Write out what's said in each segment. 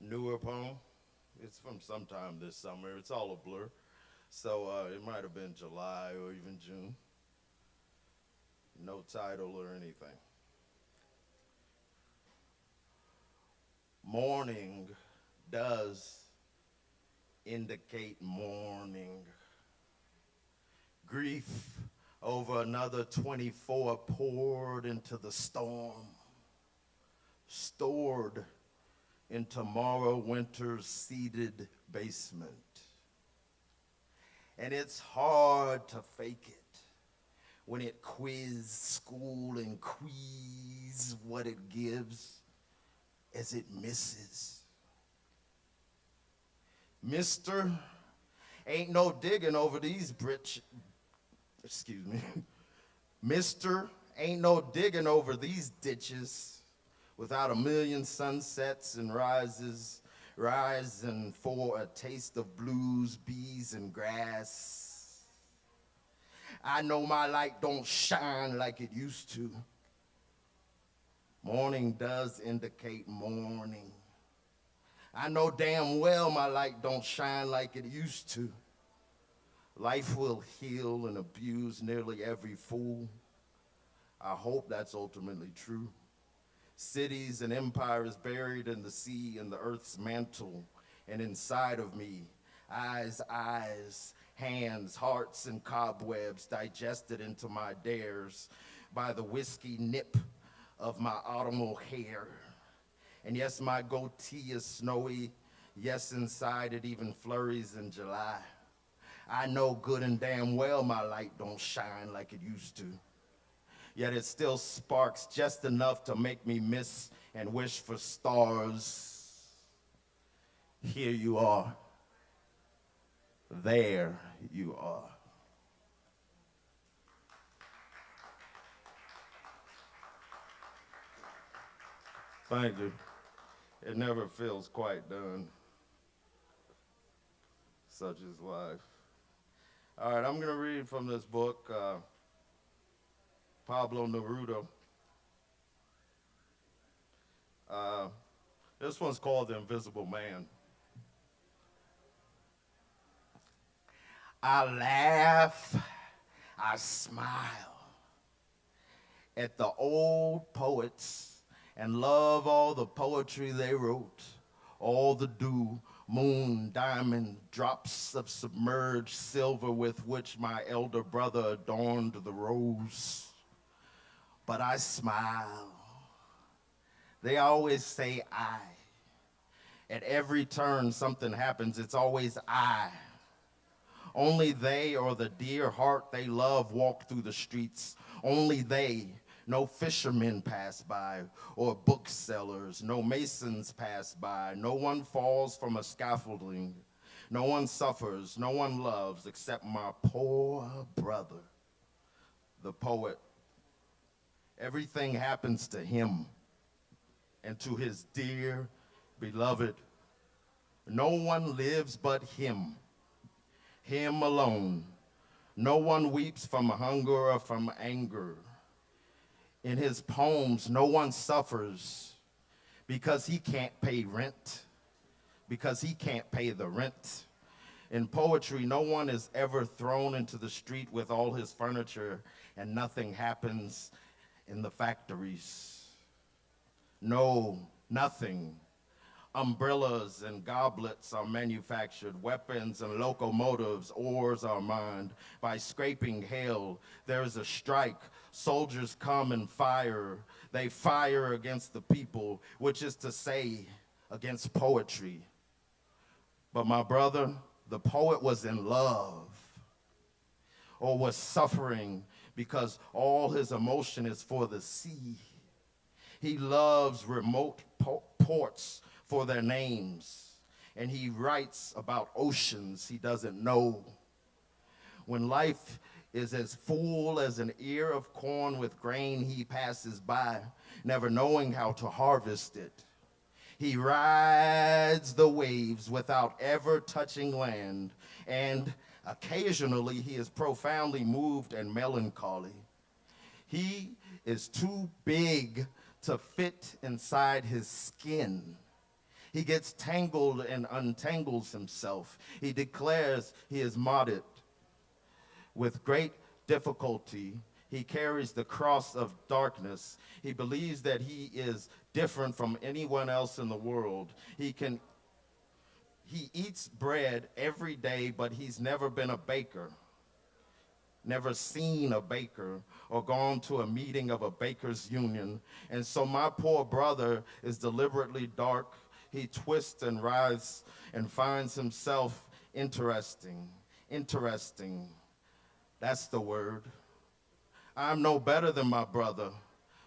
newer poem. It's from sometime this summer. It's all a blur. So it might have been July or even June. No title or anything. Morning does indicate mourning. Grief over another 24 poured into the storm, stored in tomorrow winter's seeded basement. And it's hard to fake it when it quiz school and quiz what it gives as it misses. Mister, ain't no digging over these Mister, ain't no digging over these ditches without a million sunsets and rises, rising for a taste of blues, bees, and grass. I know my light don't shine like it used to. Morning does indicate morning. I know damn well my light don't shine like it used to. Life will heal and abuse nearly every fool. I hope that's ultimately true. Cities and empires buried in the sea and the earth's mantle, and inside of me, eyes, hands, hearts, and cobwebs digested into my dares by the whiskey nip of my autumnal hair. And yes, my goatee is snowy. Yes, inside it even flurries in July. I know good and damn well my light don't shine like it used to. Yet it still sparks just enough to make me miss and wish for stars. Here you are. There you are. Thank you. It never feels quite done. Such is life. All right, I'm going to read from this book, Pablo Neruda. This one's called The Invisible Man. I laugh, I smile at the old poets and love all the poetry they wrote, all the dew, moon, diamond, drops of submerged silver with which my elder brother adorned the rose. But I smile. They always say I. At every turn something happens, it's always I. Only they or the dear heart they love walk through the streets. Only they. No fishermen pass by, or booksellers. No masons pass by. No one falls from a scaffolding. No one suffers. No one loves except my poor brother, the poet. Everything happens to him and to his dear beloved. No one lives but him alone. No one weeps from hunger or from anger. In his poems, no one suffers because he can't pay rent, because he can't pay the rent. In poetry, no one is ever thrown into the street with all his furniture and nothing happens in the factories. No, nothing. Umbrellas and goblets are manufactured, weapons and locomotives, oars are mined. By scraping hail, there is a strike. Soldiers come and fire. They fire against the people, which is to say, against poetry. But my brother, the poet was in love, or was suffering because all his emotion is for the sea. He loves remote ports for their names, and he writes about oceans he doesn't know. When life is as full as an ear of corn with grain, he passes by, never knowing how to harvest it. He rides the waves without ever touching land, and occasionally he is profoundly moved and melancholy. He is too big to fit inside his skin. He gets tangled and untangles himself. He declares he is modded. With great difficulty, he carries the cross of darkness. He believes that he is different from anyone else in the world. He eats bread every day, but he's never been a baker, never seen a baker, or gone to a meeting of a bakers union. And so my poor brother is deliberately dark. He twists and writhes and finds himself interesting. That's the word. I'm no better than my brother,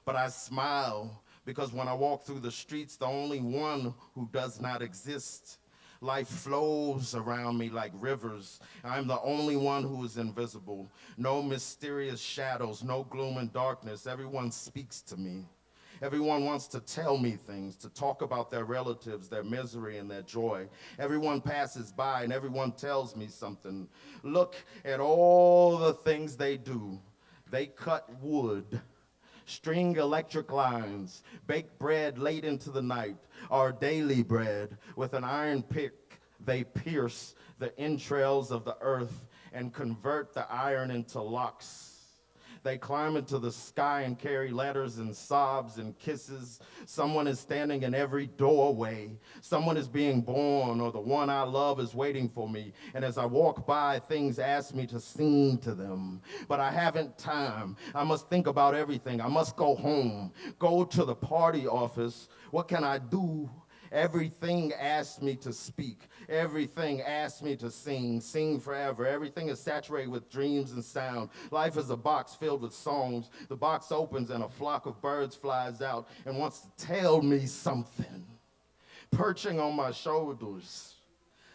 but I smile because when I walk through the streets, the only one who does not exist. Life flows around me like rivers. I'm the only one who is invisible. No mysterious shadows, no gloom and darkness. Everyone speaks to me. Everyone wants to tell me things, to talk about their relatives, their misery, and their joy. Everyone passes by and everyone tells me something. Look at all the things they do. They cut wood, string electric lines, bake bread late into the night, our daily bread. With an iron pick, they pierce the entrails of the earth and convert the iron into locks. They climb into the sky and carry letters and sobs and kisses. Someone is standing in every doorway. Someone is being born, or the one I love is waiting for me. And as I walk by, things ask me to sing to them. But I haven't time. I must think about everything. I must go home, go to the party office. What can I do? Everything asks me to speak. Everything asks me to sing forever. Everything is saturated with dreams and sound. Life is a box filled with songs. The box opens and a flock of birds flies out and wants to tell me something, perching on my shoulders.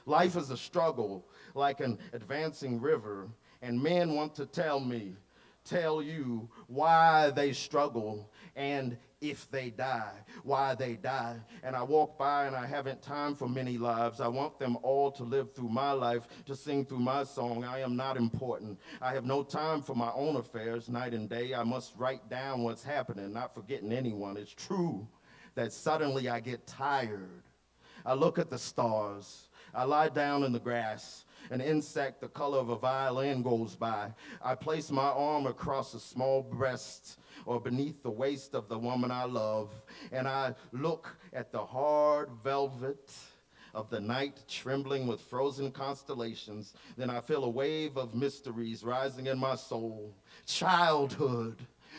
Life is a struggle like an advancing river, and men want to tell you why they struggle and if they die, why they die. And I walk by and I haven't time for many lives. I want them all to live through my life, to sing through my song. I am not important. I have no time for my own affairs night and day. I must write down what's happening, not forgetting anyone. It's true that suddenly I get tired. I look at the stars. I lie down in the grass. An insect the color of a violin goes by. I place my arm across a small breast or beneath the waist of the woman I love, and I look at the hard velvet of the night trembling with frozen constellations. Then I feel a wave of mysteries rising in my soul. Childhood,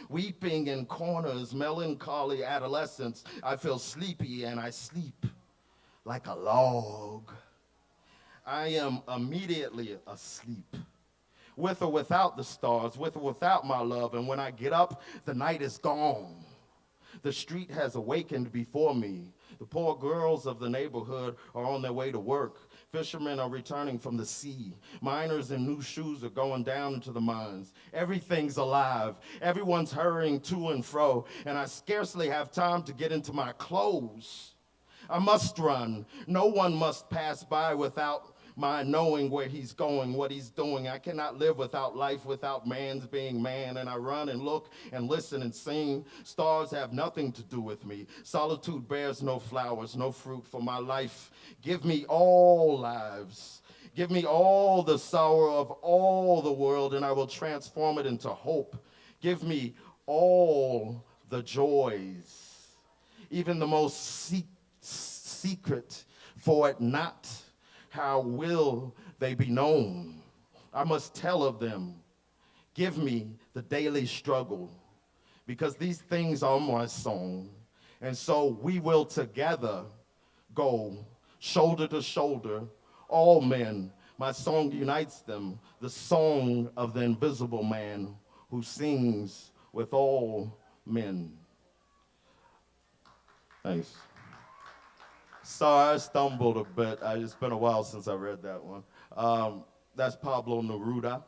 weeping in corners, melancholy adolescence. I feel sleepy and I sleep like a log. I am immediately asleep, with or without the stars, with or without my love. And when I get up, the night is gone. The street has awakened before me. The poor girls of the neighborhood are on their way to work. Fishermen are returning from the sea. Miners in new shoes are going down into the mines. Everything's alive. Everyone's hurrying to and fro, and I scarcely have time to get into my clothes. I must run. No one must pass by without my knowing where he's going, what he's doing. I cannot live without life, without man's being man. And I run and look and listen and sing. Stars have nothing to do with me. Solitude bears no flowers, no fruit for my life. Give me all lives. Give me all the sorrow of all the world, and I will transform it into hope. Give me all the joys, even the most secret, for it not. How will they be known? I must tell of them. Give me the daily struggle, because these things are my song. And so we will together go shoulder to shoulder, all men. My song unites them, the song of the invisible man who sings with all men. Thanks. Sorry, I stumbled a bit. It's been a while since I read that one. That's Pablo Neruda,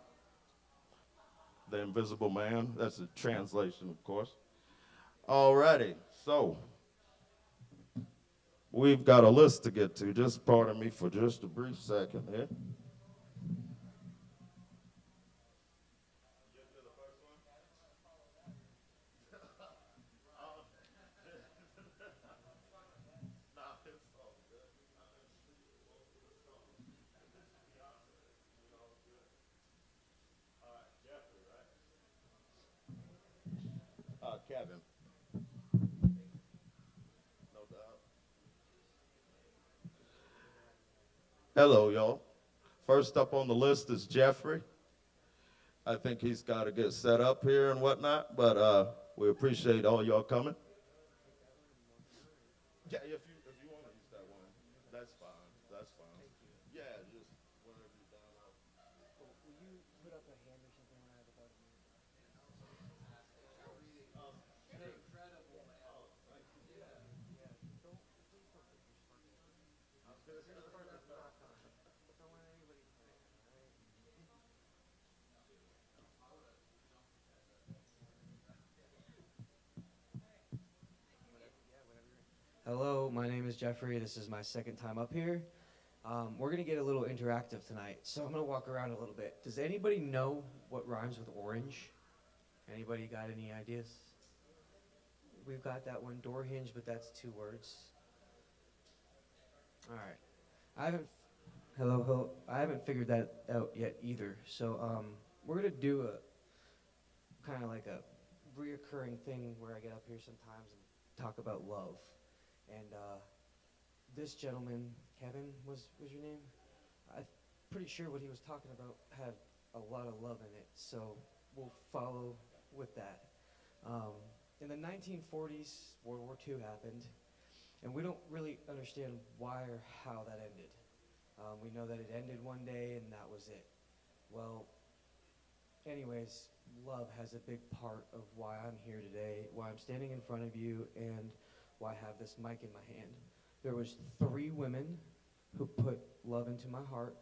The Invisible Man. That's a translation, of course. Alrighty, so we've got a list to get to. Just pardon me for just a brief second here. Hello, y'all. First up on the list is Jeffrey. I think he's got to get set up here and whatnot, but we appreciate all y'all coming. Yeah, if you want to use that one, that's fine. That's fine. Thank you. Yeah, just whenever you're done. Will you put up a hand or something when I have about a minute? Hello, my name is Jeffrey. This is my second time up here. We're going to get a little interactive tonight, so I'm going to walk around a little bit. Does anybody know what rhymes with orange? Anybody got any ideas? We've got that one, door hinge, but that's 2 words. All right. Hello. I haven't figured that out yet either. So we're going to do a kind of like a reoccurring thing where I get up here sometimes and talk about love. And this gentleman, Kevin, was your name? I'm pretty sure what he was talking about had a lot of love in it, so we'll follow with that. In the 1940s, World War II happened, and we don't really understand why or how that ended. We know that it ended one day, and that was it. Well, anyways, love has a big part of why I'm here today, why I'm standing in front of you, and why I have this mic in my hand. There was 3 women who put love into my heart,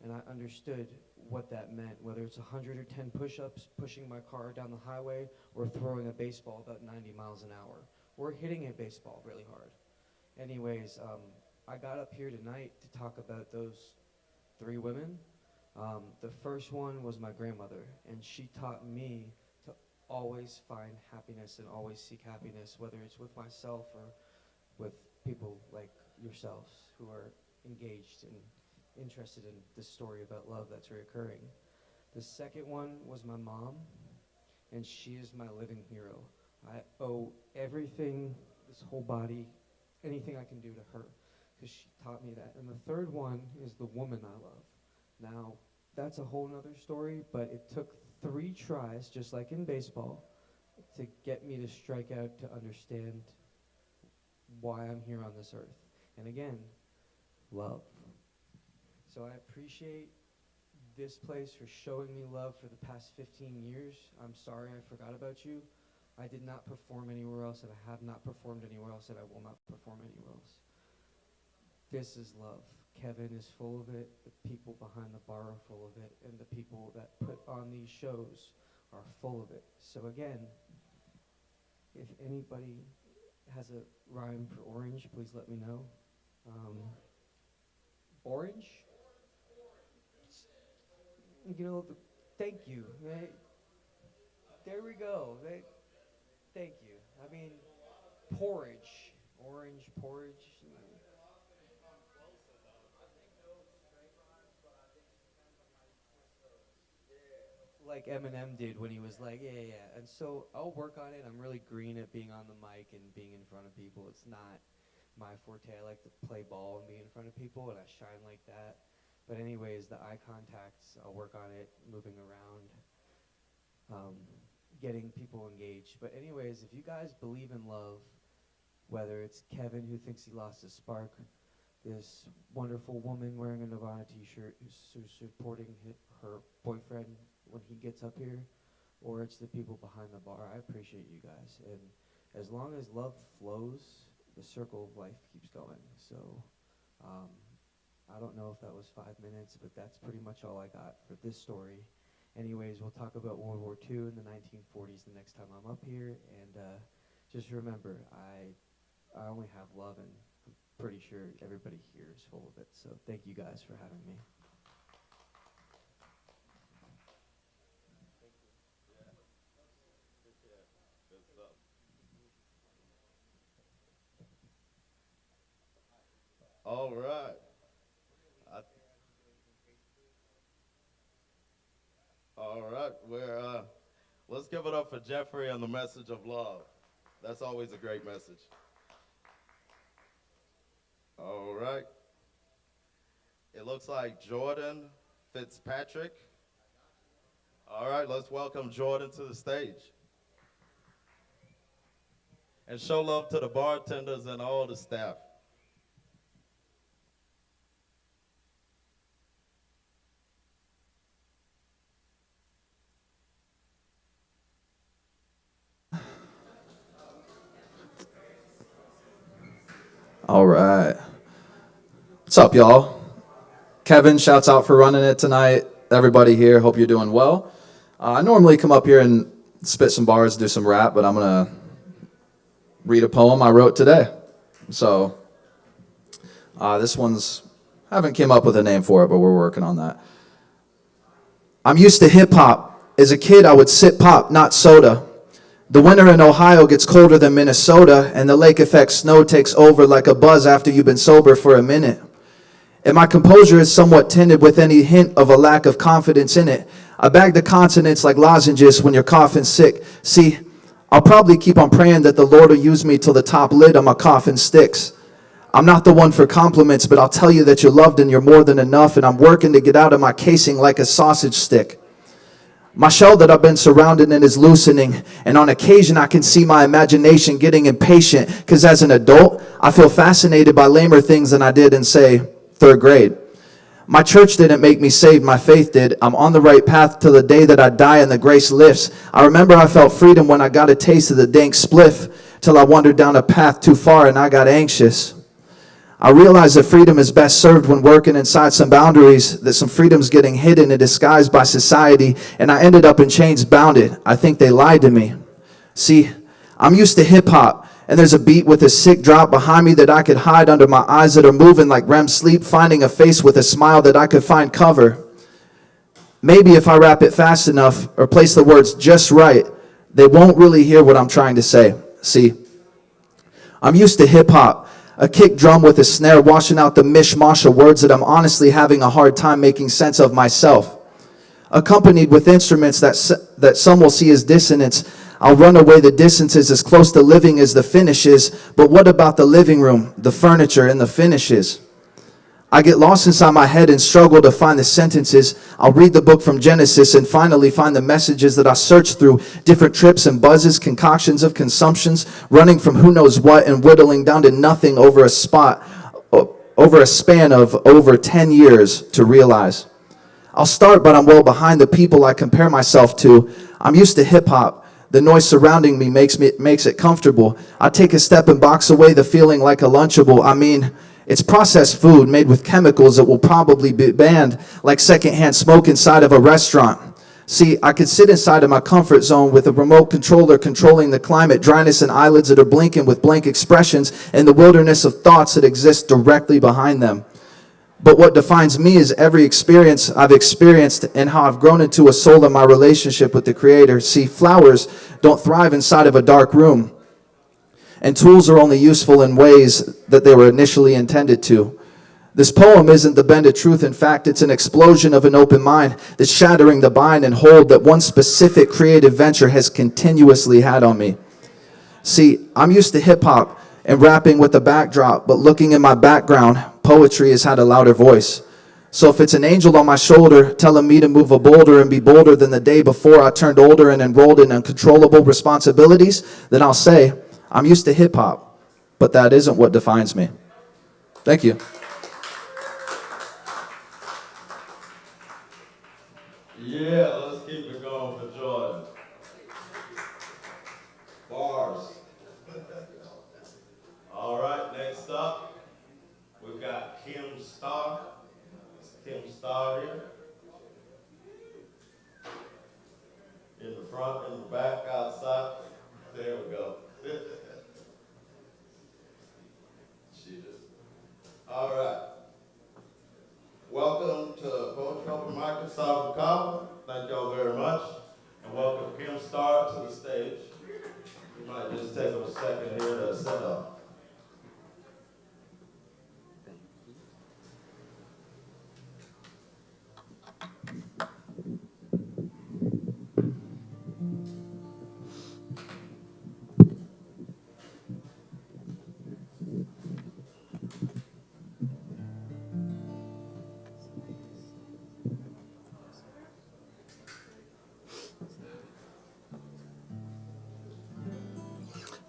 and I understood what that meant, whether it's 100 or 10 push-ups, pushing my car down the highway, or throwing a baseball about 90 miles an hour, or hitting a baseball really hard. Anyways, I got up here tonight to talk about those 3 women. The first one was my grandmother, and she taught me to always find happiness and always seek happiness, whether it's with myself or with people like yourselves who are engaged and interested in this story about love that's reoccurring. The second one was my mom, and she is my living hero. I owe everything, this whole body, anything I can do to her, because she taught me that. And the third one is the woman I love. Now, that's a whole nother story, but it took 3 tries, just like in baseball, to get me to strike out to understand why I'm here on this earth. And again, love. So I appreciate this place for showing me love for the past 15 years. I'm sorry I forgot about you. I did not perform anywhere else, and I have not performed anywhere else, and I will not perform anywhere else. This is love. Kevin is full of it, the people behind the bar are full of it, and the people that put on these shows are full of it. So again, if anybody has a rhyme for orange, please let me know. Orange? You know, thank you. Right? There we go. Thank you. I mean, porridge. Orange, porridge. Like Eminem did when he was like, yeah. And so I'll work on it. I'm really green at being on the mic and being in front of people. It's not my forte. I like to play ball and be in front of people, and I shine like that. But anyways, the eye contacts, I'll work on it, moving around, getting people engaged. But anyways, if you guys believe in love, whether it's Kevin who thinks he lost his spark, this wonderful woman wearing a Nirvana t-shirt who's supporting her boyfriend when he gets up here, or it's the people behind the bar, I appreciate you guys. And as long as love flows, the circle of life keeps going. So I don't know if that was 5 minutes, but that's pretty much all I got for this story. Anyways, we'll talk about World War II and the 1940s the next time I'm up here. And just remember, I only have love, and I'm pretty sure everybody here is full of it. So thank you guys for having me. All right. All right. Let's give it up for Jeffrey and the message of love. That's always a great message. All right. It looks like Jordan Fitzpatrick. All right, let's welcome Jordan to the stage. And show love to the bartenders and all the staff. All right. What's up, y'all? Kevin, shouts out for running it tonight. Everybody here, hope you're doing well. I normally come up here and spit some bars, do some rap, but I'm going to read a poem I wrote today. So this one's, I haven't came up with a name for it, but we're working on that. I'm used to hip-hop. As a kid, I would sip pop, not soda. The winter in Ohio gets colder than Minnesota, and the lake effect snow takes over like a buzz after you've been sober for a minute. And my composure is somewhat tinted with any hint of a lack of confidence in it. I bag the consonants like lozenges when you're coughing sick. See, I'll probably keep on praying that the Lord will use me till the top lid on my coffin sticks. I'm not the one for compliments, but I'll tell you that you're loved and you're more than enough, and I'm working to get out of my casing like a sausage stick. My shell that I've been surrounded in is loosening, and on occasion I can see my imagination getting impatient, because as an adult, I feel fascinated by lamer things than I did in, say, 3rd grade. My church didn't make me saved, my faith did. I'm on the right path till the day that I die and the grace lifts. I remember I felt freedom when I got a taste of the dank spliff, till I wandered down a path too far and I got anxious. I realized that freedom is best served when working inside some boundaries, that some freedom's getting hidden and disguised by society, and I ended up in chains bounded. I think they lied to me. See, I'm used to hip-hop, and there's a beat with a sick drop behind me that I could hide under my eyes that are moving like REM sleep, finding a face with a smile that I could find cover. Maybe if I rap it fast enough or place the words just right, they won't really hear what I'm trying to say. See, I'm used to hip-hop. A kick drum with a snare washing out the mishmash of words that I'm honestly having a hard time making sense of myself. Accompanied with instruments that some will see as dissonance, I'll run away the distances as close to living as the finish is. But what about the living room, the furniture, and the finishes? I get lost inside my head and struggle to find the sentences. I'll read the book from Genesis and finally find the messages that I search through. Different trips and buzzes, concoctions of consumptions, running from who knows what and whittling down to nothing over a span of over 10 years to realize. I'll start, but I'm well behind the people I compare myself to. I'm used to hip-hop. The noise surrounding me makes it comfortable. I take a step and box away the feeling like a Lunchable. I mean, it's processed food made with chemicals that will probably be banned, like secondhand smoke inside of a restaurant. See, I could sit inside of my comfort zone with a remote controller controlling the climate, dryness and eyelids that are blinking with blank expressions, and the wilderness of thoughts that exist directly behind them. But what defines me is every experience I've experienced and how I've grown into a soul in my relationship with the Creator. See, flowers don't thrive inside of a dark room, and tools are only useful in ways that they were initially intended to. This poem isn't the bend of truth. In fact, it's an explosion of an open mind that's shattering the bind and hold that one specific creative venture has continuously had on me. See, I'm used to hip-hop and rapping with the backdrop, but looking in my background, poetry has had a louder voice. So if it's an angel on my shoulder telling me to move a boulder and be bolder than the day before I turned older and enrolled in uncontrollable responsibilities, then I'll say, I'm used to hip-hop, but that isn't what defines me. Thank you. Yeah, let's keep it going for Jordan. Bars. All right, next up, we've got Kim Starr. Kim Starr here. In the front, in the back, outside. There we go. Jesus. All right. Welcome to Poetry Open Mic in Kava. Thank y'all very much. And welcome Kim Starr to the stage. You might just take a second here to set up.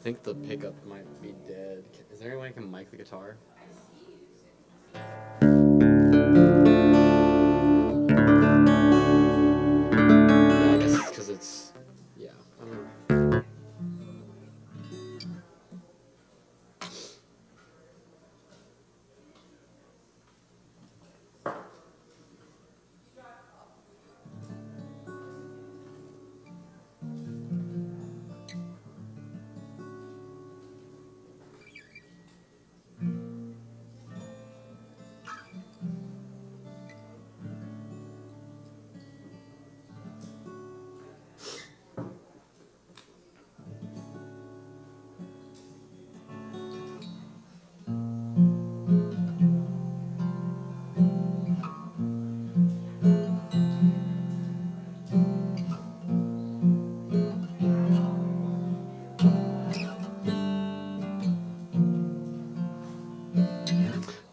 think the pickup might be dead. Is there anyone who can mic the guitar? No, I guess it's because it's, yeah. I don't know.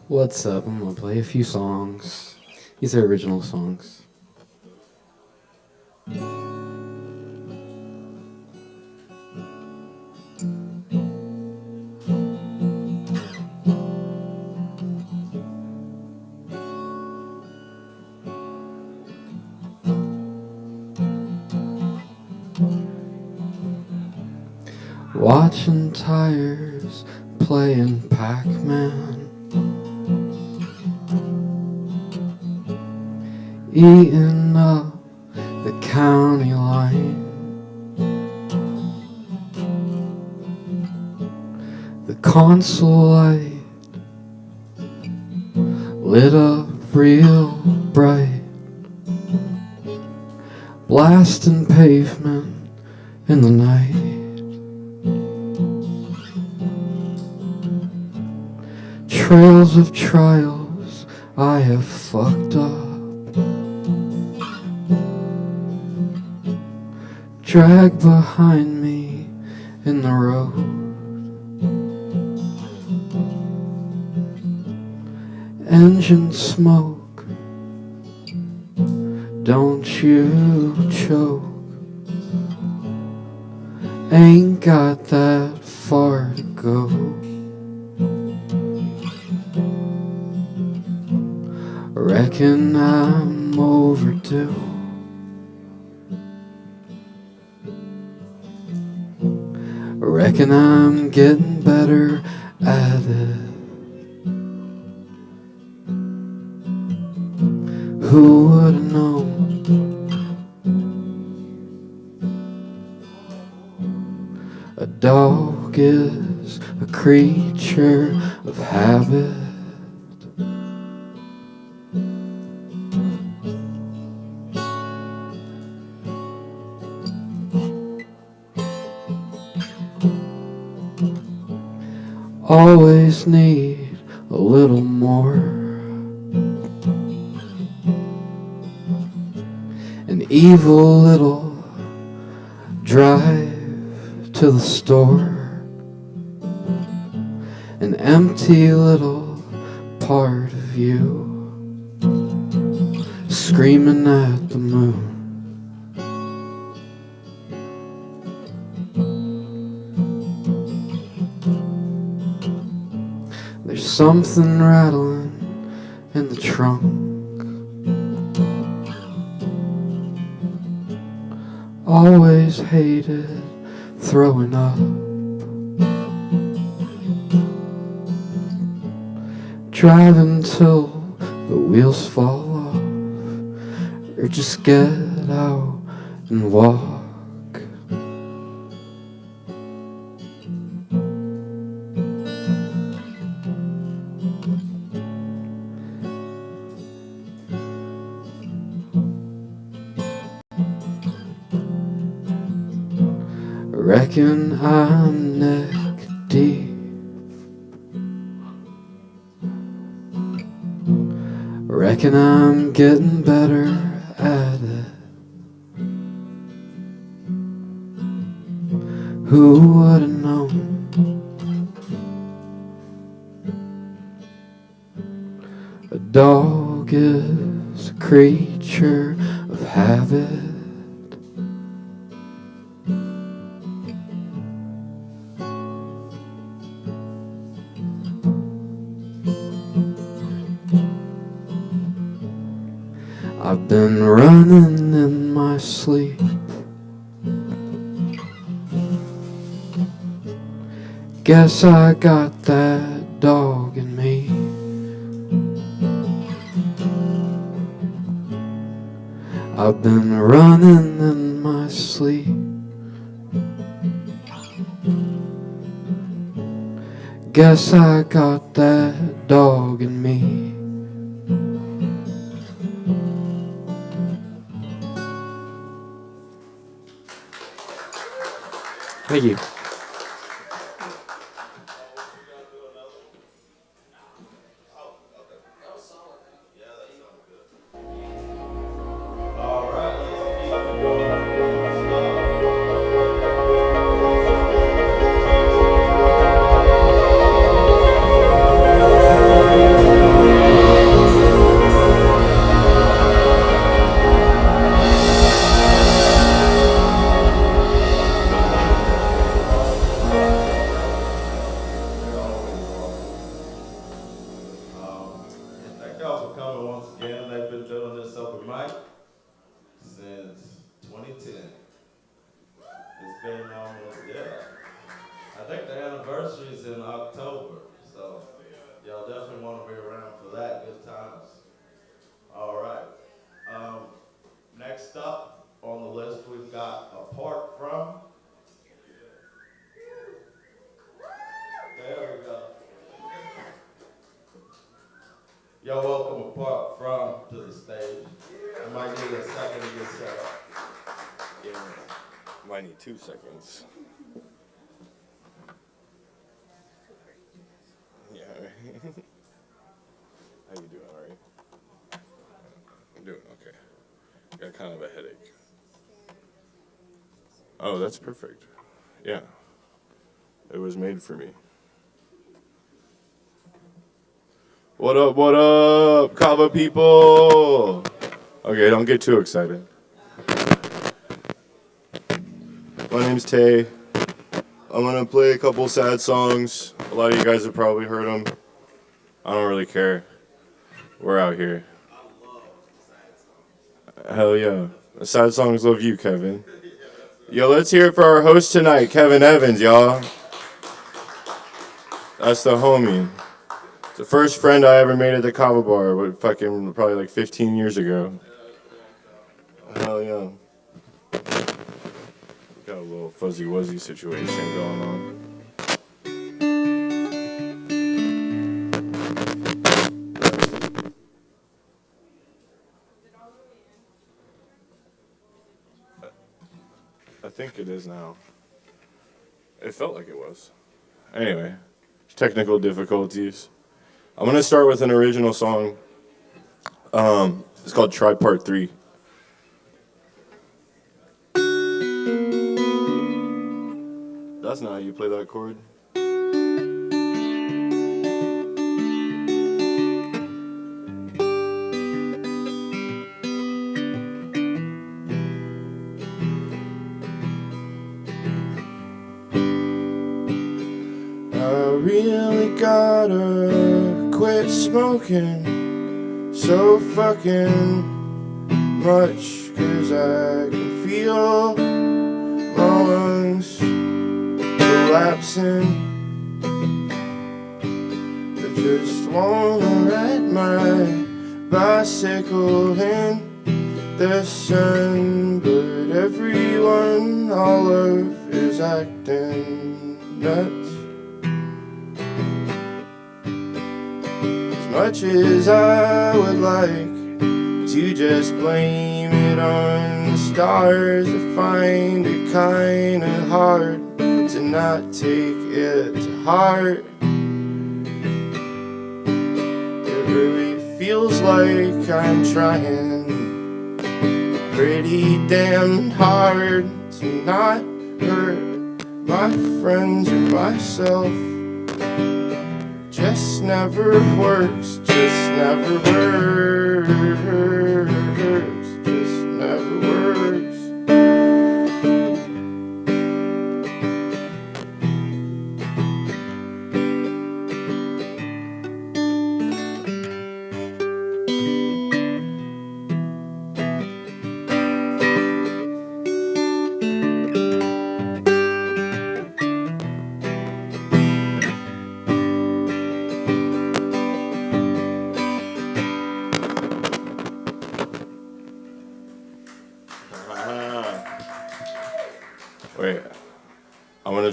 What's up? I'm gonna play a few songs. These are original songs. Watching tires, playing Pac-Man, eating up the county line. The console light lit up real bright, blasting pavement in the night. Trails of trials I have fucked up, drag behind me in the road. Engine smoke, don't you choke. Ain't got that far to go. Reckon I'm overdue. Reckon I'm getting better at it. Who would've known? A dog is a creature of habit. Always need a little more. An evil little drive to the store. An empty little part of you screaming at the moon. There's something rattling in the trunk. Always hated throwing up. Driving till the wheels fall off, or just get out and walk. Reckon I'm neck deep. Reckon I'm getting better at it. Who would've known? A dog is a creature of habit. I've been running in my sleep. Guess I got that dog in me. I've been running in my sleep. Guess I got that dog in me. Thank you. Thank y'all for coming once again. They've been doing this open mic since 2010. It's been almost, I think the anniversary is in October, so y'all definitely want to be around for that. Good times. All right. Next up on the list, we've got Apart From. There we go. Y'all welcome Apart From to the stage. I might need a second to get set up. Yeah, might need 2 seconds. Yeah, right. How you doing, all right? I'm doing okay. Got kind of a headache. Oh, that's perfect. Yeah. It was made for me. What up, Kava people? Okay, don't get too excited. My name's Tay. I'm gonna play a couple sad songs. A lot of you guys have probably heard them. I don't really care. We're out here. Hell yeah. The sad songs love you, Kevin. Yo, let's hear it for our host tonight, Kevin Evans, y'all. That's the homie. It's the first friend I ever made at the Kava bar, probably like 15 years ago. Hell yeah. Got a little fuzzy wuzzy situation going on. I think it is now. It felt like it was. Anyway, technical difficulties. I'm gonna start with an original song. It's called Try Part 3. That's not how you play that chord. I really gotta quit smoking so fucking much, 'cause I can feel my lungs collapsing. I just wanna ride my bicycle in the sun, but everyone I love is acting nuts. As much as I would like to just blame it on the stars, I find it kinda hard to not take it to heart. It really feels like I'm trying pretty damn hard to not hurt my friends or myself. Just never works, just never works, just never works.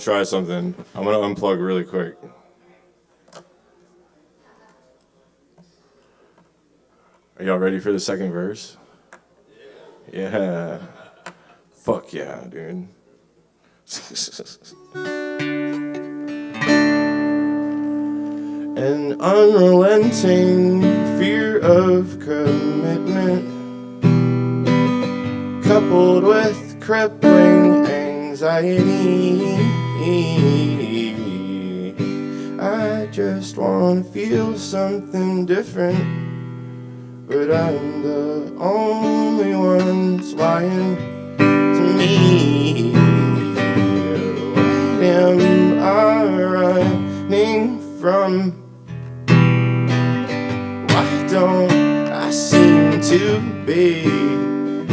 try something. I'm gonna unplug really quick. Are y'all ready for the second verse? Yeah. Fuck yeah, dude. An unrelenting fear of commitment, coupled with crippling anxiety. I just wanna feel something different, but I'm the only one that's lying to me. What am I running from? Why don't I seem to be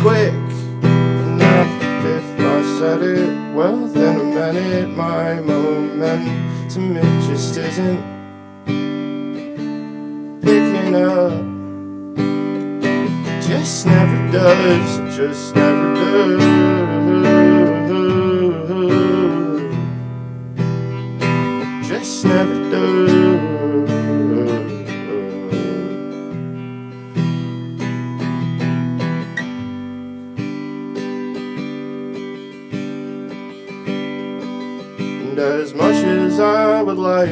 quick enough? If I said it, well then I meant it. My momentum, it just isn't picking up. Just never does, just never does. Just never does. And as much as I would like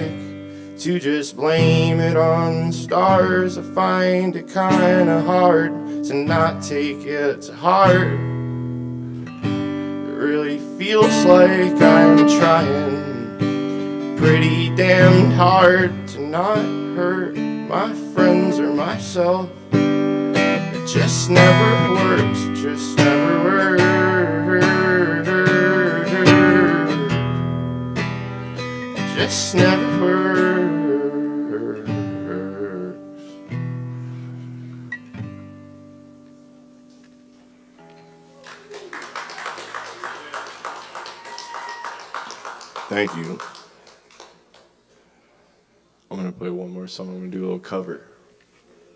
to just blame it on the stars, I find it kinda hard to not take it to heart. It really feels like I'm trying pretty damned hard to not hurt my friends or myself. It just never works, it just never works. It just never works. Thank you. I'm gonna play one more song. I'm gonna do a little cover,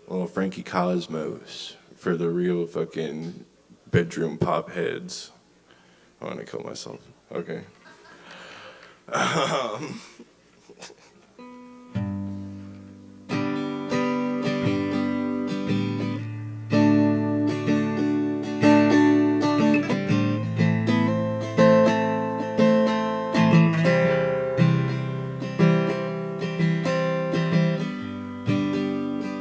a little Frankie Cosmos for the real fucking bedroom pop heads. I wanna kill myself. Okay.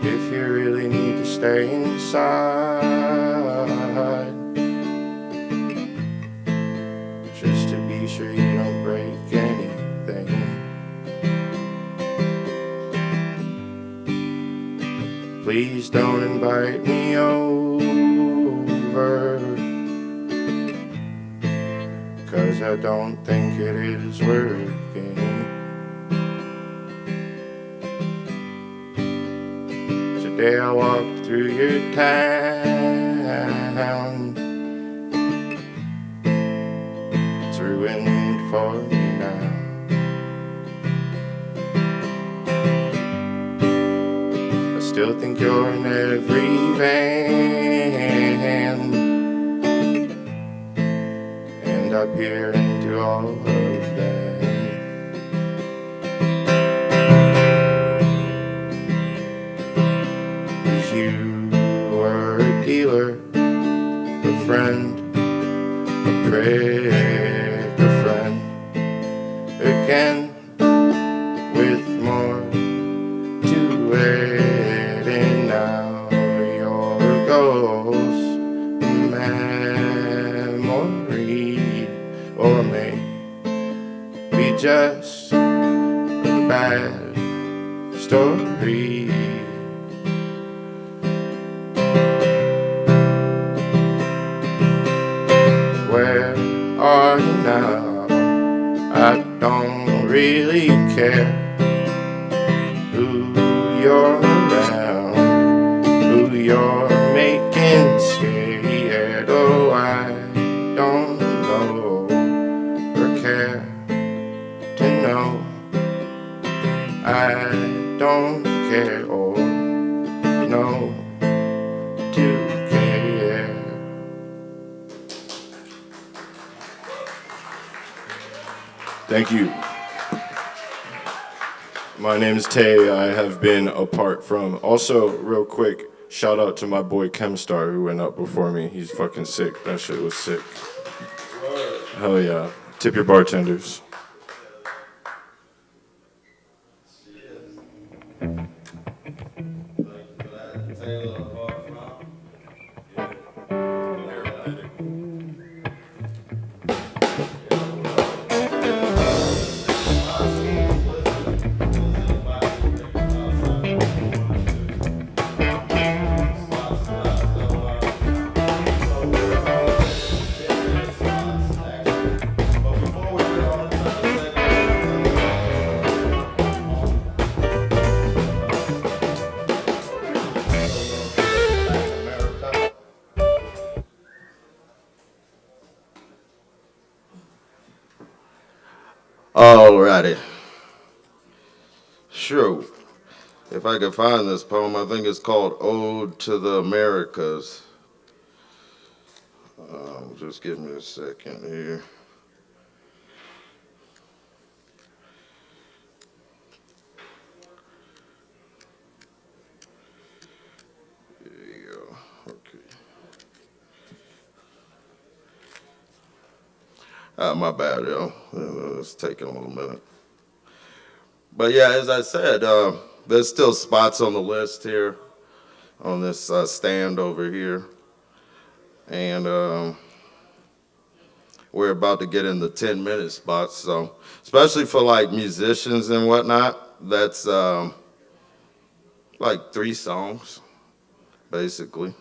If you really need to stay inside, just to be sure you don't break anything, please don't invite me over, 'cause I don't think it is working. Today I walked through your town. It's ruined for me now. I still think you're in every van, and I peer into all of them. 'Cause you were a dealer, a friend, a prick, a friend, again, with more to it, and now you're a ghost memory, or maybe just a bad story. Where are you now? I don't really care who you're around, who you're making scared. Oh, I don't know or care to know. I don't care or know to care. Thank you. My name is Tay. I have been apart from. Also, real quick, shout out to my boy Chemstar who went up before me. He's fucking sick. That shit was sick. Hell yeah. Tip your bartenders. Alrighty. Sure. If I can find this poem, I think it's called Ode to the Americas. Just give me a second here. There you go. Okay. My bad, yo. It's taking a little minute. But yeah, as I said, there's still spots on the list here on this stand over here. And we're about to get in the 10-minute spots. So especially for like musicians and whatnot, that's like 3 songs, basically,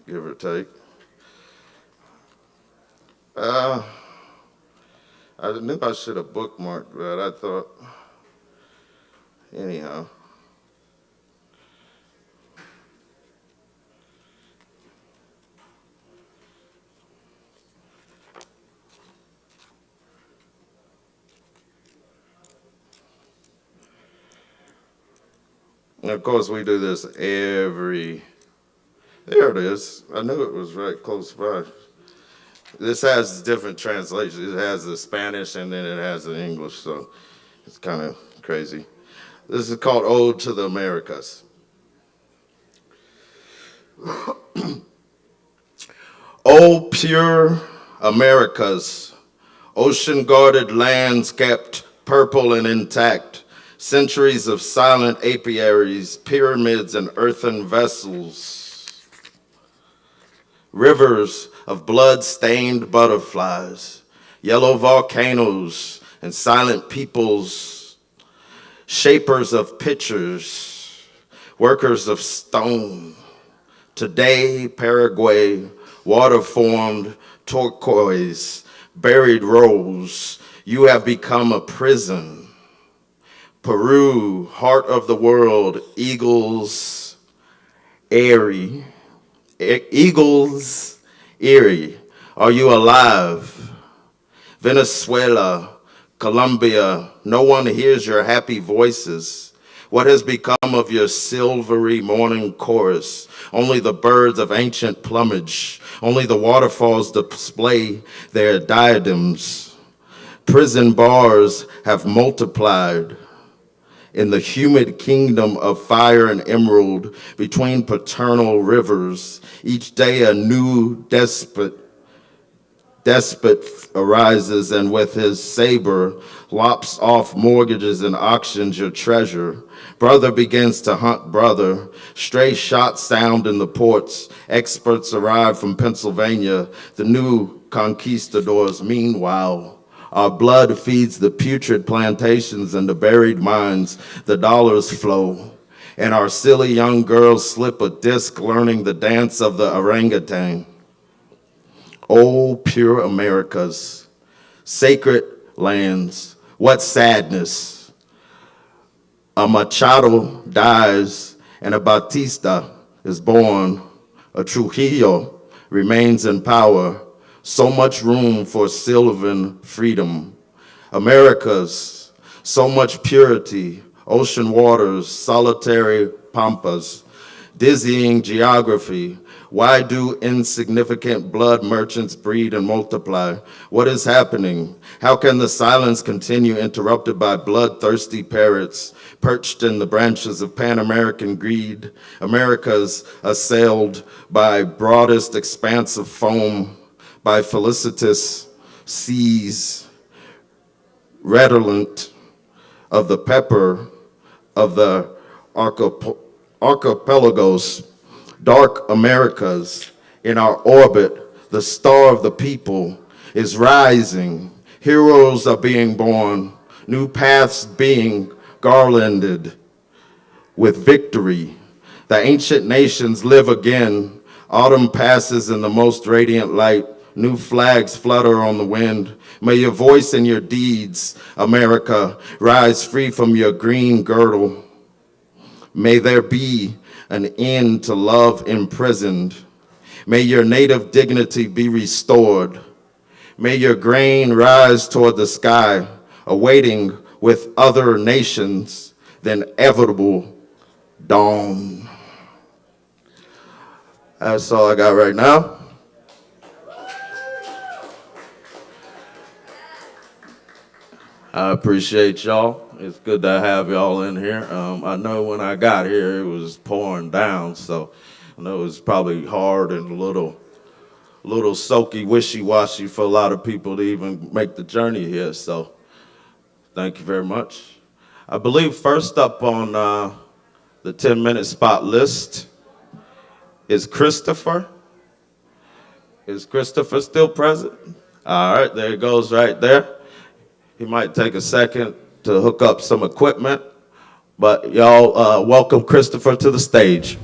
give or take. I knew I should have bookmarked that. I thought, anyhow. And of course, we do this every, there it is. I knew it was right close by. This has different translations. It has the Spanish and then it has the English, so it's kind of crazy. This is called Ode to the Americas. O pure Americas, ocean-guarded lands kept purple and intact, centuries of silent apiaries, pyramids and earthen vessels, rivers of blood-stained butterflies, yellow volcanoes and silent peoples, shapers of pictures, workers of stone. Today, Paraguay, water-formed turquoise, buried rose, you have become a prison. Peru, heart of the world, eagles, airy, eagles, eerie, are you alive? Venezuela, Colombia, no one hears your happy voices. What has become of your silvery morning chorus? Only the birds of ancient plumage, only the waterfalls display their diadems. Prison bars have multiplied in the humid kingdom of fire and emerald between paternal rivers. Each day a new despot arises and with his saber lops off mortgages and auctions your treasure. Brother begins to hunt brother. Stray shots sound in the ports. Experts arrive from Pennsylvania. The new conquistadors, meanwhile, our blood feeds the putrid plantations and the buried mines. The dollars flow, and our silly young girls slip a disc learning the dance of the orangutan. Oh, pure Americas, sacred lands, what sadness. A Machado dies and a Batista is born. A Trujillo remains in power. So much room for sylvan freedom. Americas, so much purity, ocean waters, solitary pampas, dizzying geography. Why do insignificant blood merchants breed and multiply? What is happening? How can the silence continue interrupted by bloodthirsty parrots perched in the branches of Pan-American greed? America's assailed by broadest expanse of foam, by felicitous seas, redolent of the pepper of the archipelagos, dark Americas. In our orbit, the star of the people is rising. Heroes are being born, new paths being garlanded with victory. The ancient nations live again. Autumn passes in the most radiant light. New flags flutter on the wind. May your voice and your deeds, America, rise free from your green girdle. May there be an end to love imprisoned. May your native dignity be restored. May your grain rise toward the sky, awaiting with other nations the inevitable dawn. That's all I got right now. I appreciate y'all. It's good to have y'all in here. I know when I got here it was pouring down, so I know it was probably hard and a little soaky, wishy-washy for a lot of people to even make the journey here. So thank you very much. I believe first up on the 10-minute spot list is Christopher. Is Christopher still present? All right, there he goes right there. He might take a second to hook up some equipment, but y'all welcome Christopher to the stage.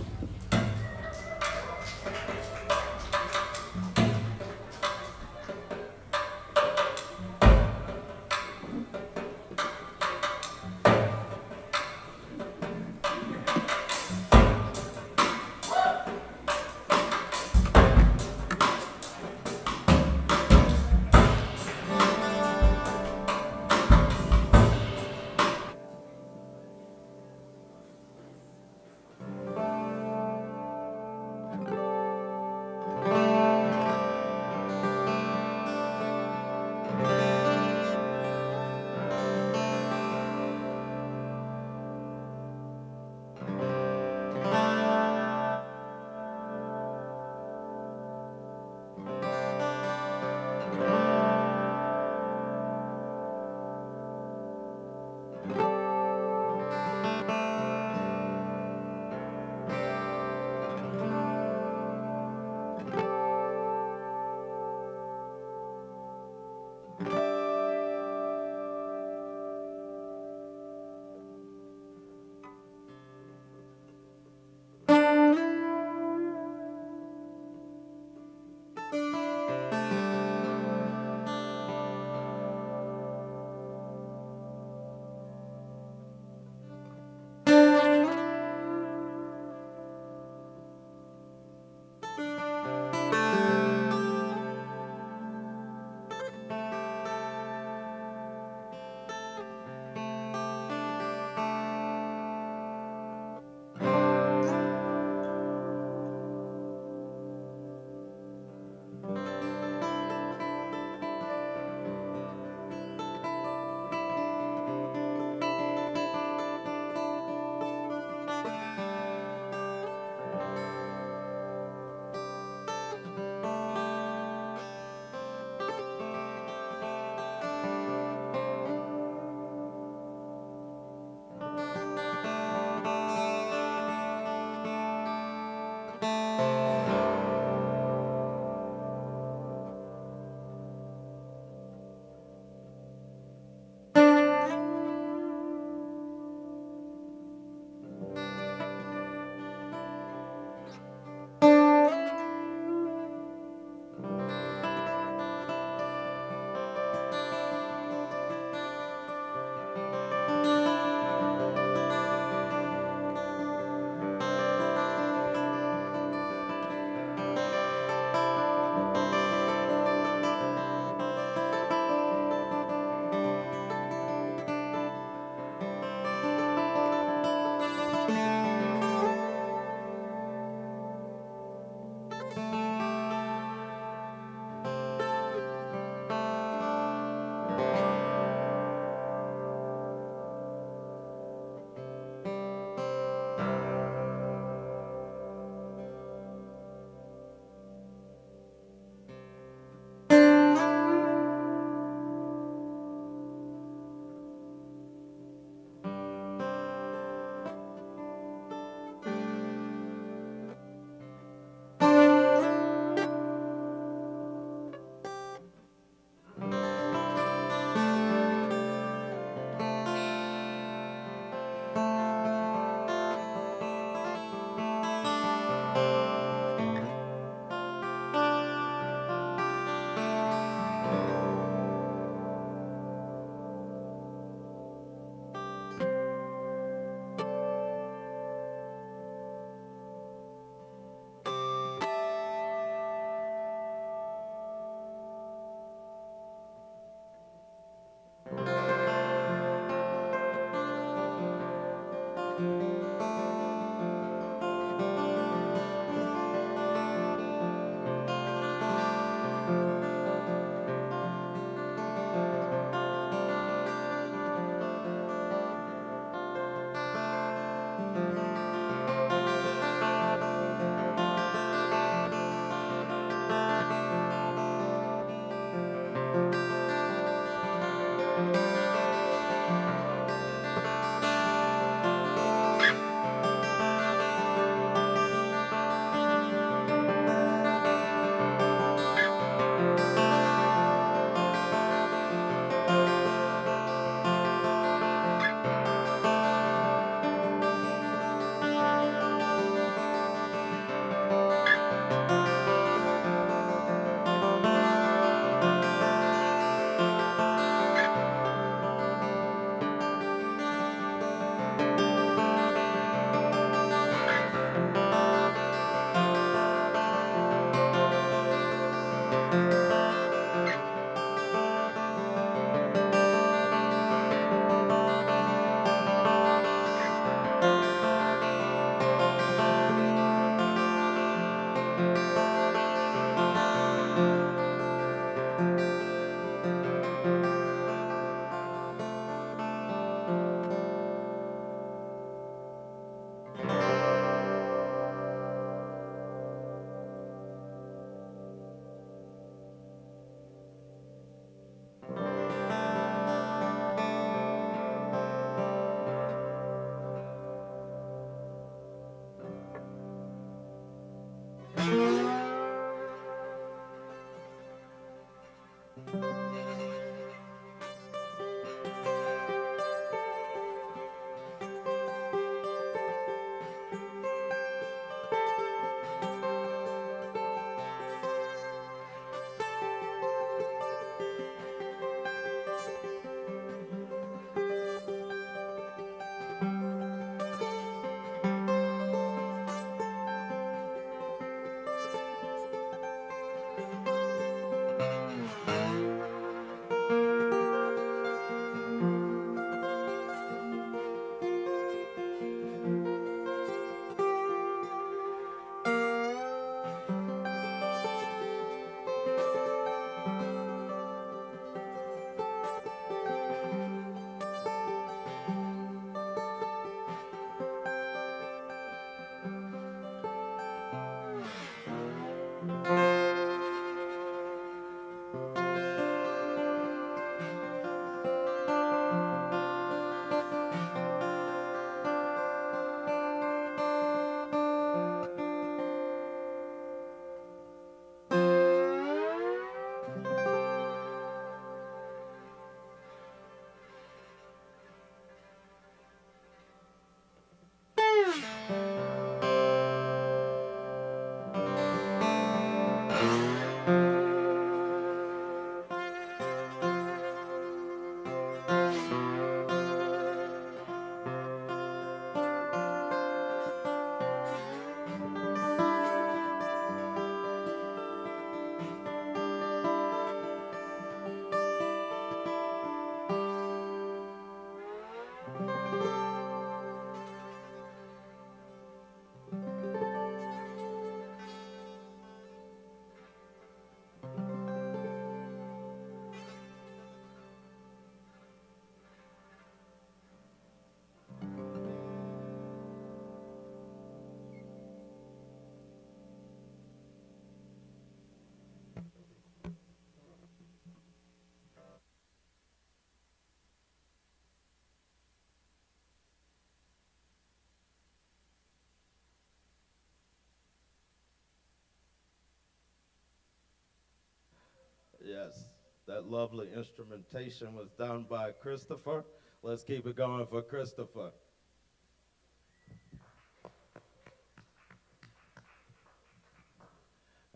That lovely instrumentation was done by Christopher. Let's keep it going for Christopher.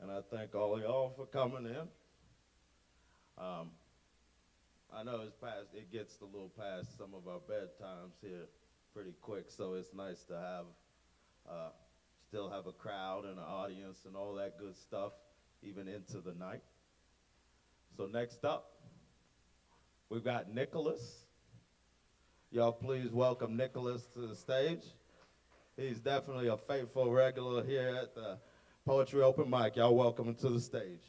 And I thank all of y'all for coming in. I know it gets a little past some of our bedtimes here pretty quick, so it's nice to have, still have a crowd and an audience and all that good stuff, even into the night. So next up, we've got Nicholas. Y'all please welcome Nicholas to the stage. He's definitely a faithful regular here at the Poetry Open Mic. Y'all welcome him to the stage.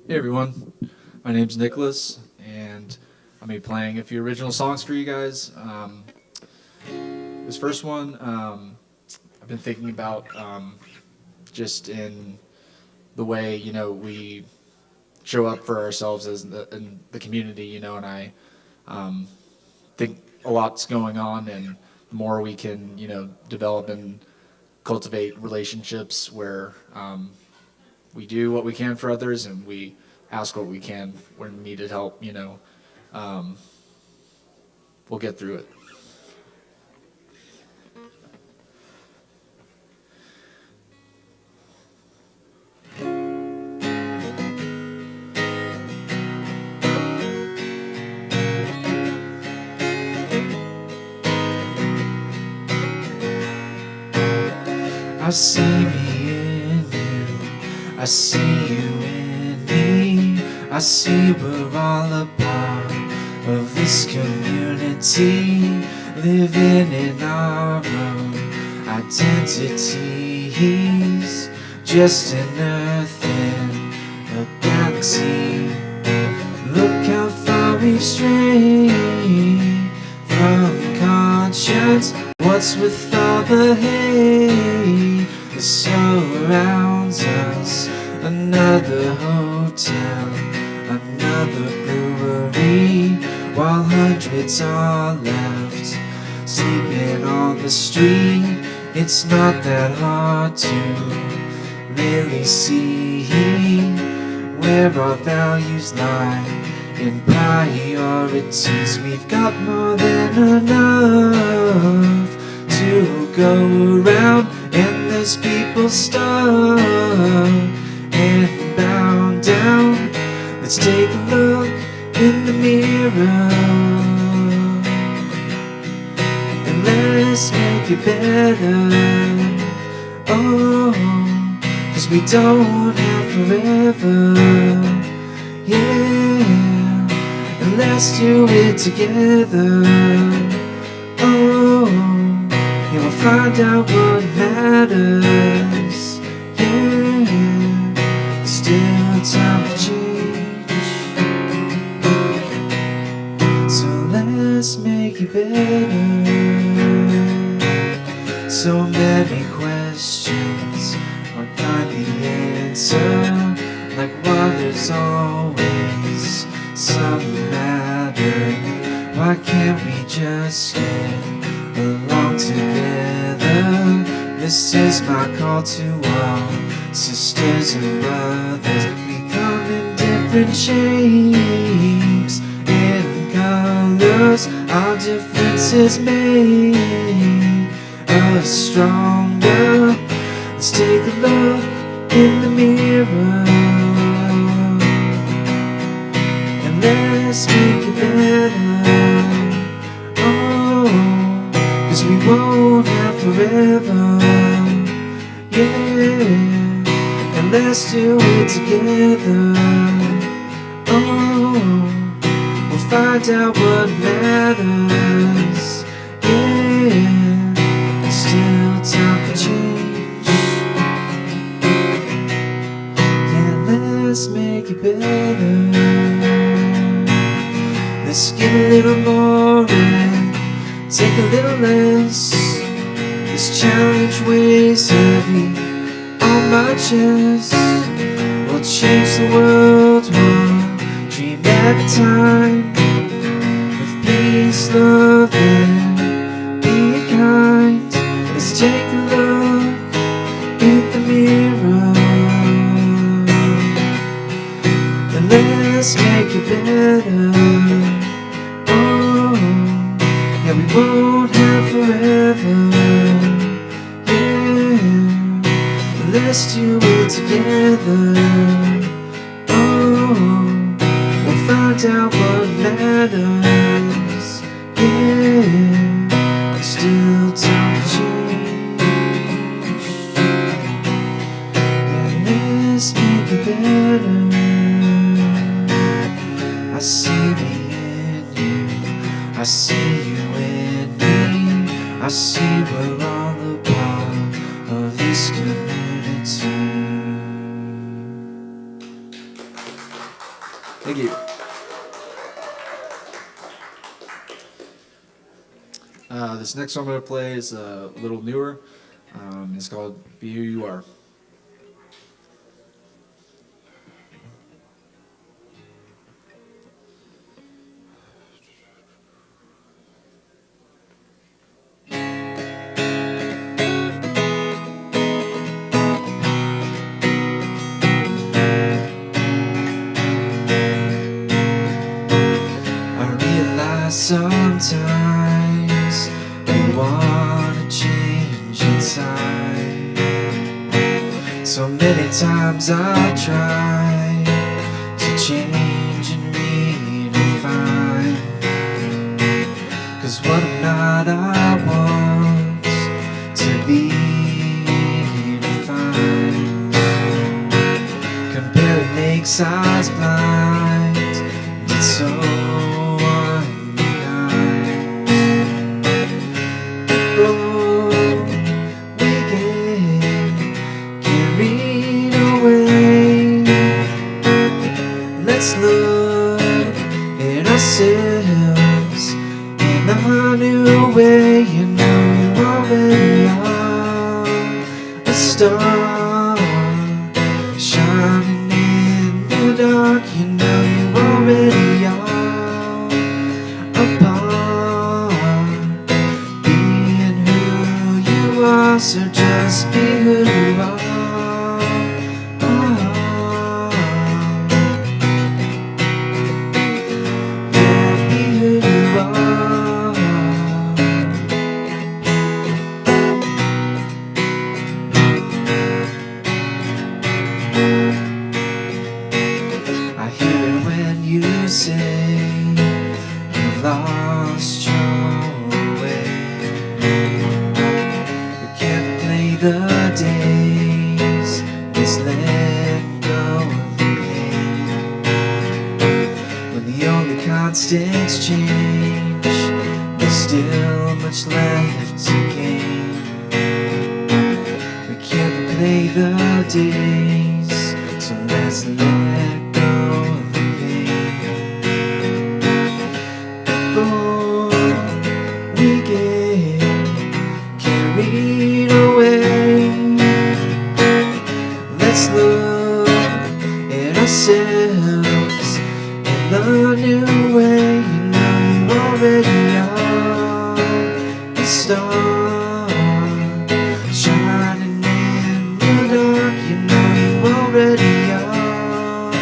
Hey everyone, my name's Nicholas, and I'm gonna be playing a few original songs for you guys. This first one, I've been thinking about just in the way, you know, we show up for ourselves as in the community, you know, and I think a lot's going on, and the more we can, you know, develop and cultivate relationships where we do what we can for others and we ask what we can when needed help, you know, we'll get through it. I see me in you, I see you in me, I see we're all a part of this community, living in our own identities, just an earth in a galaxy. Look how far we've strayed from conscience. What's with all the hate that surrounds us? Another hotel, another brewery, while hundreds are left sleeping on the street. It's not that hard to really see where our values lie in priorities. We've got more than enough to go around, and there's people stuck and bound down. Let's take a look in the mirror and let's make it better. Oh, 'cause we don't have forever. Yeah, and let's do it together. Oh, yeah, we'll find out what matters. Yeah, there's still time for change, so let's make it better. So many questions aren't kindly answered, like why there's always some matter. Why can't we just get along together? This is my call to all sisters and brothers. We come in different shapes and colors. Our differences make us stronger. Let's take a look in the mirror and let's make it better. Oh, 'cause we won't have forever. Yeah, and let's do it together. Oh, we'll find out what matters. better. Let's give a little more and take a little less. This challenge weighs heavy on my chest. We'll change the world one dream at a time. With peace, love, and being kind. Let's take a look in the mirror and let's make it better. Oh, yeah, we won't have forever. Yeah, let's do it together. Oh, we'll find out what matters. Yeah, there's still time to change. Yeah, let's make it better. I see me in you, I see you in me. I see we're all a part of this community. Thank you. This next one I'm going to play is a little newer. It's called Be Who You Are. I realize sometimes we wanna change inside. So many times I try to change and redefine. 'Cause what I'm not, I want to be defined. Compare it makes eyes blind. It's so unkind. People, we get carried away. Let's look at ourselves in a new way. You know you already are a star, shining in the dark. You know you already are a part, being who you are. So just be who you are. Yeah, be who you are. I hear it when you say you've lost your way. You can't play the days, just let go of the pain. When the only constants change, there's still much left to gain. We can't play the days, so let's let go of the pain. Before we get carried away, let's look at ourselves in a new way. You know you already are a star, shining in the dark. You know you already are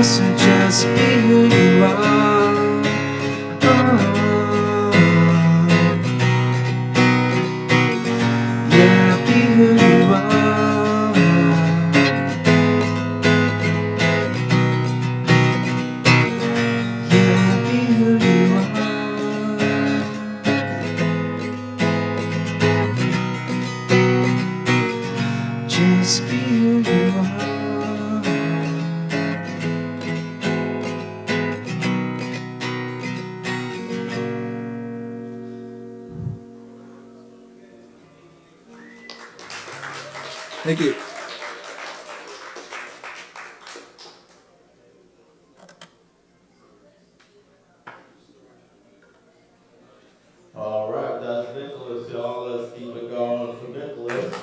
so just be who you are. Yeah, be who you are. Yeah, be who you are. Just be who you are. Thank you. All right, that's Nicholas, y'all. Let's keep it going for Nicholas.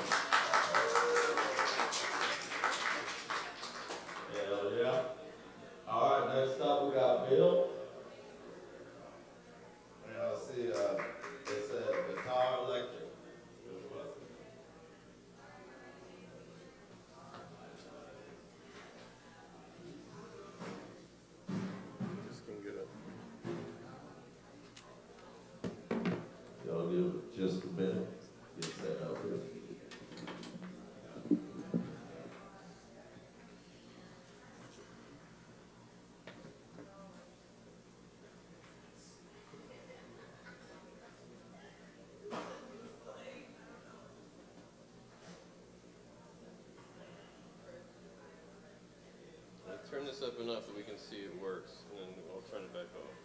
Hell yeah. All right, next up we got Bill. And I see it said guitar electric. Which was it? Just can get it. Y'all give it just a minute. Get set up here. Turn this up enough that we can see it works, and then I'll turn it back off.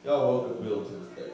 Y'all welcome Bill to the stage.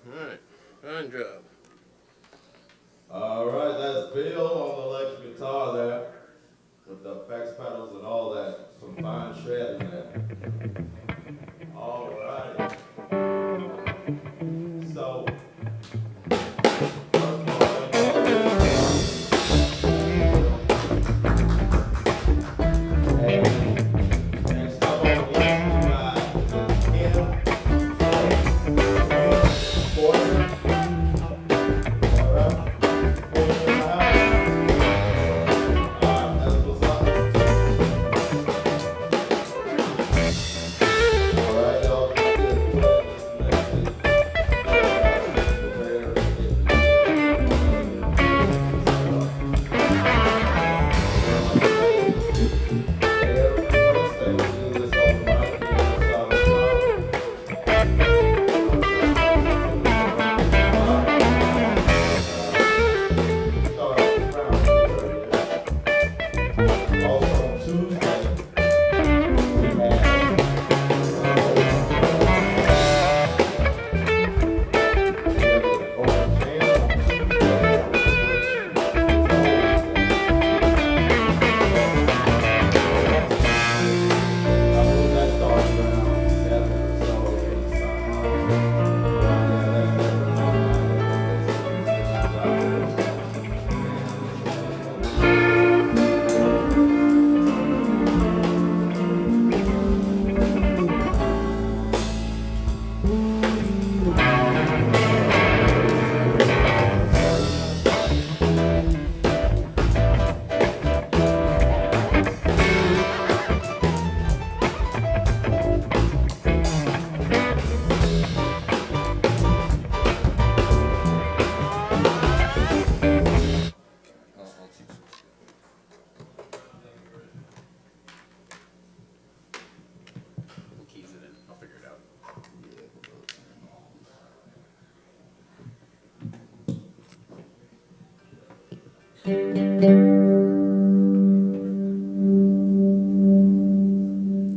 Alright, fine job. All right, that's Bill on the electric guitar there, with the effects pedals and all that. Some fine shredding there. All right. So, first of all, next up on the left, we got Kim Porter. All right.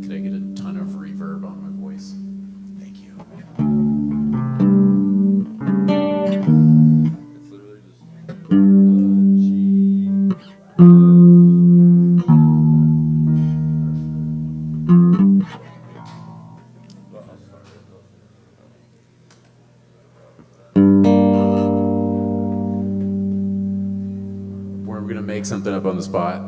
Could I get a ton of reverb on my voice? Thank you. It's literally just G. We're gonna make something up on the spot.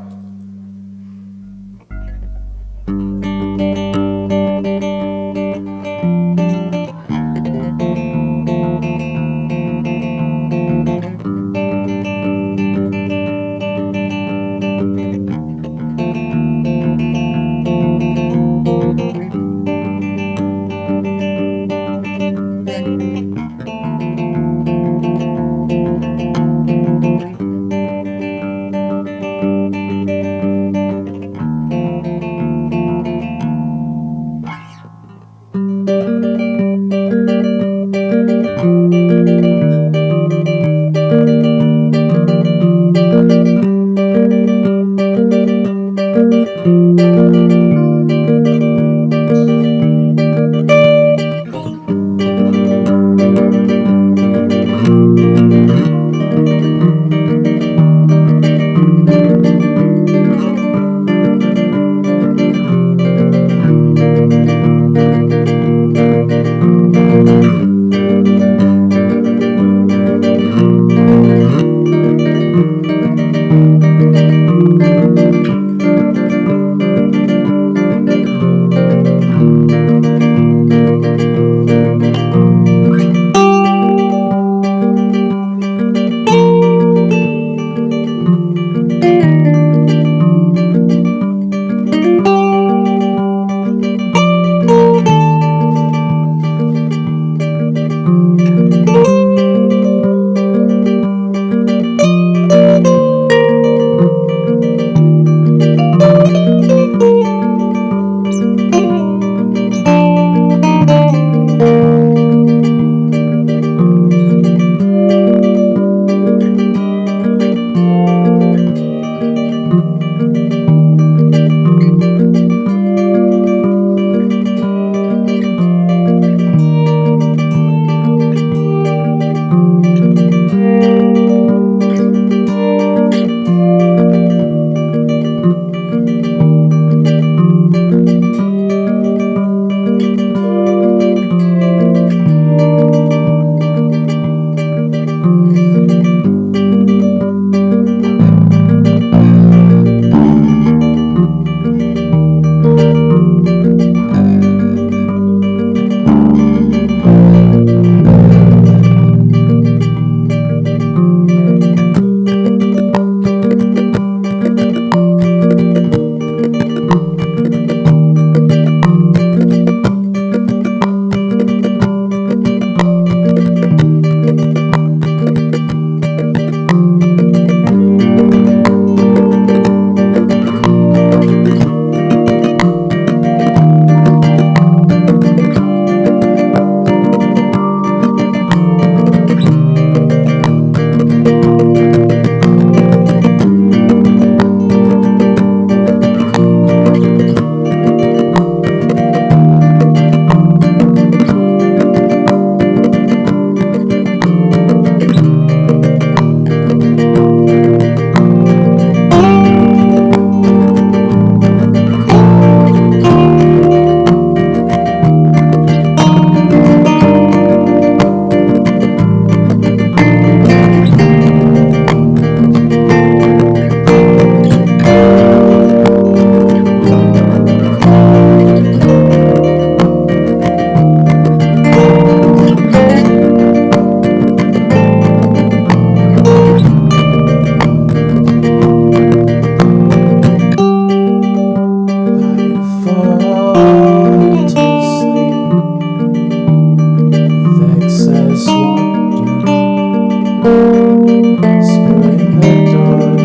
in the dark,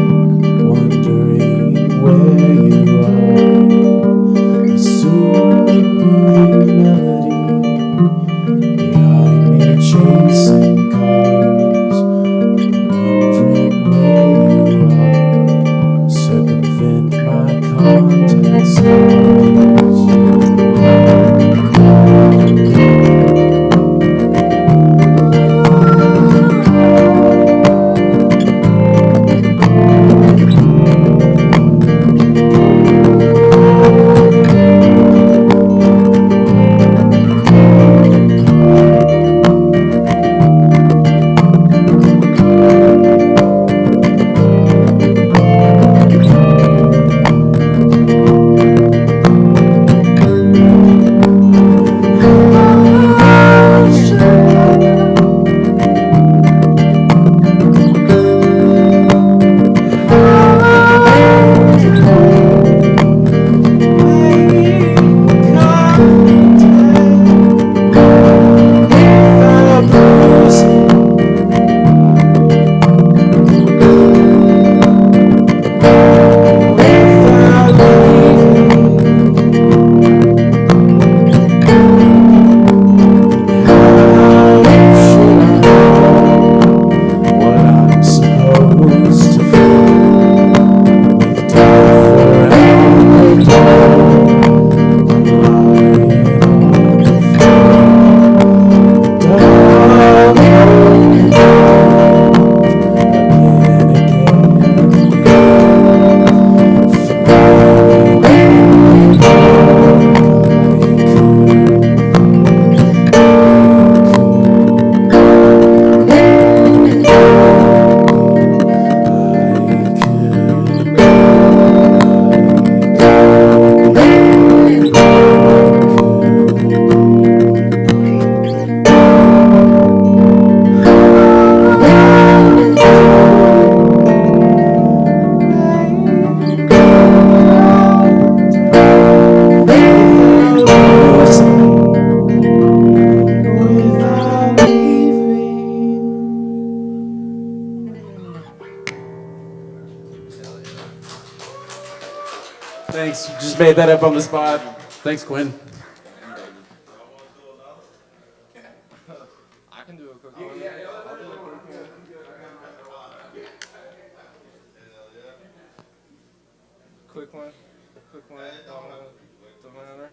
wondering where you are. A soothing melody behind me, chasing cars, wondering where you are. Circumvent my contact scars. Thanks. Just made that up on the spot. Thanks, Quinn. I can do a quick one. Quick one. Quick one. Don't matter.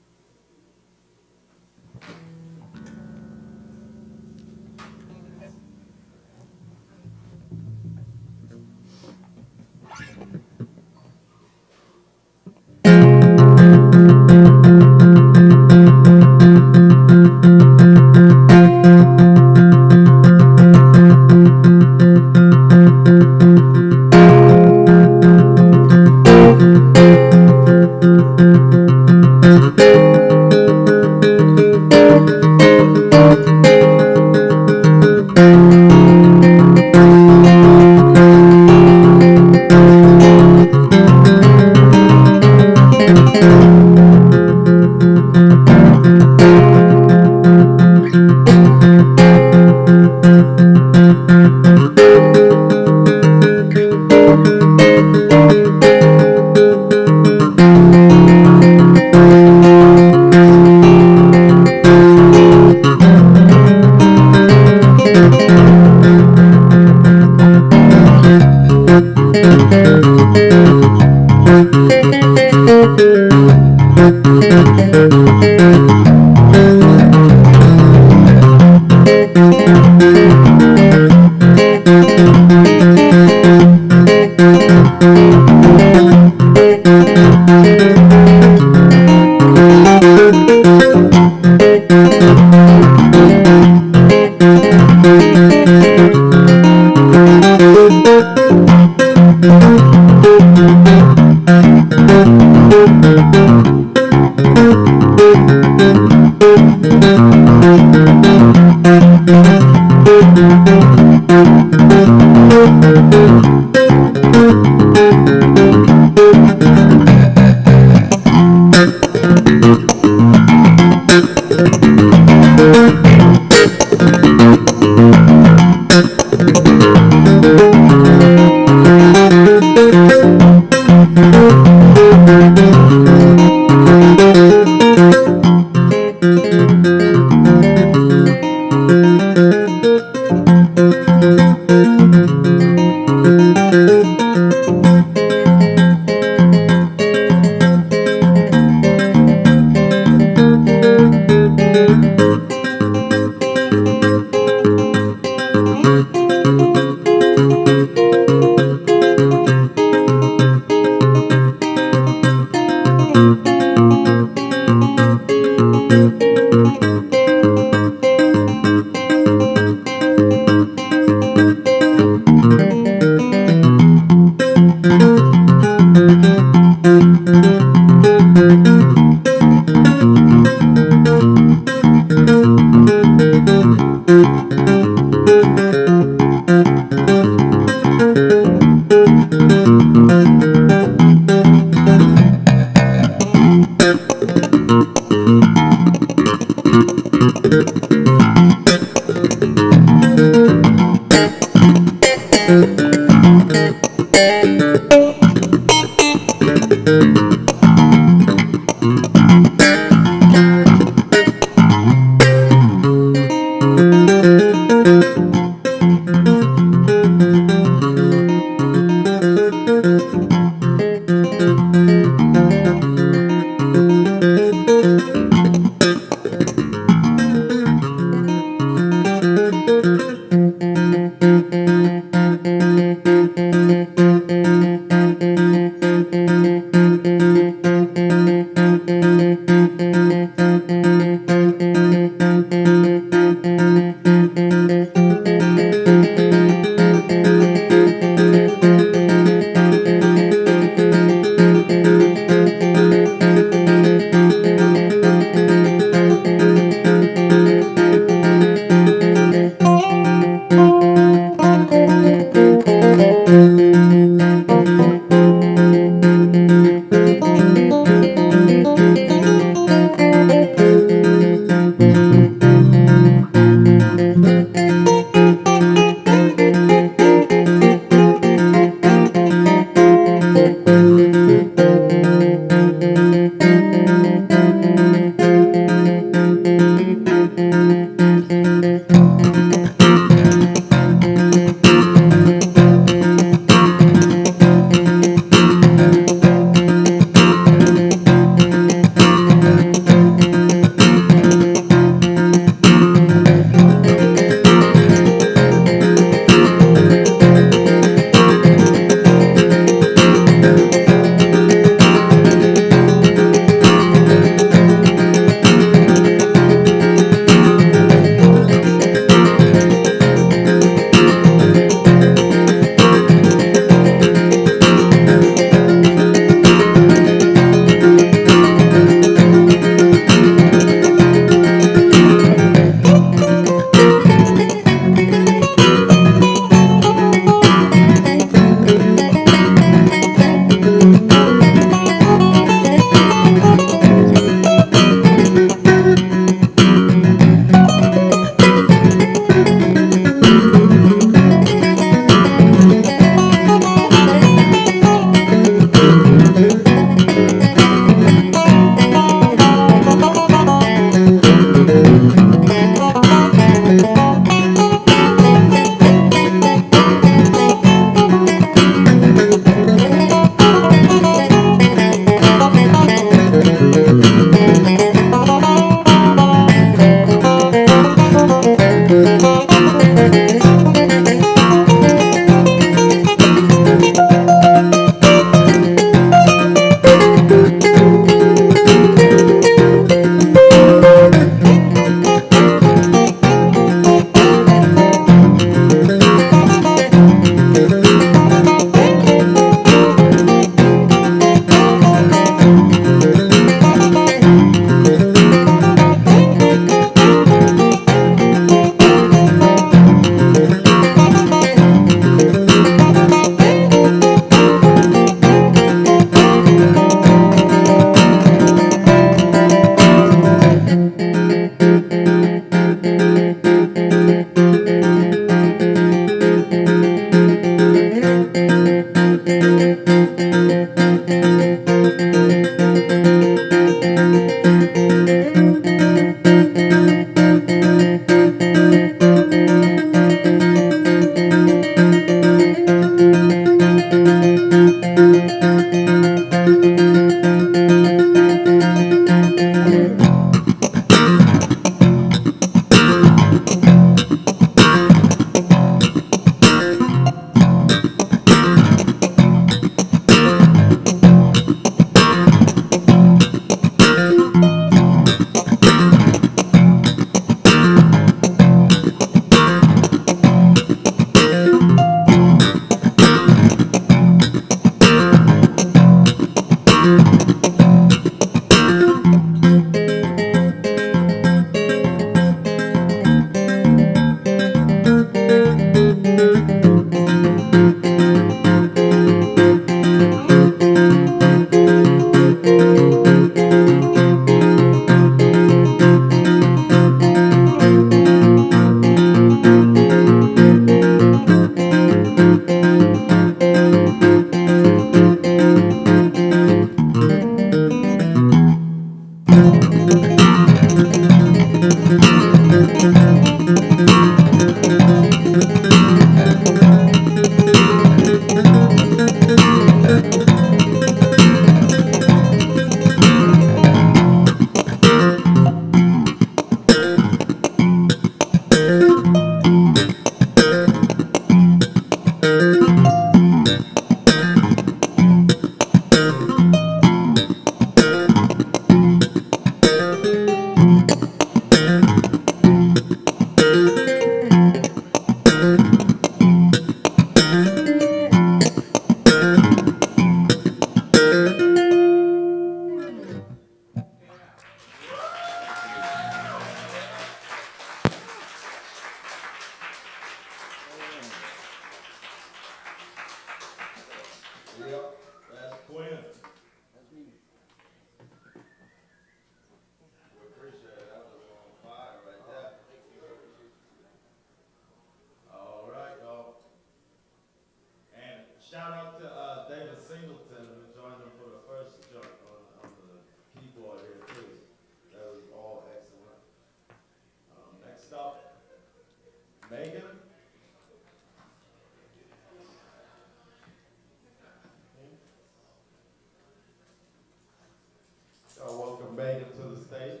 stage.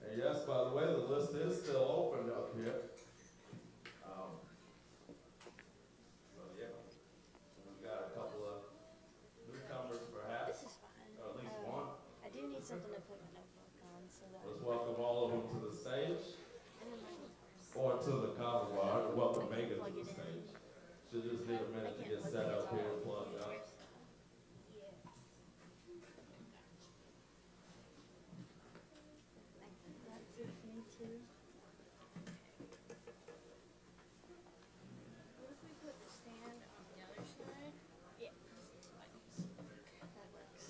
And yes, by the way, the list is still open up here. So yeah, we've got a couple of newcomers perhaps, This is fine. or at least one. I do need something to put my notebook on so that. Let's welcome all of them to the stage, And then my guitar's. or to the Kava bar. Welcome Megan Plug to it the in. stage. She'll just need a minute to get set up here and plugged up. Yeah. That's it for me too. What if we put the stand on the other side? Yeah. That works.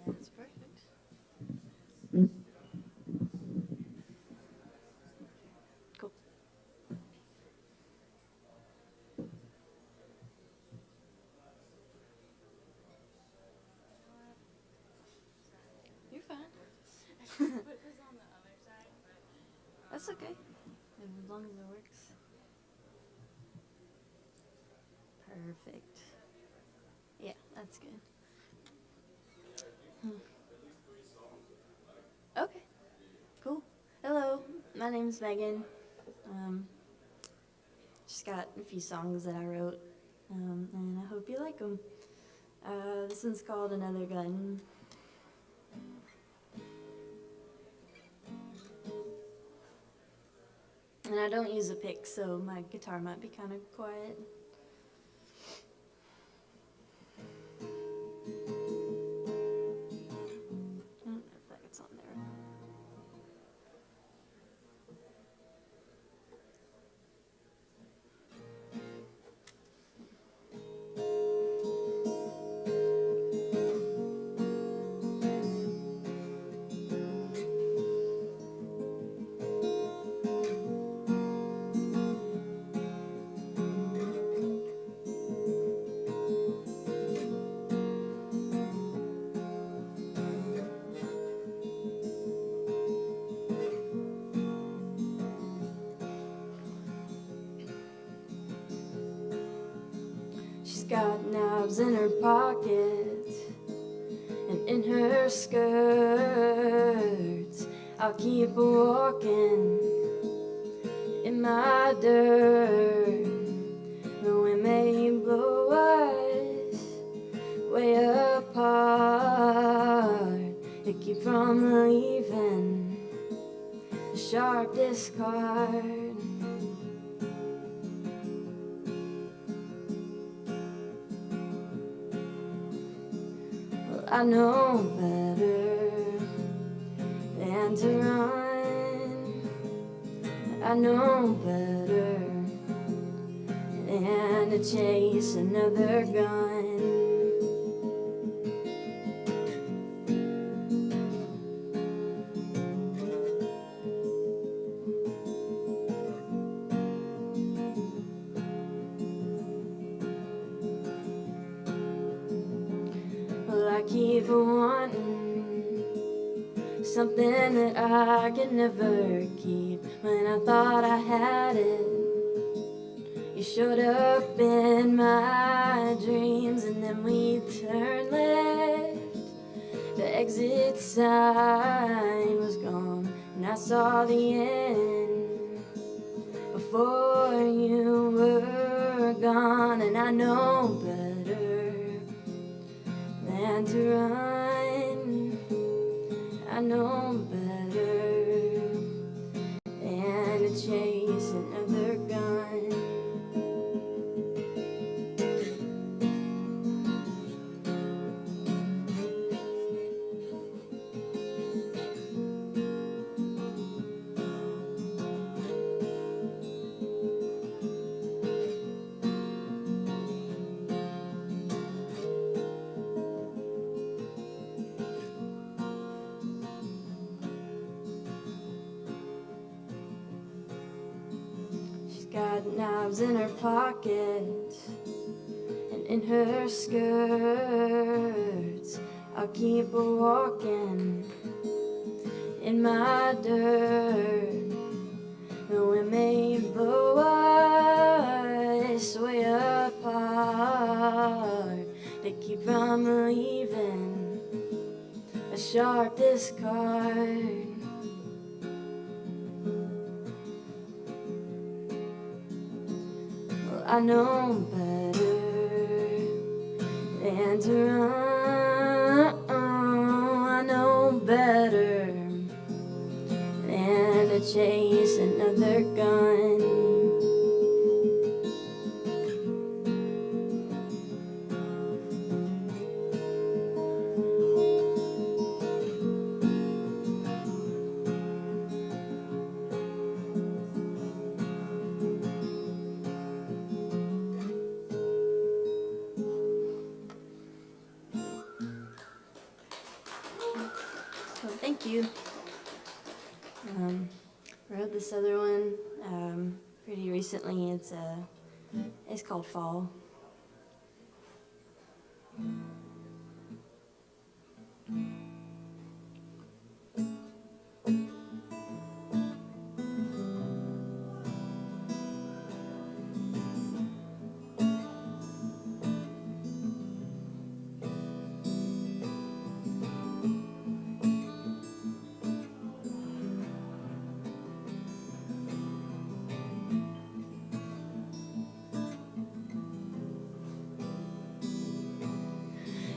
That's perfect. Cool. You're fine. Put this on the other side, but that's okay. As long as it works. Perfect. Yeah, that's good. Okay, cool. Hello, my name's Megan. Just got a few songs that I wrote, and I hope you like them. This one's called Another Gun. And I don't use a pick, so my guitar might be kind of quiet. I don't know if that gets on there. She's got knives in her pockets and in her skirts. I'll keep walking in my dirt. The wind may blow us way apart to keep from leaving a sharp discard. I know better than to run. I know better than to chase another gun. Well, I keep wanting something that I can never keep. When I thought I had it, you showed up in my dreams, and then we turned left. The exit sign was gone, and I saw the end before you were gone. And I know better than to run. I know better than to chase another gun. knives in her pocket and in her skirts. I'll keep her walking in my dirt. Though we may blow us way apart, they keep from leaving a sharp discard. Well, I know better than to run. I know better than to chase another gun. Well, thank you. Wrote this other one pretty recently. It's called Fall.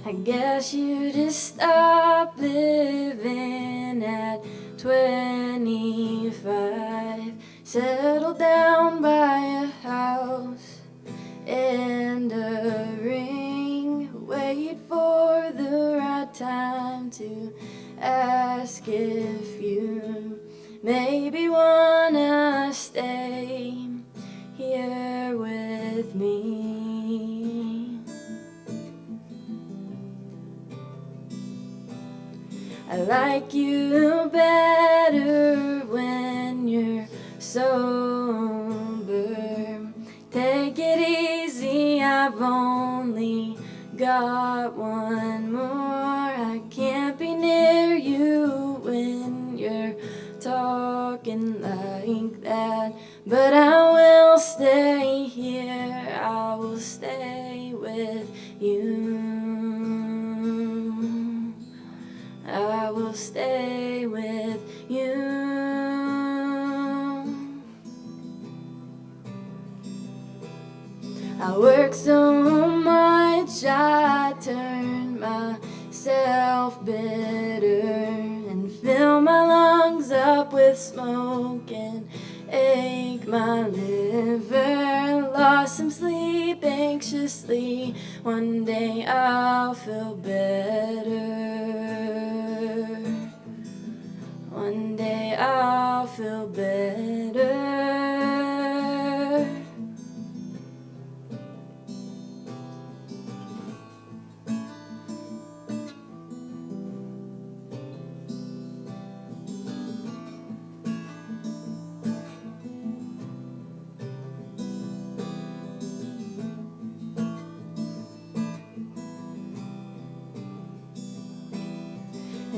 I guess you just stopped living at 25. Settled down by a house and a ring. Wait for the right time to ask if you maybe wanna stay here with me. I like you better when you're sober. Take it easy, I've only got one more. I can't be near you when you're talking like that, but I will stay here, I will stay with you. I will stay with you. I work so much, I turn myself bitter and fill my lungs up with smoke and ache my liver. Lost some sleep anxiously, one day I'll feel better. One day I'll feel better.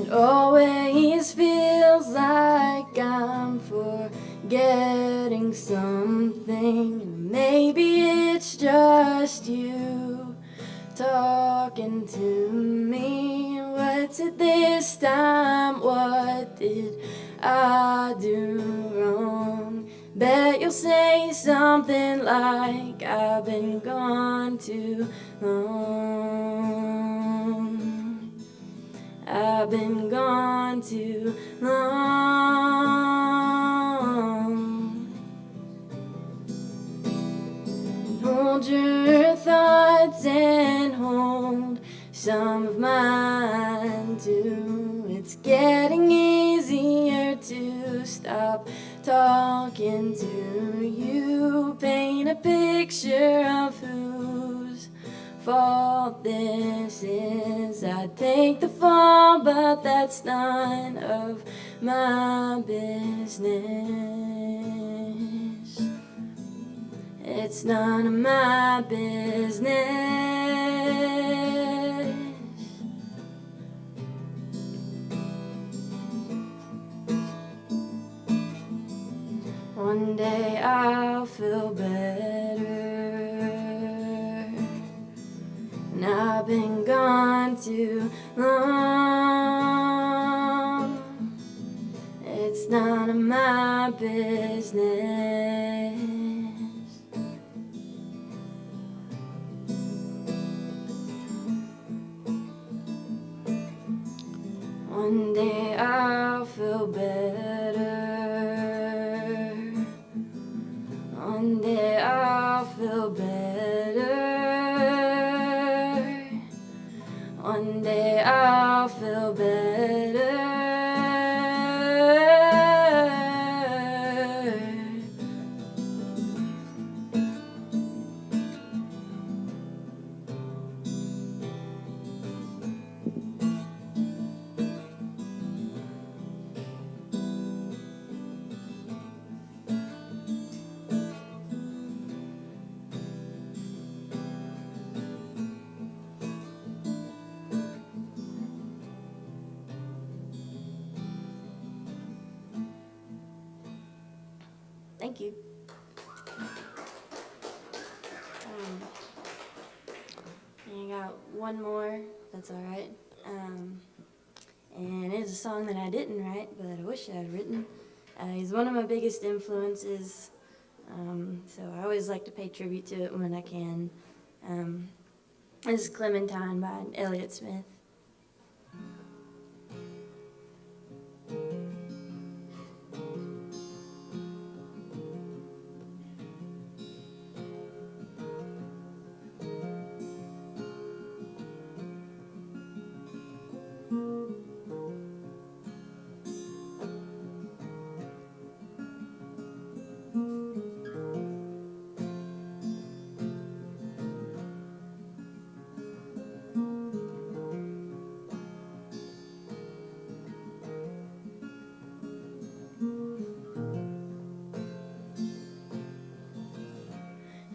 It always feels like I'm forgetting something. Maybe it's just you talking to me. What's it this time? What did I do wrong? Bet you'll say something like I've been gone too long. I've been gone too long. Hold your thoughts and hold some of mine too. It's getting easier to stop talking to you. Paint a picture of whose fault this is. I take the fall, but that's none of my business. It's none of my business. One day I'll feel better, and I've been gone too long. It's none of my business. One day I'll feel better. One day I'll feel better. One day I'll feel better. Thank you. And I got one more, that's all right. And it's a song that I didn't write, but I wish I had written. He's one of my biggest influences, so I always like to pay tribute to it when I can. This is Clementine by Elliott Smith.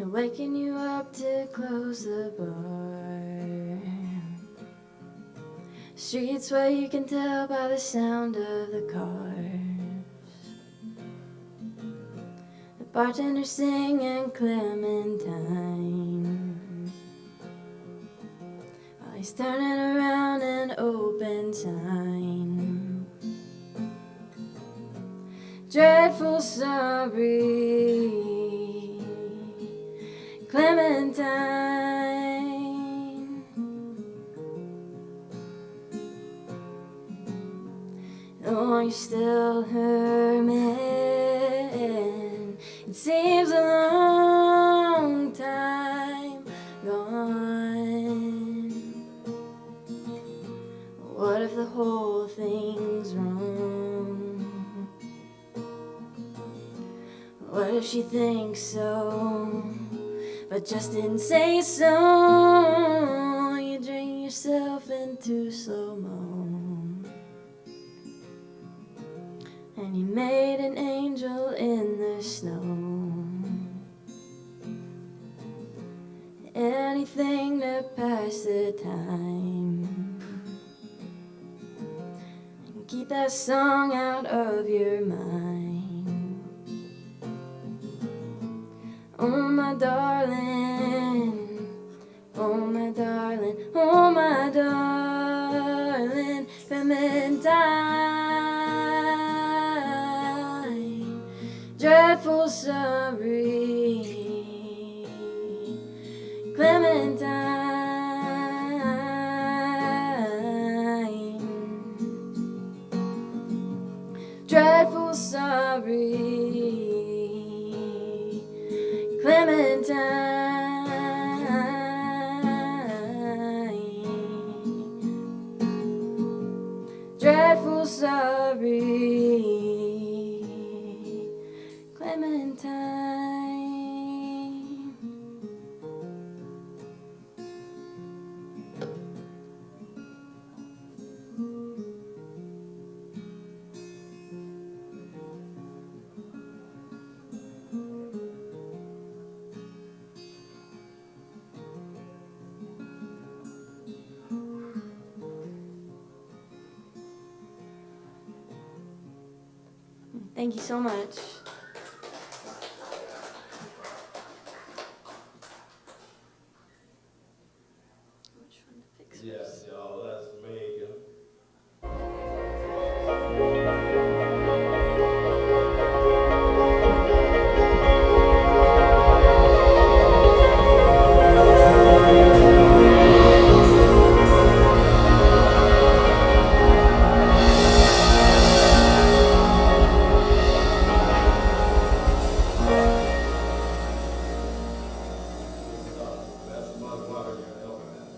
Waking you up to close the bar. Streets where you can tell by the sound of the cars. The bartender singing Clementine while he's turning around an open sign. Dreadful sorry, Clementine. Oh, you're still her man. It seems a long time gone. What if the whole thing's wrong? What if she thinks so, but just didn't say so? You drain yourself into slow-mo, and you made an angel in the snow. Anything to pass the time, and keep that song out of your mind. Oh my darling, oh my darling, oh my darling, Clementine. Dreadful sorry, Clementine. Dreadful sorry, Clementine. Dreadful sorry, Clementine. Thank you so much. Which one to pick first? Yes, y'all, that's Megan. That's my water you're helping at.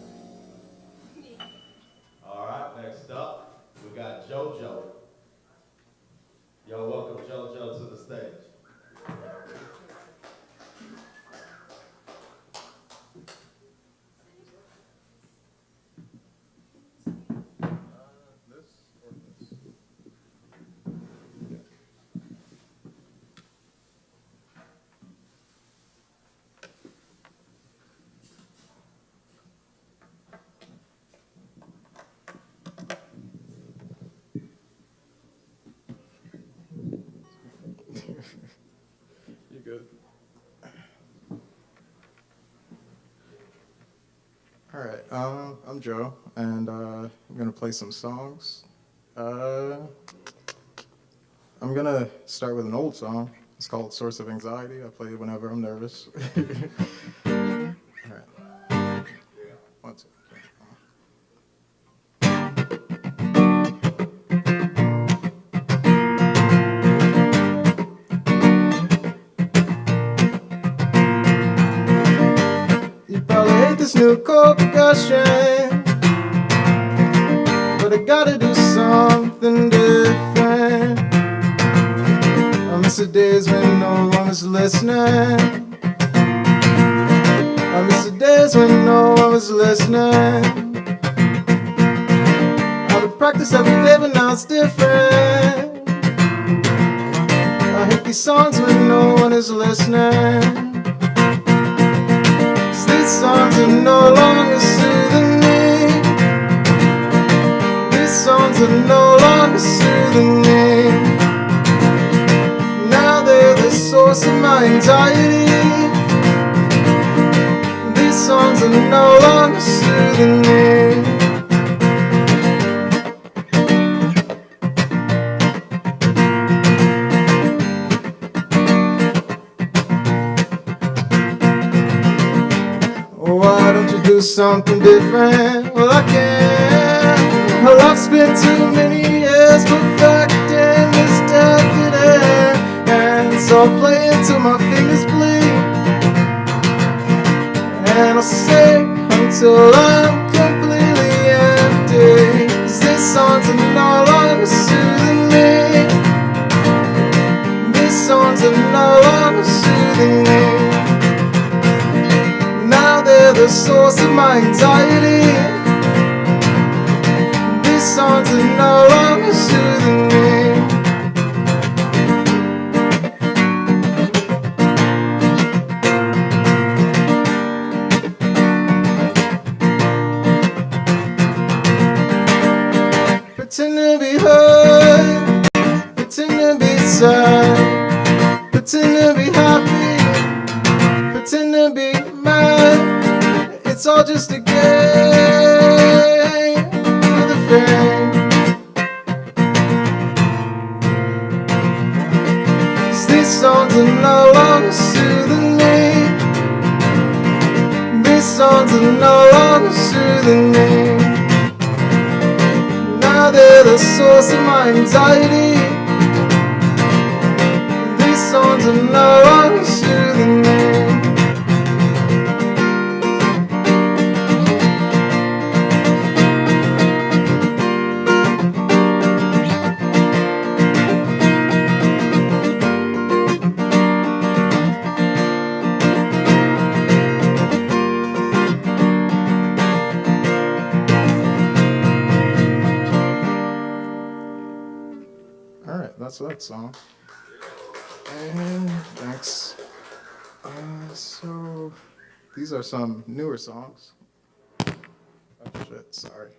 All right, next up, we got JoJo. Y'all welcome JoJo to the stage. You good? All right, I'm Joe, and I'm gonna play some songs. I'm gonna start with an old song. It's called "Source of Anxiety." I play it whenever I'm nervous. All right. One, two, three. You probably hate this new chord progression, but I gotta do something different. I miss the days when no one was listening. I miss the days when no one was listening. I would practice every day, but now it's different. I hate these songs when no one is listening. These songs are no longer soothing me. These songs are no longer soothing me. Now they're the source of my anxiety. These songs are no longer soothing me. Why don't you do something different? Well, I can't. Well, I've spent too many years perfecting this decadent, and so I'll play until my fingers bleed, and I'll sing until I'm completely empty. 'Cause these songs are no longer soothing me. These songs are no longer soothing me. Now they're the source of my anxiety. These songs are no longer soothing me. Pretend to be hurt, pretend to be sad, pretend to be happy, pretend to be mad. It's all just a game for the fame. 'Cause these songs are no longer soothing me. These songs are no longer soothing me. Now they're the source of my anxiety. These songs are no longer soothing me. All right, that's that song. And thanks. So these are some newer songs. Oh shit, sorry.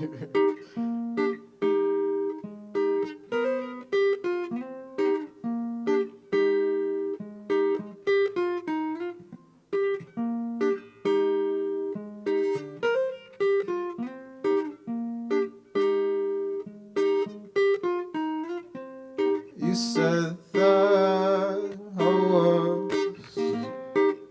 You said that I was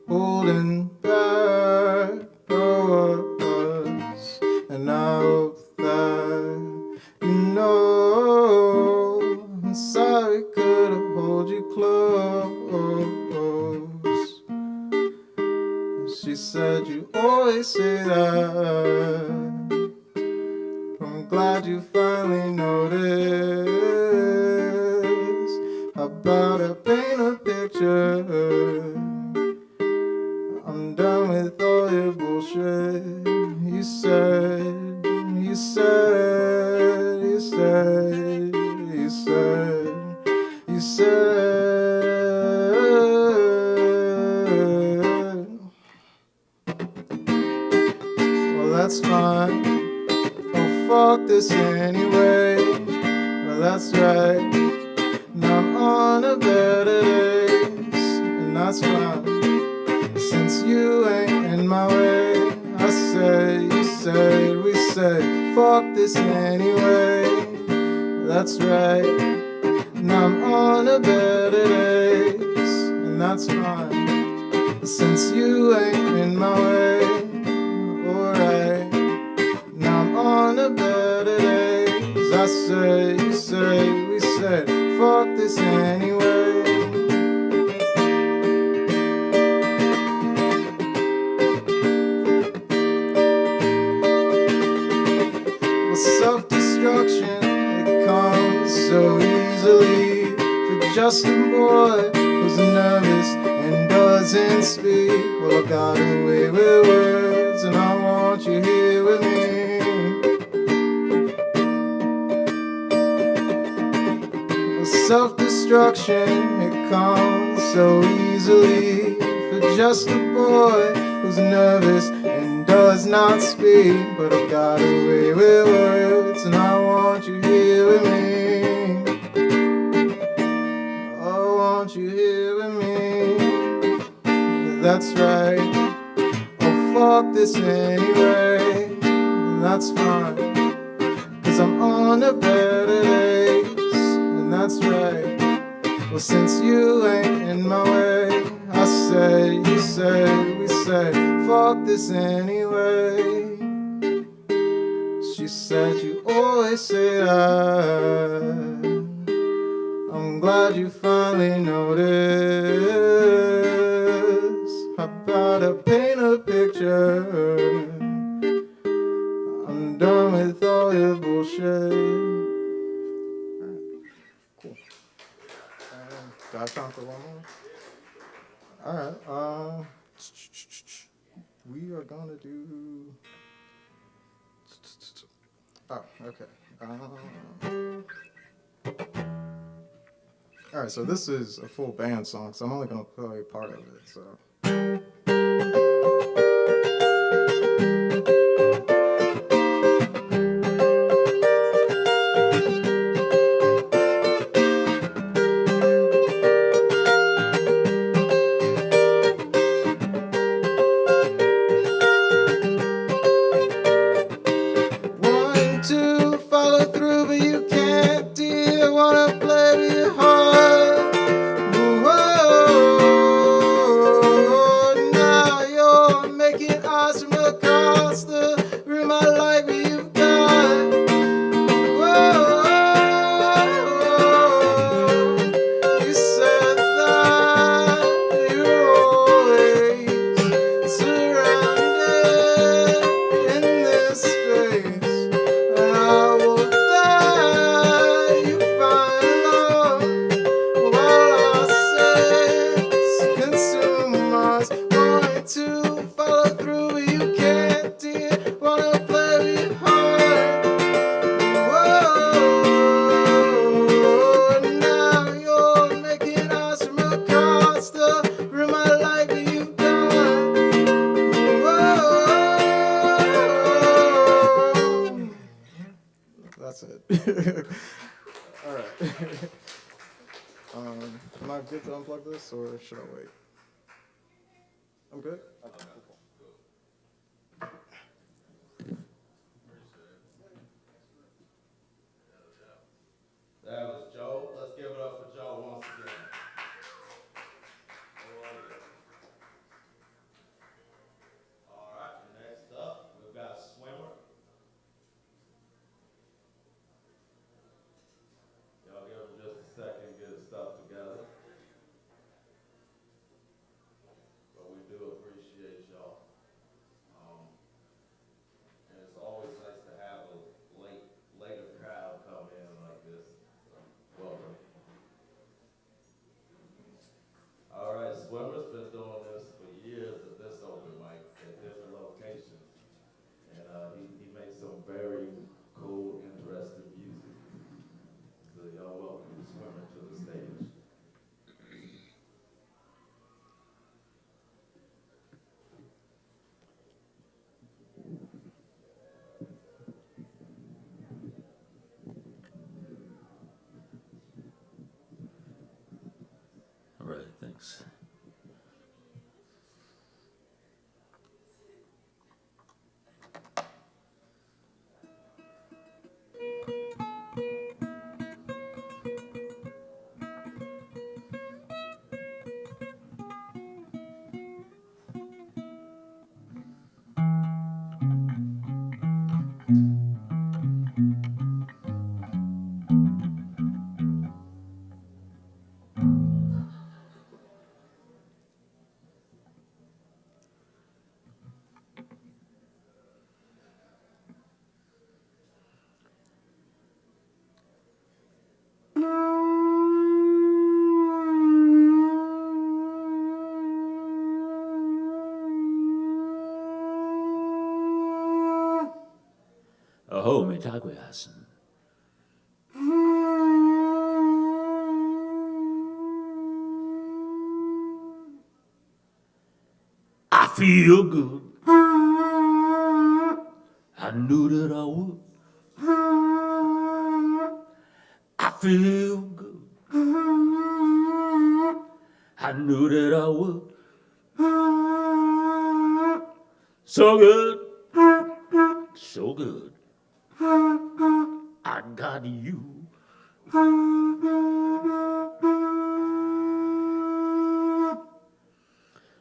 holding back us, and I hope that you know inside we could have hold you close. She said you always say that. I'm glad you finally noticed. How about I paint a picture? I'm done with all your bullshit. You said, you said, you said, you said, you said. Well, that's fine. Oh, fuck this anyway. Well, that's right. Now I'm on a better days, and that's fine. Since you ain't in my way, I say, you say, we say, fuck this anyway. That's right. Now I'm on a better days, and that's fine. Since you ain't in my way, alright. Now I'm on a better days. I say, you say, we say, fuck this anyway. Well, self-destruction, it comes so easily for just a boy who's nervous and doesn't speak. Well, I got away with words, and I want you here with me. Self-destruction, it comes so easily for just a boy who's nervous and does not speak. But I've got away with words, and I want you here with me. I want you here with me. That's right. Oh, fuck this anyway. That's fine. 'Cause I'm on a better days, and that's right. Well, since you ain't in my way, I say, you say, we say, fuck this anyway. She said you always say that. I'm glad you finally noticed. How about I paint a picture? I'm done with all your bullshit. Cool. Do I have time for one more? All right. We are gonna do. Oh, okay. All right. So this is a full band song, so I'm only gonna play part of it. So. Do you have to unplug this, or should I wait? I'm good? Okay, cool. That was Joe. Let's give it up for Joe once again. All right, next up, we've got Swimmer. Y'all give him just a second to get his stuff together. But we do appreciate y'all. And it's always nice to have a later crowd come in like this. Welcome. All right, Swimmer's been doing this for years at this open mic at different locations. And he makes some very cool, interesting music. So y'all welcome Swimmer to the stage. All right, thanks. Oh, me taguyasen. I feel good. I knew that I would. I feel good. I knew that I would. So good. So good. I got you.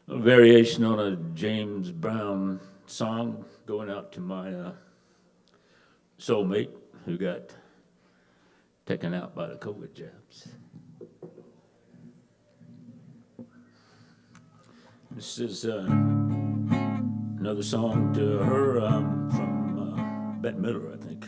A variation on a James Brown song going out to my soulmate who got taken out by the COVID jabs. This is another song to her from Bette Midler, I think.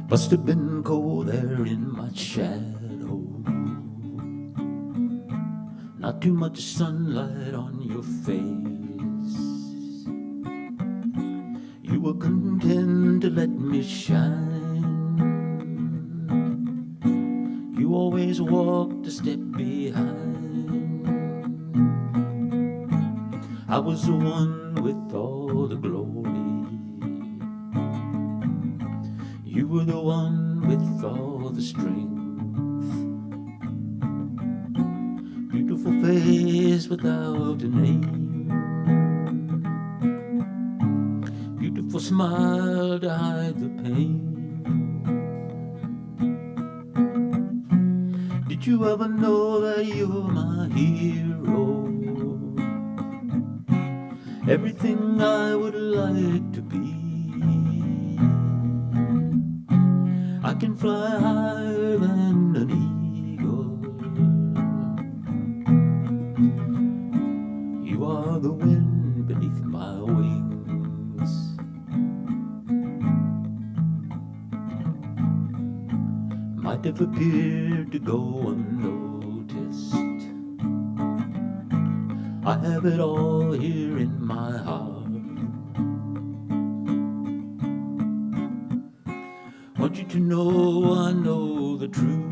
Must have been cold there in my shadow. Not too much sunlight on your face. You were content to let me shine. You always walked a step behind. I was the one with all the glory. You were the one with all the strength. Beautiful face without a name. Beautiful smile to hide the pain. Did you ever know that you're my hero? Everything I would like to be. I can fly higher than an eagle. You are the wind beneath my wings. Might have appeared to go unnoticed. I have it all here in my heart. Want you to know I know the truth.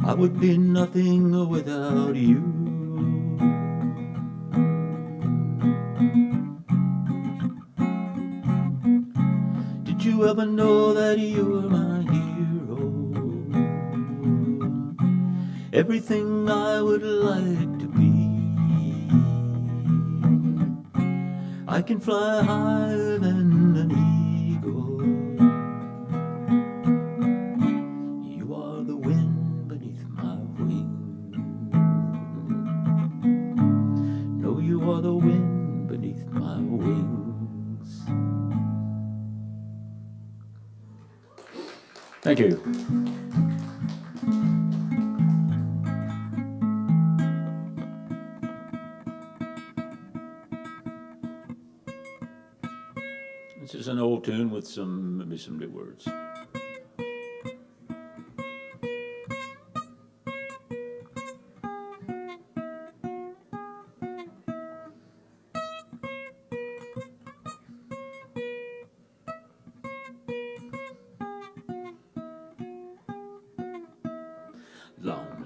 I would be nothing without you. Did you ever know that you were my hero? Everything I would like to be. I can fly higher than an eagle. You are the wind beneath my wings. No, you are the wind beneath my wings. Thank you. This is an old tune with maybe some new words.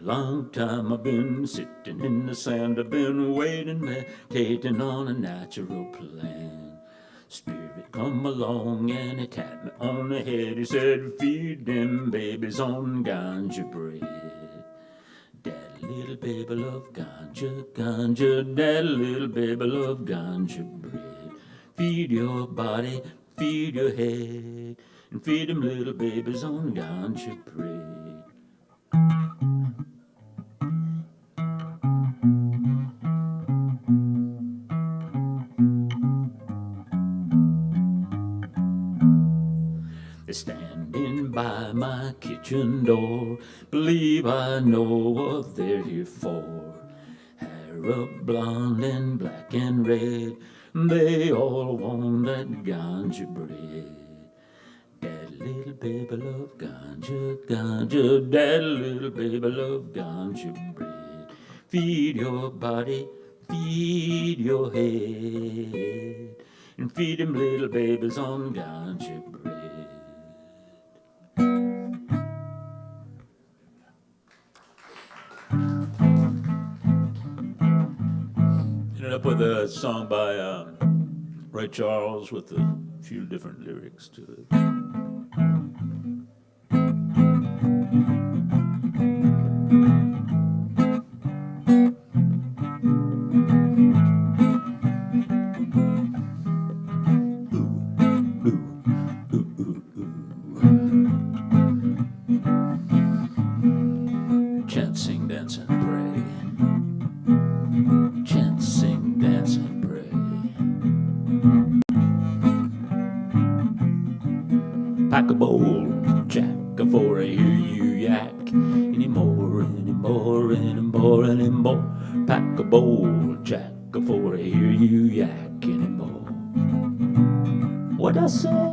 Long time I've been sitting in the sand. I've been waiting, meditating on a natural plan. Spirit come along and he tapped me on the head. He said, feed them babies on ganja bread. Daddy, little baby love ganja, ganja. Daddy, little baby love ganja bread. Feed your body, feed your head, and feed them little babies on ganja bread. Standing by my kitchen door, believe I know what they're here for. Hair up blonde and black and red, they all want that ganja bread. Daddy, little baby love ganja, ganja. Daddy, little baby love ganja bread. Feed your body, feed your head, and feed them little babies on ganja bread. Ended up with a song by Ray Charles with a few different lyrics to it. Chant, sing, dance, and pray. Chant, sing, dance, and pray. Pack a bowl, jack, for I hear you yak. Anymore, anymore, anymore, anymore. Pack a bowl, jack, for I hear you yak anymore. What'd I say?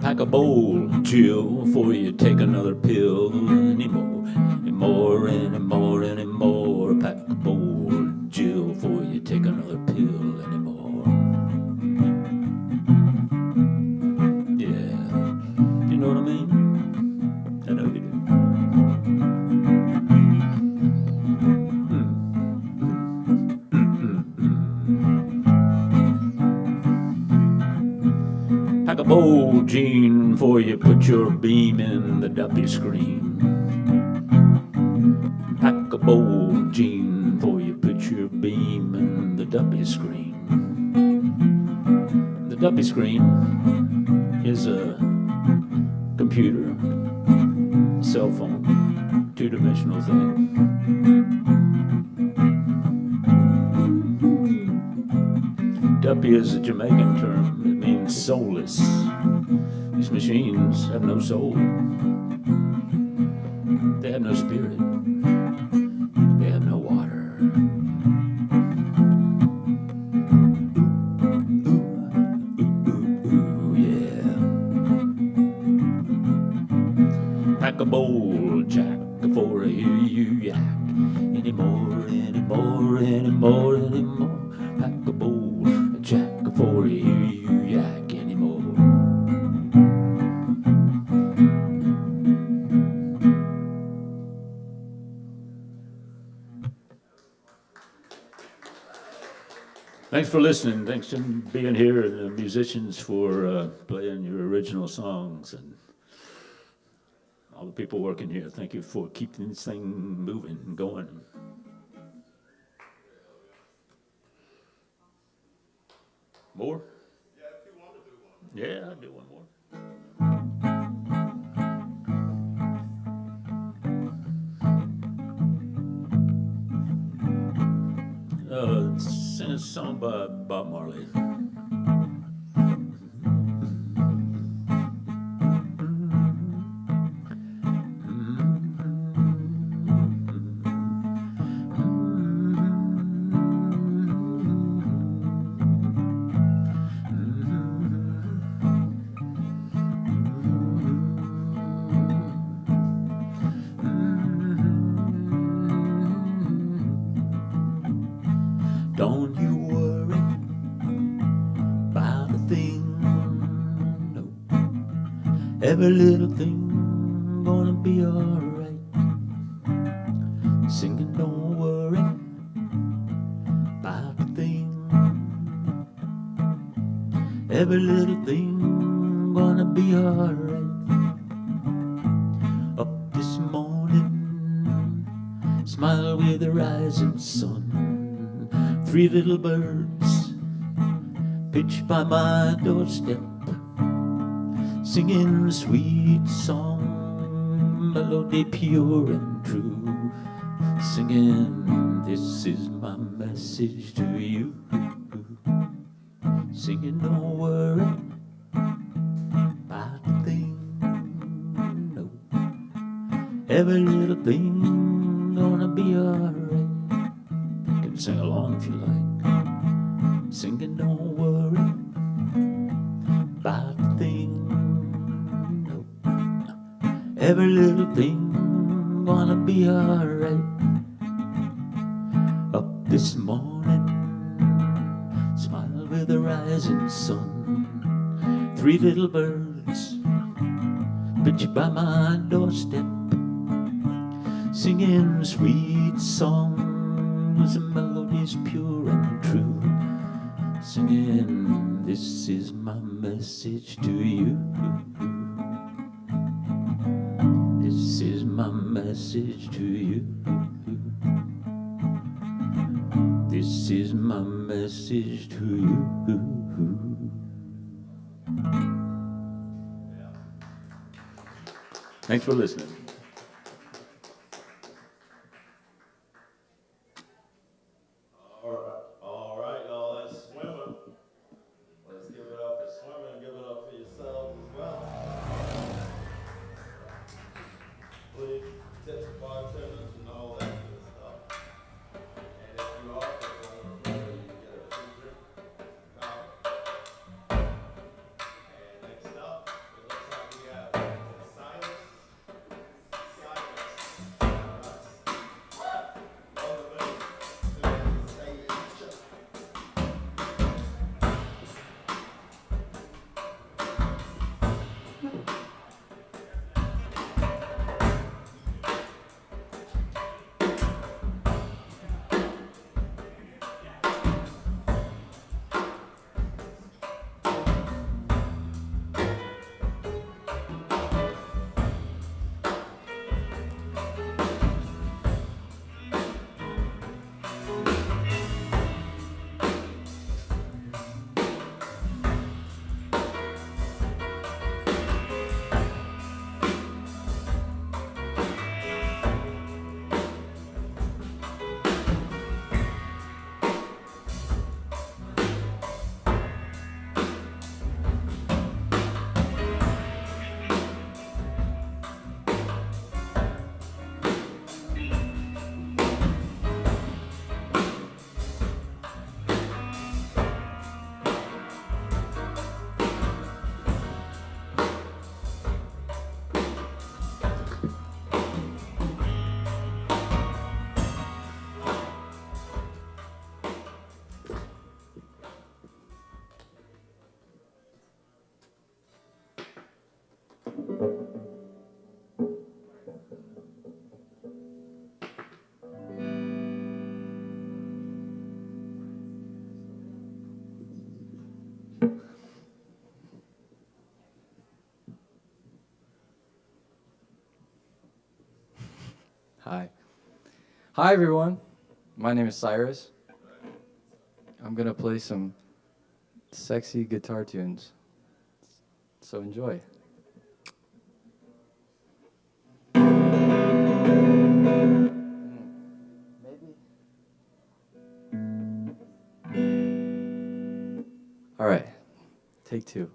Pack a bowl, chill, before you take another pill. Anymore, anymore, anymore, anymore. Pack a bowl, chill, before you take another pill anymore. Yeah, you know what I mean? I know you do. Pack a bowl, Gene, before you put your beam in the duppy screen. Pack a bowl, Gene, before you put your beam in the duppy screen. The duppy screen is a computer, cell phone, two-dimensional thing. Duppy is a Jamaican term. It means soulless. These machines have no soul. They have no spirit. They have no water. a bowl, Jack, for a you yak. Anymore, anymore, anymore, anymore. Pack a bowl, Jack, for a you yak anymore. Thanks for listening. Thanks for being here, and the musicians for playing your original songs, and all the people working here. Thank you for keeping this thing moving and going. More? Yeah, if you want to do one. Yeah, I'll do one more. Sing a song by Bob Marley. Don't you worry about a thing, no. Every little thing gonna be alright. Singing, don't worry about a thing. Every little thing gonna be alright. Up this morning, smile with the rising sun. 3 little birds pitched by my doorstep, singing a sweet song, melody pure and true, singing, this is my message to you. Singing, don't worry about a thing, no. Every little thing gonna be alright. Sing along if you like. Singing, don't worry about a thing, no. Every little thing gonna be alright. Up this morning, smile with the rising sun. 3 little birds pitched by my doorstep, singing sweet songs and melodies pure and true, singing, this is my message to you. This is my message to you. This is my message to you. Thanks for listening. All right, y'all, that's swimming. Let's give it up for swimming. Give it up for yourselves as well. Please tip the bartenders and all that good stuff. And if you are going to play, you get a free drink. Kava. And next up, it looks like we have Silas Hi. Hi, everyone. My name is Cyrus. I'm going to play some sexy guitar tunes. So enjoy. All right. Take two.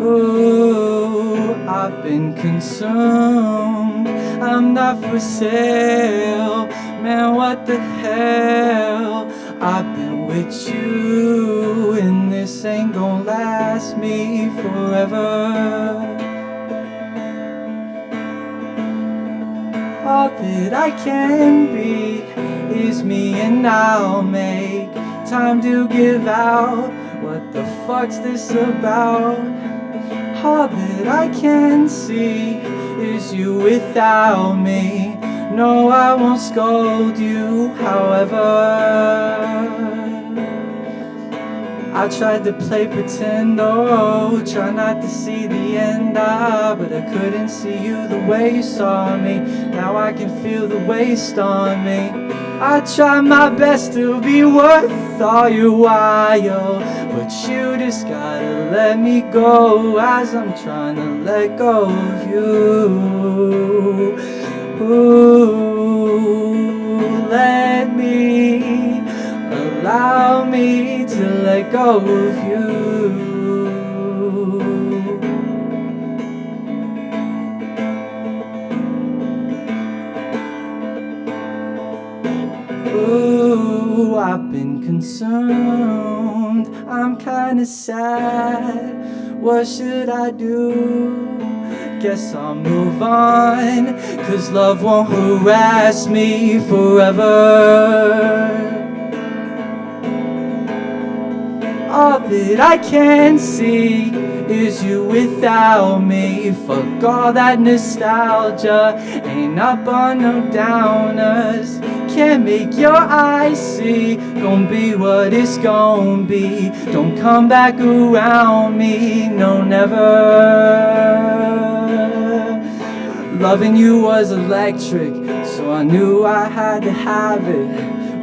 Oh, I've been consumed. I'm not for sale. Man, what the hell? I've been with you, and this ain't gonna last me forever. All that I can be is me, and I'll make time to give out. What the fuck's this about? All that I can see is you without me. No, I won't scold you, however. I tried to play pretend, oh, try not to see the end, but I couldn't see you the way you saw me. Now I can feel the waste on me. I try my best to be worth all your while, but you just gotta let me go as I'm trying to let go of you. Ooh, let me, allow me to let go of you. Ooh, I've been consumed. I'm kinda sad. What should I do? Guess I'll move on, 'cause love won't harass me forever. All that I can see is you without me. Fuck all that nostalgia, ain't up on no downers. Can't make your eyes see, gon' be what it's gon' be. Don't come back around me, no never. Loving you was electric, so I knew I had to have it.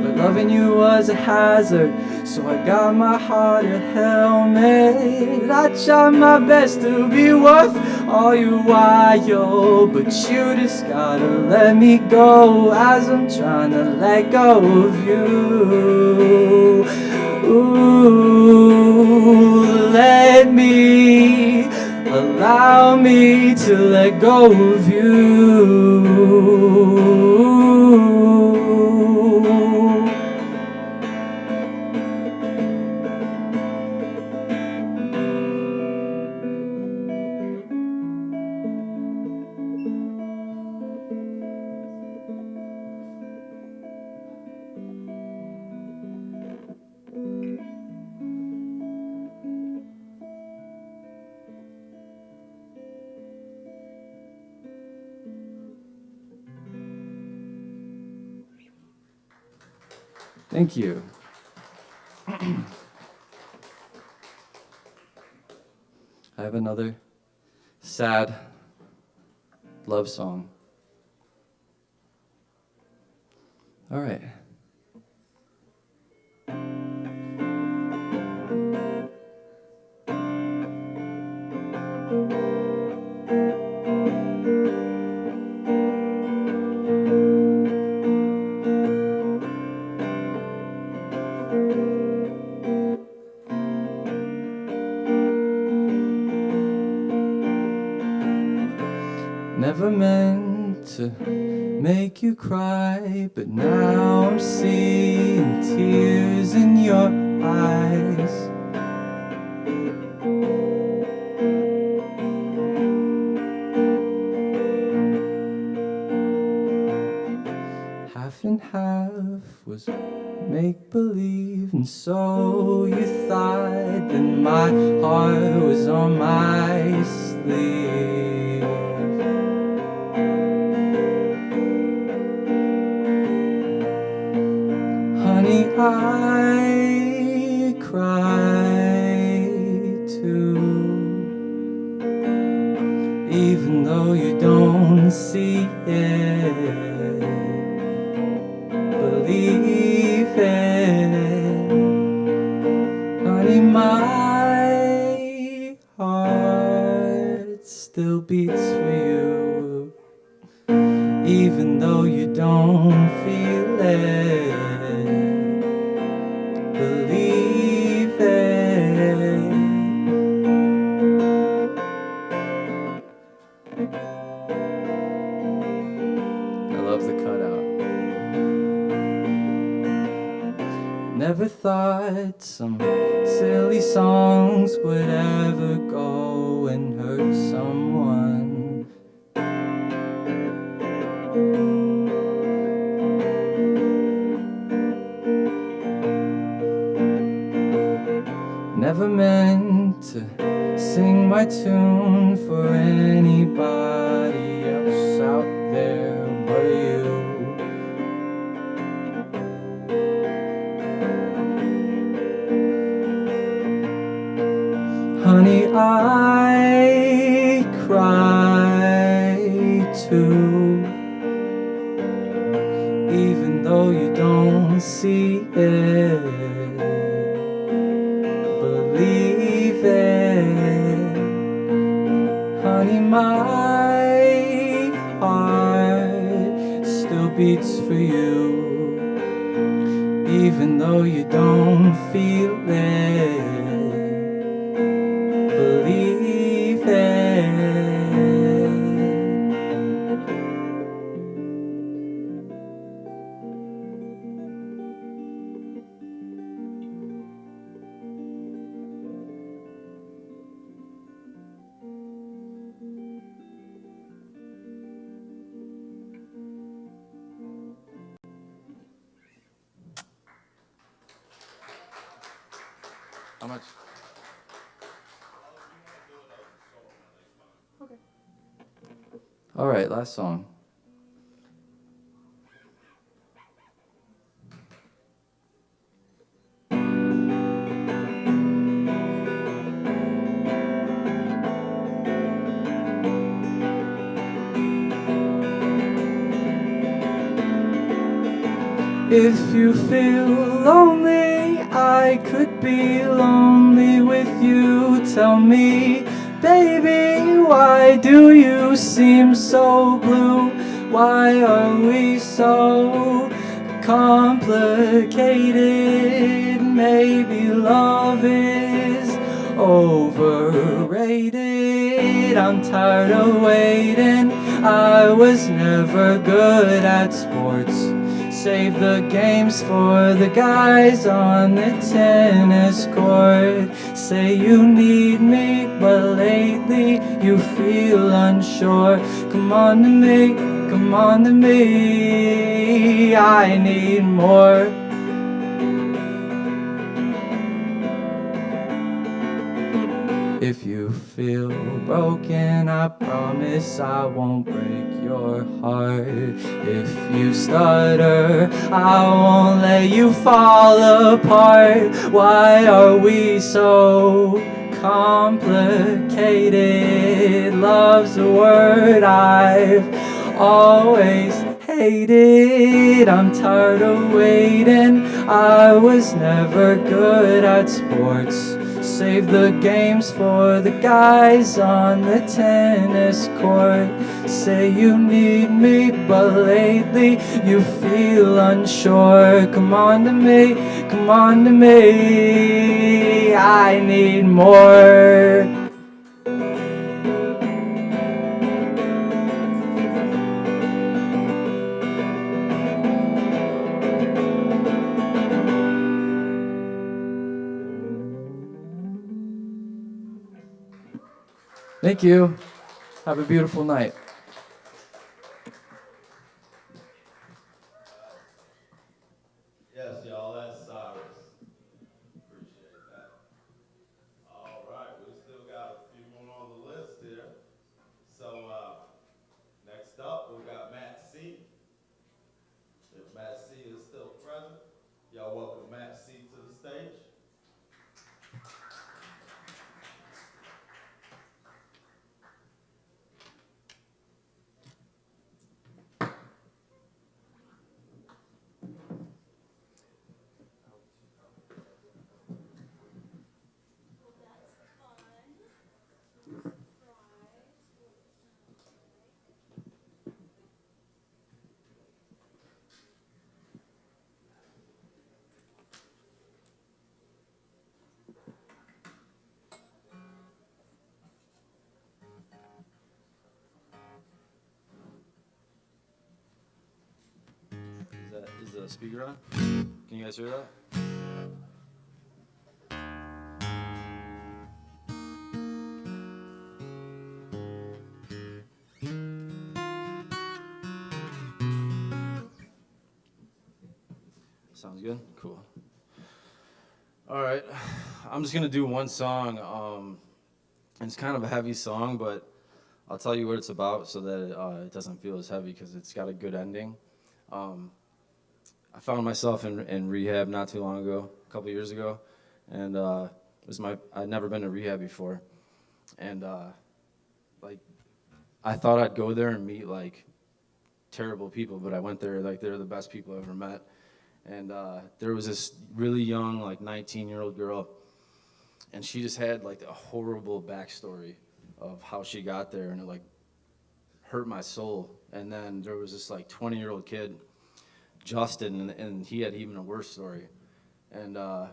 But loving you was a hazard, so I got my heart a helmet. I tried my best to be worth all your while, but you just gotta let me go as I'm trying to let go of you. Ooh, let me, allow me to let go of you. Thank you. I have another sad love song. All right. Never meant to make you cry, but now I'm seeing tears in your eyes. Half and half was make believe, and so you thought that my heart was on my sleeve. Honey, I cry too, even though you don't see it. Believe it, honey, my heart still beats for you, even though you don't feel it. Believe it. I love the cutout. Never thought some silly songs would ever go and hurt someone. Never meant to sing my tune for anybody else out there but you. Honey, I cry too, even though you don't see it. Believe it, honey, my heart still beats for you, even though you don't feel it. Believe it. How much? All right, last song. If you feel lonely, I could be lonely with you. Tell me, baby, why do you seem so blue? Why are we so complicated? Maybe love is overrated. I'm tired of waiting. I was never good at sports. Save the games for the guys on the tennis court. Say you need me, but lately you feel unsure. Come on to me, come on to me, I need more. If you feel broken, I promise I won't break your heart. If you stutter, I won't let you fall apart. Why are we so complicated? Love's a word I've always hated. I'm tired of waiting. I was never good at sports. Save the games for the guys on the tennis court. Say you need me, but lately you feel unsure. Come on to me, come on to me, I need more. Thank you. Have a beautiful night. Yes, y'all. the speaker on? Can you guys hear that? Sounds good? Cool. All right. I'm just going to do one song. It's kind of a heavy song, but I'll tell you what it's about so that it doesn't feel as heavy because it's got a good ending. I found myself in rehab not too long ago, a couple years ago, and I'd never been to rehab before, and like I thought I'd go there and meet like terrible people, but I went there like they're the best people I've ever met, and there was this really young like 19-year-old girl, and she just had like a horrible backstory of how she got there, and it like hurt my soul. And then there was this like 20-year-old kid, Justin, and he had even a worse story. And I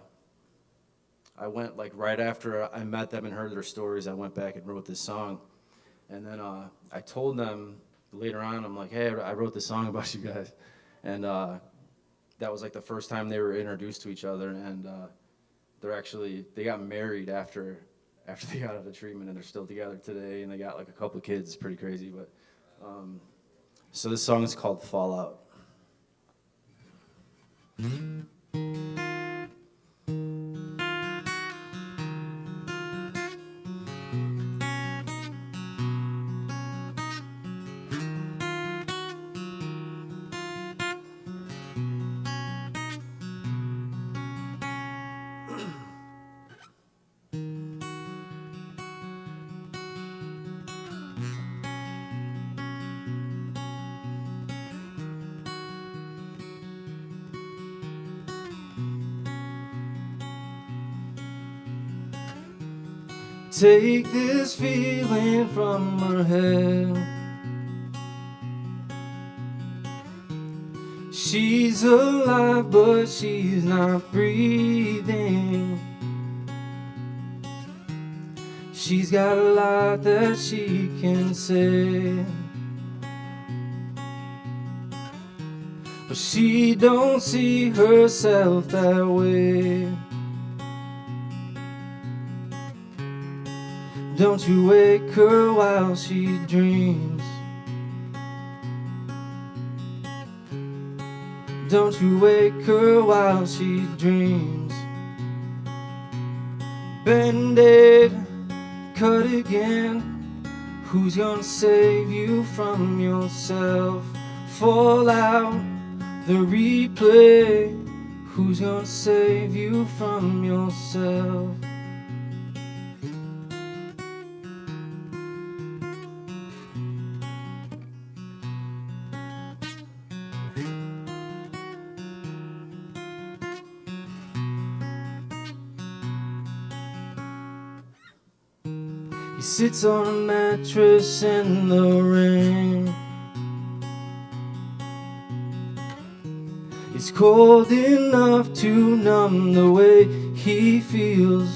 went like right after I met them and heard their stories, I went back and wrote this song. And then I told them later on, I'm like, hey, I wrote this song about you guys. And that was like the first time they were introduced to each other, and they got married after they got out of treatment, and they're still together today, and they got like a couple of kids. It's pretty crazy, but so this song is called Fallout. Take this feeling from her head. She's alive, but she's not breathing. She's got a lot that she can say, but she don't see herself that way. Don't you wake her while she dreams. Don't you wake her while she dreams. Band-Aid, cut again. Who's gonna save you from yourself? Fallout, the replay. Who's gonna save you from yourself? He sits on a mattress in the rain. It's cold enough to numb the way he feels.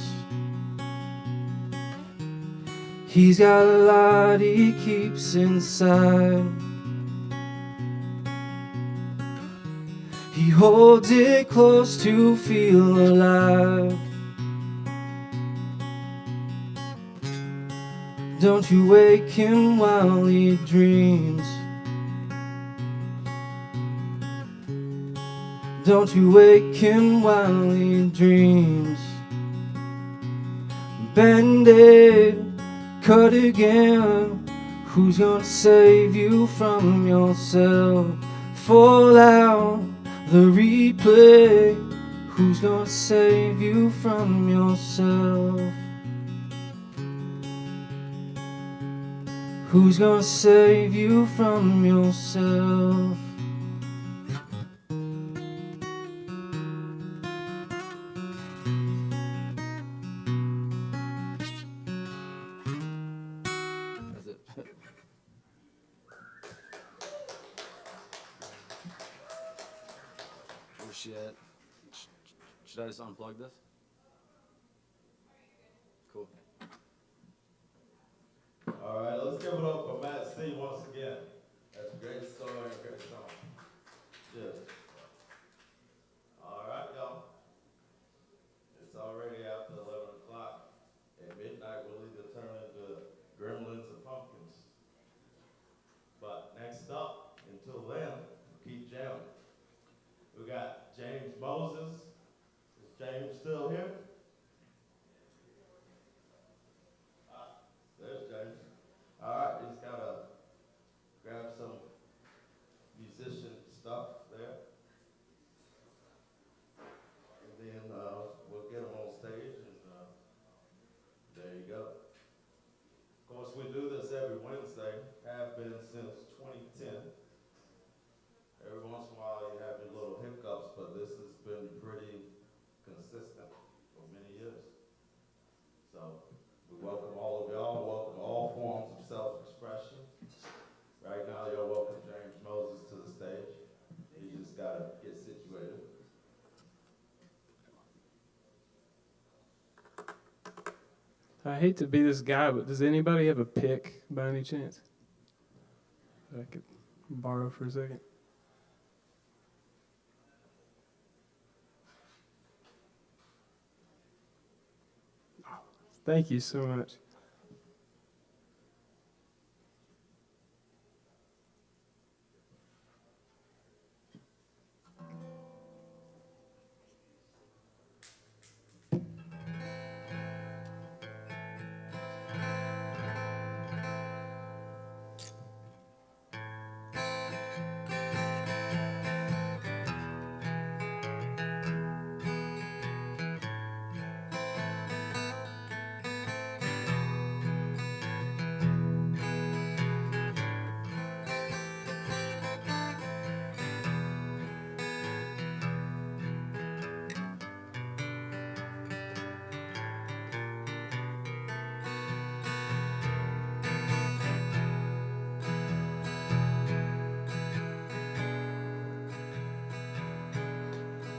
He's got a lot he keeps inside. He holds it close to feel alive. Don't you wake him while he dreams. Don't you wake him while he dreams. Band-Aid, cut again. Who's gonna save you from yourself? Fallout, the replay. Who's gonna save you from yourself? Who's gonna save you from yourself? That's it. Where's she at? Should I just unplug this? Cool. All right, let's give it up for Matt C once again. That's a great story, great song. Yeah. We got James Moses. Is James still here? There's James. All right, he's got to grab some musician stuff there. And then we'll get him on stage, and there you go. Of course, we do this every Wednesday, have been since 2010. Every once in a while you have your little hiccups, but this has been pretty consistent for many years. So we welcome all of y'all, welcome all forms of self-expression. Right now you're welcome James Moses to the stage. You just gotta get situated. I hate to be this guy, but does anybody have a pick by any chance that I could borrow for a second? Thank you so much.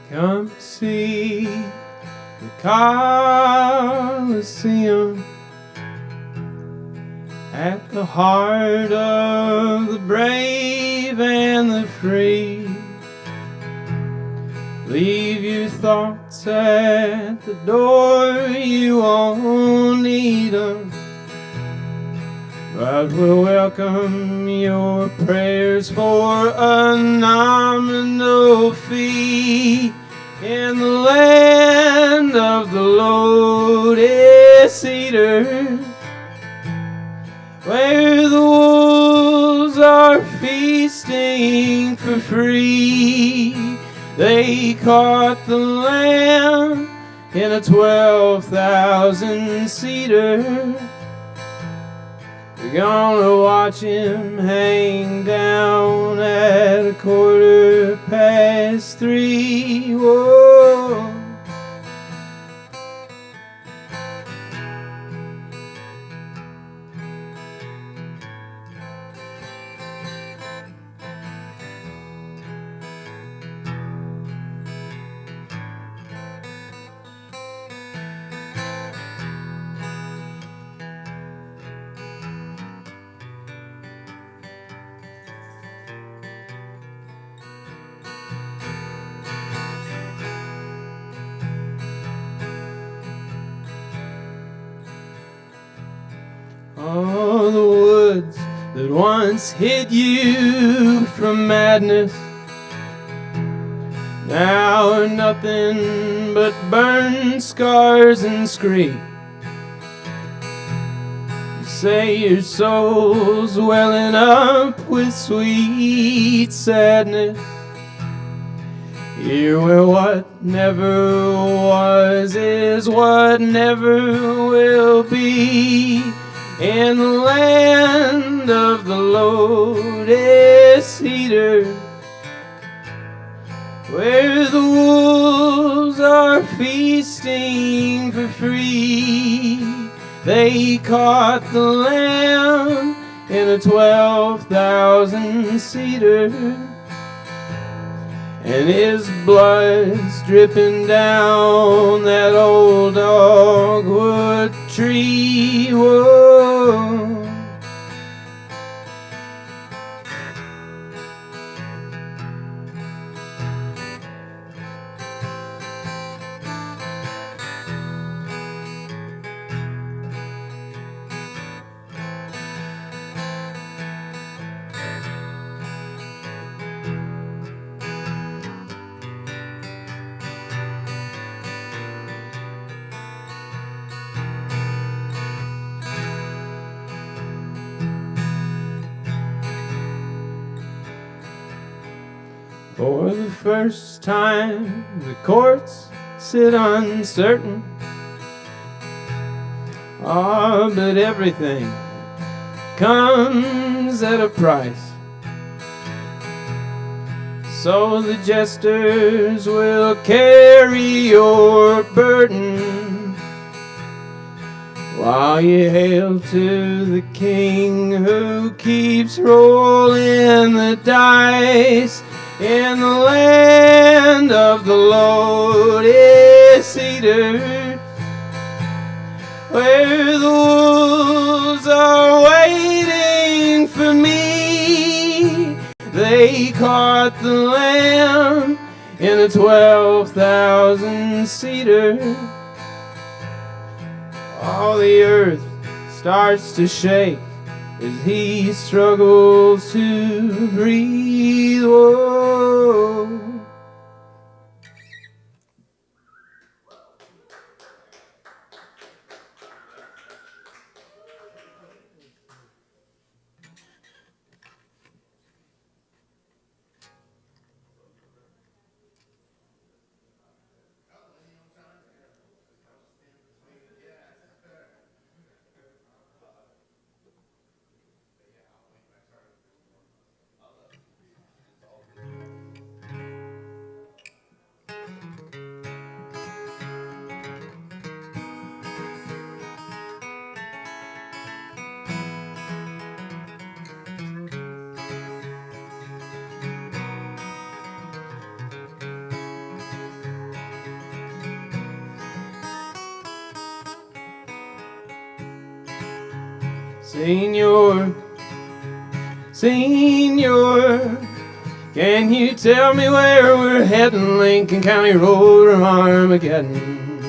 Come see the Coliseum at the heart of the brave and the free. Leave your thoughts at the door, you won't need 'em. God will welcome your prayers for a nominal fee in the land of the lotus cedar, where the wolves are feasting for free. They caught the lamb in a 12,000 seater. We're gonna watch him hang down at 3:15. Whoa. All the woods that once hid you from madness now are nothing but burned scars and scream. You say your soul's welling up with sweet sadness. Here where what never was is what never will be. In the land of the lotus cedar, where the wolves are feasting for free. They caught the lamb in a 12,000 seater, and his blood's dripping down that old dogwood tree. Whoa. first time the courts sit uncertain. Ah, but everything comes at a price. So the jesters will carry your burden while you hail to the King who keeps rolling the dice in the land of the loaded cedars, where the wolves are waiting for me. They caught the lamb in a 12,000 seater. All the earth starts to shake as he struggles to breathe. Whoa. Senor, Senor, can you tell me where we're heading? Lincoln County Road or Armageddon?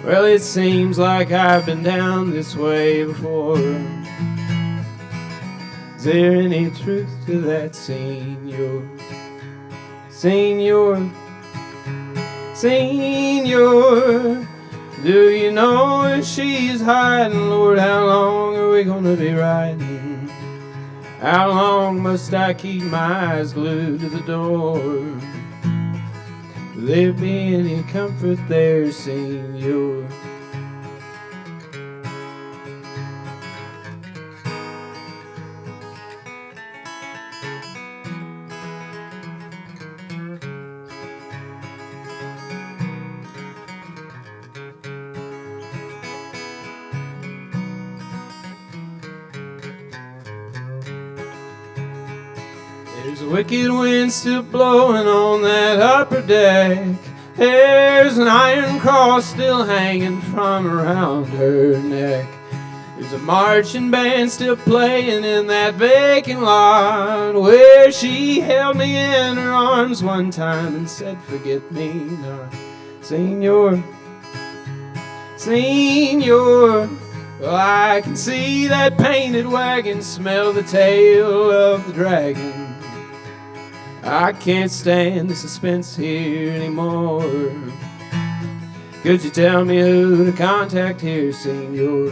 Well, it seems like I've been down this way before. Is there any truth to that, Senor? Senor, Senor, do you know where she's hiding? Lord, how long are we gonna be riding? How long must I keep my eyes glued to the door? Will there be any comfort there, Senor? There's a wicked wind still blowing on that upper deck. There's an iron cross still hanging from around her neck. There's a marching band still playing in that vacant lot where she held me in her arms one time and said, forget me not. Senor, Senor, well, I can see that painted wagon, smell the tail of the dragon. I can't stand the suspense here anymore. Could you tell me who to contact here, Senor?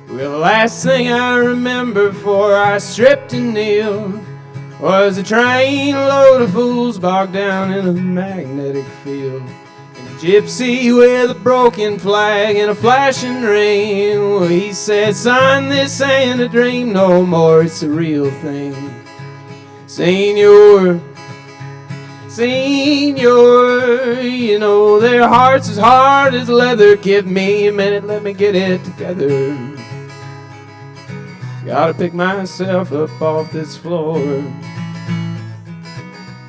Well, the last thing I remember before I stripped and kneeled was a train load of fools bogged down in a magnetic field. Gypsy with a broken flag and a flashing ring. Well, he said, son, this ain't a dream no more, it's a real thing. Senor, Senor, you know their hearts as hard as leather. Give me a minute, let me get it together. Gotta pick myself up off this floor.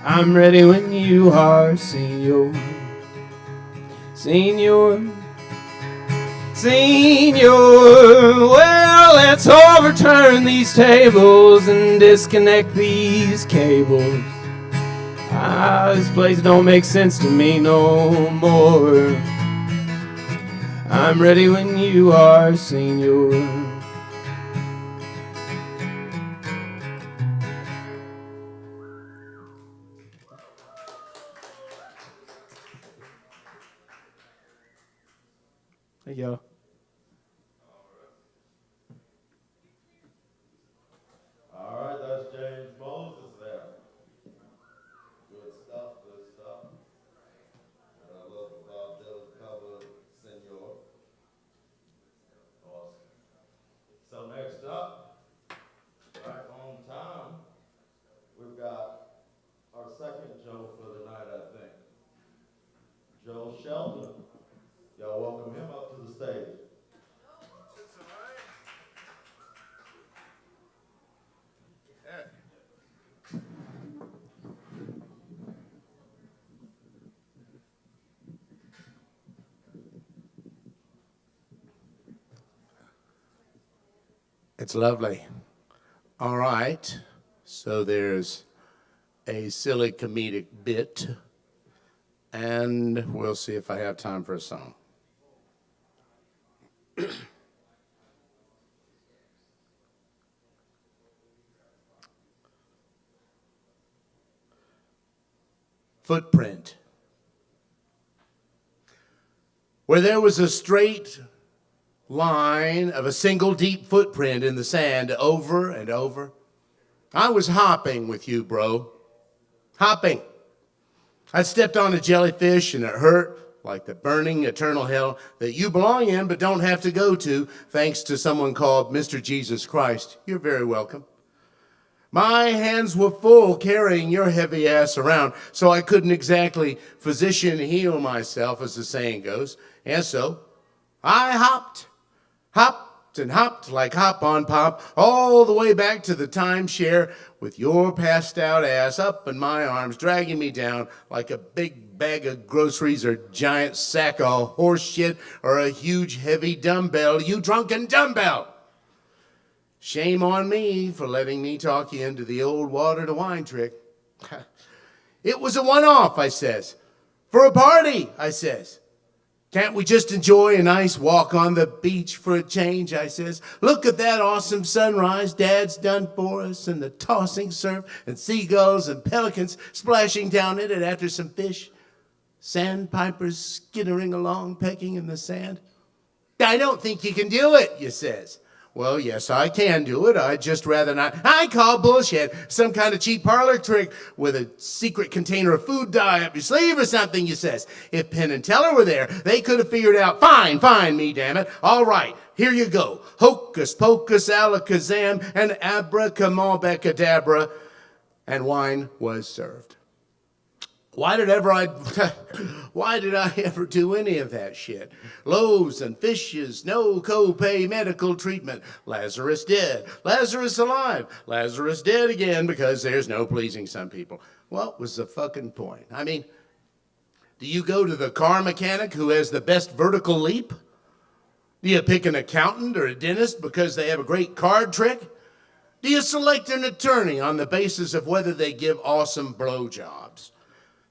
I'm ready when you are, Senor. Senor, Senor, well, let's overturn these tables and disconnect these cables. Ah, this place don't make sense to me no more. I'm ready when you are, Senor. Thank y'all. All right, that's James That's lovely. All right. So there's a silly comedic bit, and we'll see if I have time for a song. Footprint. Where there was a straight line of a single deep footprint in the sand over and over, I was hopping with you, bro. Hopping. I stepped on a jellyfish and it hurt like the burning eternal hell that you belong in but don't have to go to thanks to someone called Mr. Jesus Christ. You're very welcome. My hands were full carrying your heavy ass around, so I couldn't exactly physician heal myself, as the saying goes. And so I hopped and hopped like hop on pop all the way back to the timeshare with your passed out ass up in my arms, dragging me down like a big bag of groceries or giant sack of horse shit or a huge heavy dumbbell, you drunken dumbbell. Shame on me for letting me talk you into the old water to wine trick. It was a one-off, I says. For a party, I says. Can't we just enjoy a nice walk on the beach for a change, I says. Look at that awesome sunrise Dad's done for us and the tossing surf and seagulls and pelicans splashing down in it after some fish. Sandpipers skittering along, pecking in the sand. I don't think you can do it, you says. Well, yes, I can do it. I'd just rather not. I call bullshit. Some kind of cheap parlor trick with a secret container of food dye up your sleeve or something, you says. If Penn and Teller were there, they could have figured out, fine, me, damn it. All right, here you go. Hocus pocus alakazam and abracadabra, and wine was served. Why did I ever do any of that shit? Loaves and fishes, no co-pay medical treatment. Lazarus dead, Lazarus alive, Lazarus dead again because there's no pleasing some people. What was the fucking point? I mean, do you go to the car mechanic who has the best vertical leap? Do you pick an accountant or a dentist because they have a great card trick? Do you select an attorney on the basis of whether they give awesome blowjobs?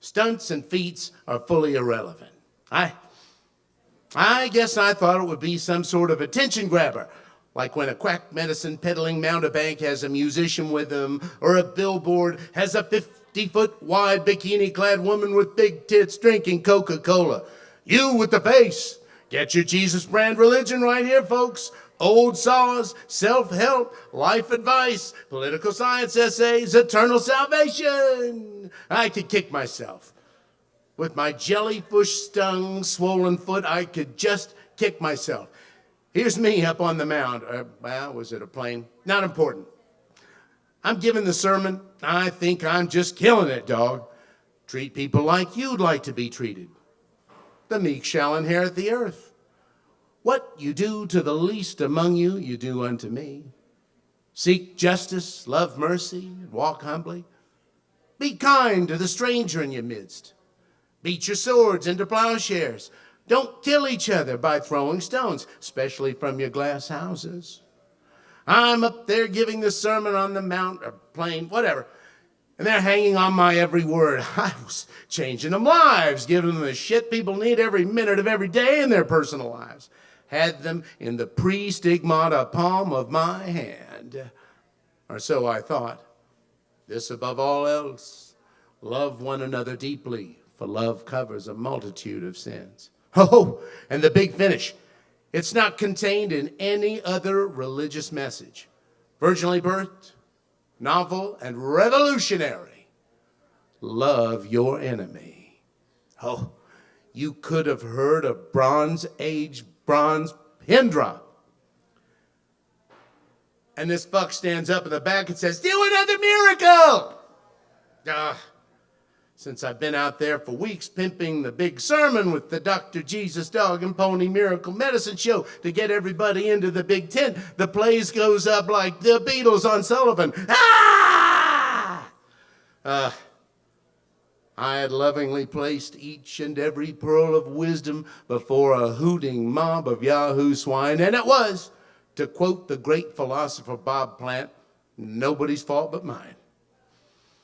Stunts and feats are fully irrelevant. I guess I thought it would be some sort of attention grabber, like when a quack medicine peddling mountebank has a musician with him, or a billboard has a 50-foot wide bikini-clad woman with big tits drinking Coca-Cola. You with the face. Get your Jesus brand religion right here, folks. Old saws, self-help, life advice, political science essays, eternal salvation. I could kick myself. With my jellyfish-stung, swollen foot, I could just kick myself. Here's me up on the mound. Was it a plane? Not important. I'm giving the sermon. I think I'm just killing it, dog. Treat people like you'd like to be treated. The meek shall inherit the earth. What you do to the least among you, you do unto me. Seek justice, love mercy, and walk humbly. Be kind to the stranger in your midst. Beat your swords into plowshares. Don't kill each other by throwing stones, especially from your glass houses. I'm up there giving the sermon on the mount or plain, whatever, and they're hanging on my every word. I was changing them lives, giving them the shit people need every minute of every day in their personal lives. Had them in the pre-stigmata palm of my hand. Or so I thought. This above all else, love one another deeply, for love covers a multitude of sins. Oh, and the big finish. It's not contained in any other religious message. Virginally birthed, novel, and revolutionary. Love your enemy. Oh, you could have heard a Bronze Age bronze pin drop. And this fuck stands up in the back and says, do another miracle! Since I've been out there for weeks pimping the big sermon with the Dr. Jesus Dog and Pony Miracle Medicine Show to get everybody into the big tent, the place goes up like the Beatles on Sullivan. I had lovingly placed each and every pearl of wisdom before a hooting mob of Yahoo swine, and it was To quote the great philosopher Bob Plant, nobody's fault but mine.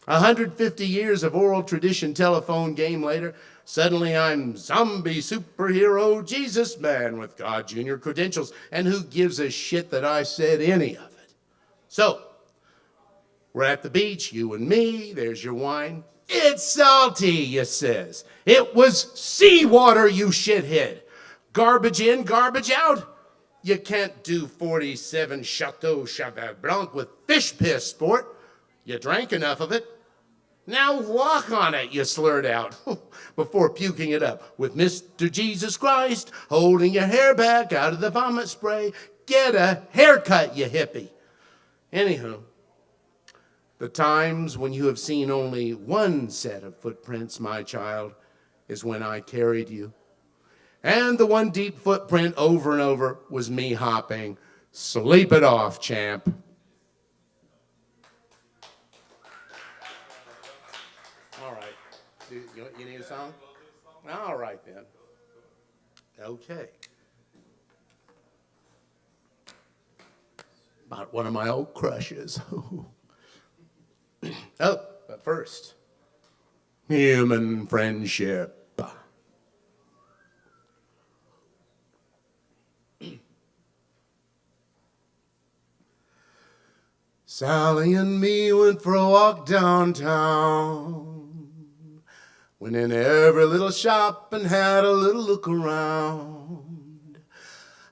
150 years of oral tradition telephone game later, suddenly I'm zombie superhero Jesus man with God Jr. credentials, and who gives a shit that I said any of it? So, we're at the beach, you and me, there's your wine. It's salty, you says. It was seawater, you shithead. Garbage in, garbage out. You can't do 47 Chateau Cheval Blanc with fish piss, sport. You drank enough of it. Now walk on it, you slurred out, before puking it up with Mr. Jesus Christ, holding your hair back out of the vomit spray. Get a haircut, you hippie. Anywho, the times when you have seen only one set of footprints, my child, is when I carried you. And the one deep footprint over and over was me hopping. Sleep it off, champ. All right. You need a song? All right, then. Okay. About one of my old crushes. Oh, but first, human friendship. Sally and me went for a walk downtown. Went in every little shop and had a little look around.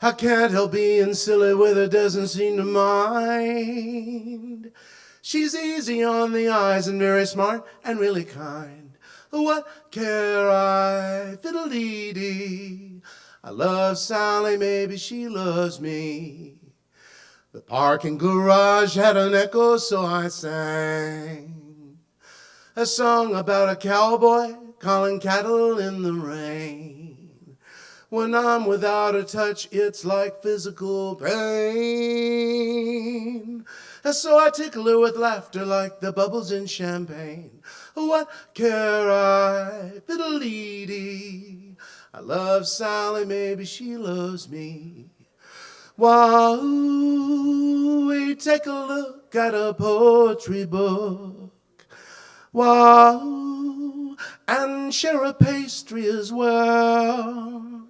I can't help being silly with her, doesn't seem to mind. She's easy on the eyes and very smart and really kind. What care I, fiddle-dee-dee. I love Sally, maybe she loves me. The parking garage had an echo, so I sang a song about a cowboy calling cattle in the rain. When I'm without a touch, it's like physical pain. And so I tickle her with laughter like the bubbles in champagne. What care I, fiddle-dee-dee. I love Sally, maybe she loves me. While we take a look at a poetry book, wow, and share a pastry as well.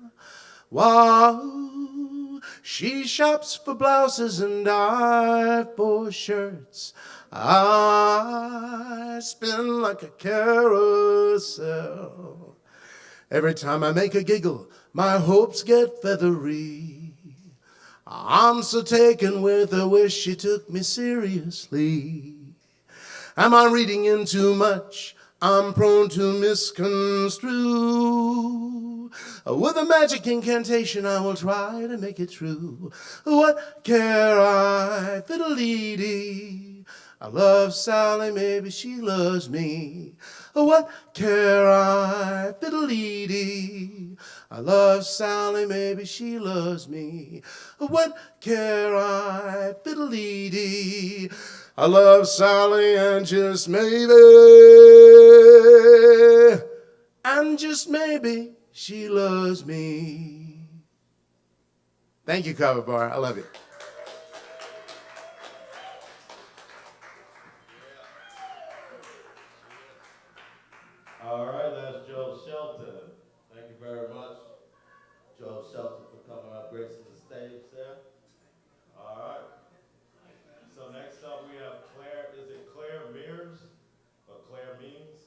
Wow, she shops for blouses and I for shirts. I spin like a carousel. Every time I make a giggle, my hopes get feathery. I'm so taken with her, wish she took me seriously. Am I reading in too much? I'm prone to misconstrue. With a magic incantation, I will try to make it true. What care I, fiddle-dee-dee. I love Sally, maybe she loves me. What care I, fiddle-dee-dee. I love Sally, maybe she loves me. What care I, fiddle-dee-dee. I love Sally and just maybe, she loves me. Thank you, Kava Bar. I love you. All right, that's Joe Shelton. Thank you very much, Joe Shelton, for coming up, gracing the stage there. All right. So next up we have Claire. Is it Claire Mears or Claire Means?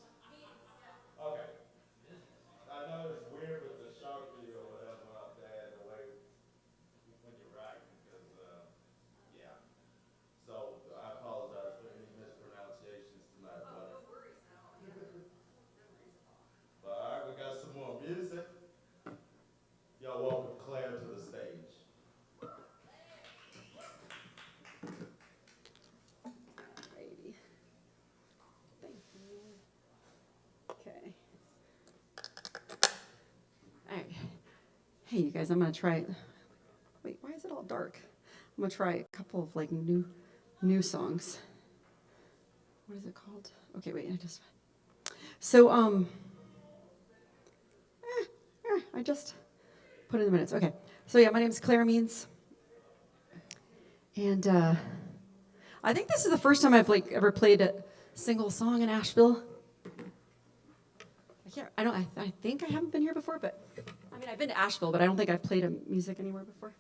Okay. I know it's weird with the Sharpie or whatever up there, the way when you write, because yeah. So I apologize for any mispronunciations tonight, but. But all right, we got some more music. Y'all welcome Claire to the stage. Alrighty. Thank you. Okay. All right. Hey, you guys, I'm gonna try it. Wait, why is it all dark? I'm gonna try a couple of like new songs. What is it called? Okay, wait, So I just put in the minutes. Okay. So yeah, my name is Claire Means. And I think this is the first time I've like ever played a single song in Asheville. I think I haven't been here before, but I mean, I've been to Asheville, but I don't think I've played music anywhere before.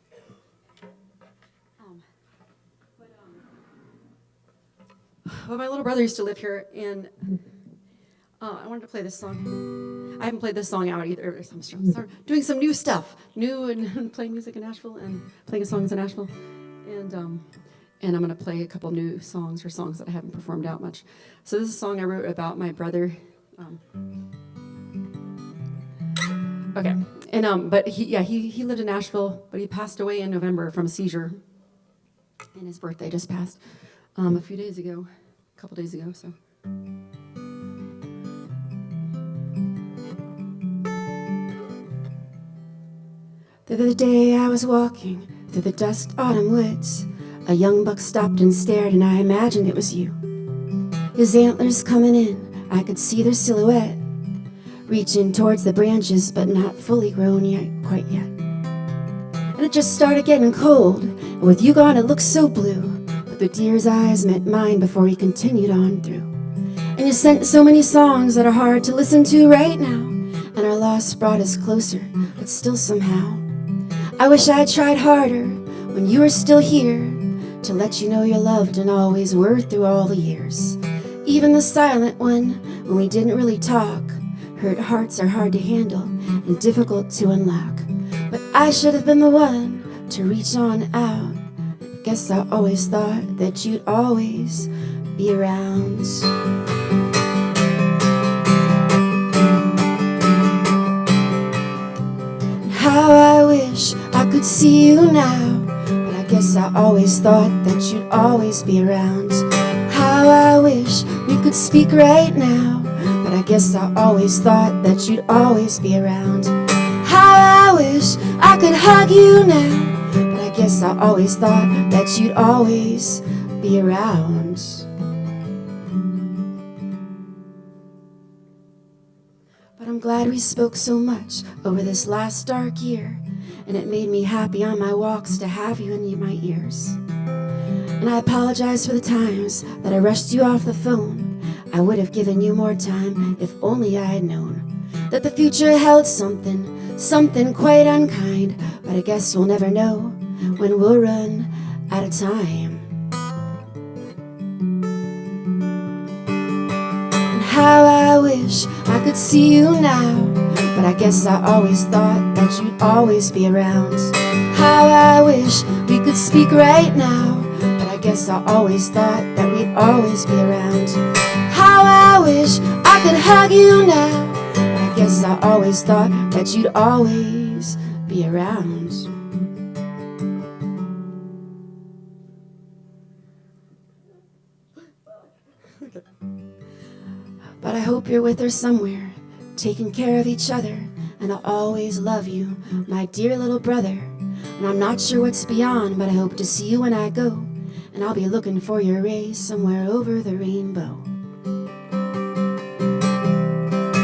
But my little brother used to live here, and I wanted to play this song. I haven't played this song out either. I'm doing some new stuff, and playing music in Asheville and playing songs in Asheville, and I'm going to play a couple new songs or songs that I haven't performed out much. So this is a song I wrote about my brother. Okay, and but he lived in Asheville, but he passed away in November from a seizure, and his birthday just passed a couple days ago. So. The other day I was walking through the dusk autumn woods. A young buck stopped and stared, and I imagined it was you. His antlers coming in, I could see their silhouette, reaching towards the branches, but not fully grown yet, quite yet. And it just started getting cold, and with you gone it looked so blue. But the deer's eyes met mine before he continued on through. And you sent so many songs that are hard to listen to right now, and our loss brought us closer, but still somehow I wish I'd tried harder when you were still here, to let you know you're loved and always were through all the years. Even the silent one, when we didn't really talk. Hurt hearts are hard to handle and difficult to unlock. But I should have been the one to reach on out. Guess I always thought that you'd always be around. How I wish I could see you now, but I guess I always thought that you'd always be around. How I wish we could speak right now, but I guess I always thought that you'd always be around. How I wish I could hug you now, but I guess I always thought that you'd always be around. But I'm glad we spoke so much over this last dark year, and it made me happy on my walks to have you in my ears. And I apologize for the times that I rushed you off the phone. I would have given you more time if only I had known that the future held something quite unkind. But I guess we'll never know when we'll run out of time. And how I wish I could see you now, but I guess I always thought that you'd always be around. How I wish we could speak right now, but I guess I always thought that we'd always be around. How I wish I could hug you now, but I guess I always thought that you'd always be around. But I hope you're with her somewhere, taking care of each other, and I'll always love you, my dear little brother. And I'm not sure what's beyond, but I hope to see you when I go, and I'll be looking for your rays somewhere over the rainbow.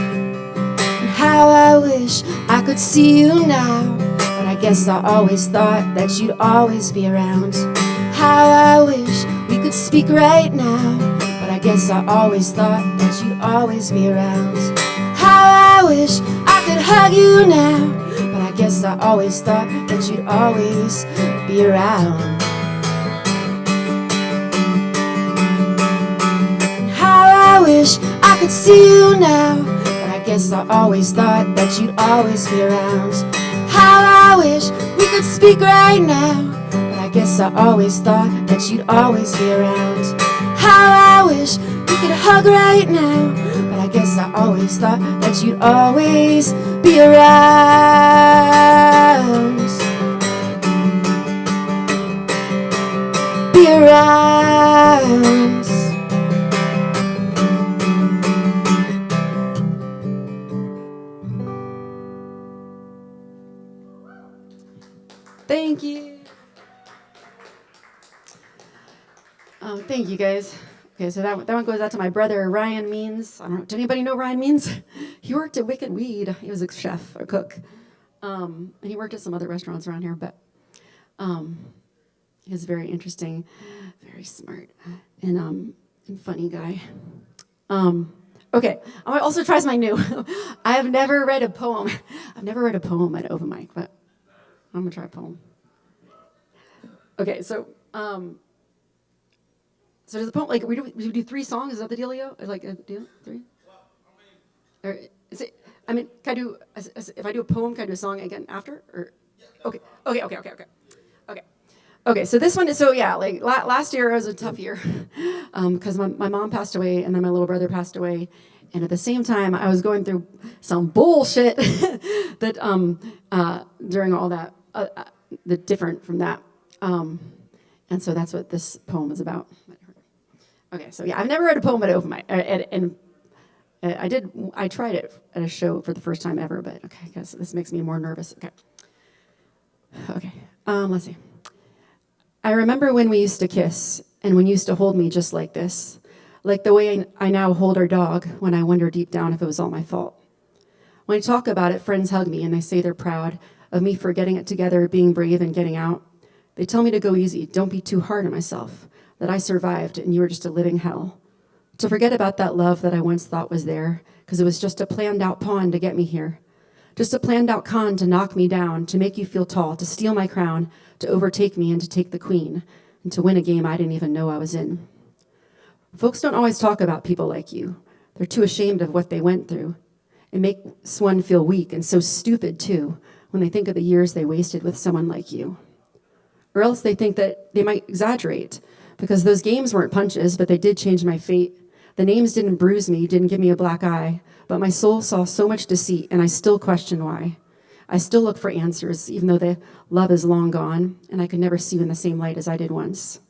And how I wish I could see you now, but I guess I always thought that you'd always be around. How I wish we could speak right now, but I guess I always thought that you'd always be around. How I wish I could hug you now, but I guess I always thought that you'd always be around. How I wish I could see you now, but I guess I always thought that you'd always be around. How I wish we could speak right now, but I guess I always thought that you'd always be around. How I wish we could hug right now, but I guess I always thought that you'd always be around. Be around. Thank you. Thank you, guys. Okay, so that one goes out to my brother, Ryan Means. I don't know, does anybody know Ryan Means? He worked at Wicked Weed. He was a chef, a cook. And he worked at some other restaurants around here. But He's very interesting, very smart, and funny guy. Okay, I'm gonna also try something new. I have never read a poem. I've never read a poem at open mic, but I'm gonna try a poem. Okay, so does the poem, like, we do 3 songs? Is that the dealio? Like a deal? 3? Or is it? I mean, can I do? If I do a poem, can I do a song again after? Or okay. Okay, so this one is, like last year was a tough year because my mom passed away and then my little brother passed away. And at the same time, I was going through some bullshit that during all that, that different from that. And so that's what this poem is about. Okay, so I've never read a poem at open mic. And I tried it at a show for the first time ever, but okay, I guess this makes me more nervous. Okay, let's see. I remember when we used to kiss, and when you used to hold me just like this, like the way I now hold our dog when I wonder deep down if it was all my fault. When I talk about it, friends hug me, and they say they're proud of me for getting it together, being brave, and getting out. They tell me to go easy, don't be too hard on myself, that I survived, and you were just a living hell. To forget about that love that I once thought was there, because it was just a planned-out pawn to get me here. Just a planned-out con to knock me down, to make you feel tall, to steal my crown, to overtake me and to take the queen, and to win a game I didn't even know I was in. Folks don't always talk about people like you. They're too ashamed of what they went through. It makes one feel weak and so stupid, too, when they think of the years they wasted with someone like you. Or else they think that they might exaggerate, because those games weren't punches, but they did change my fate. The names didn't bruise me, didn't give me a black eye, but my soul saw so much deceit, and I still question why. I still look for answers, even though the love is long gone, and I could never see you in the same light as I did once.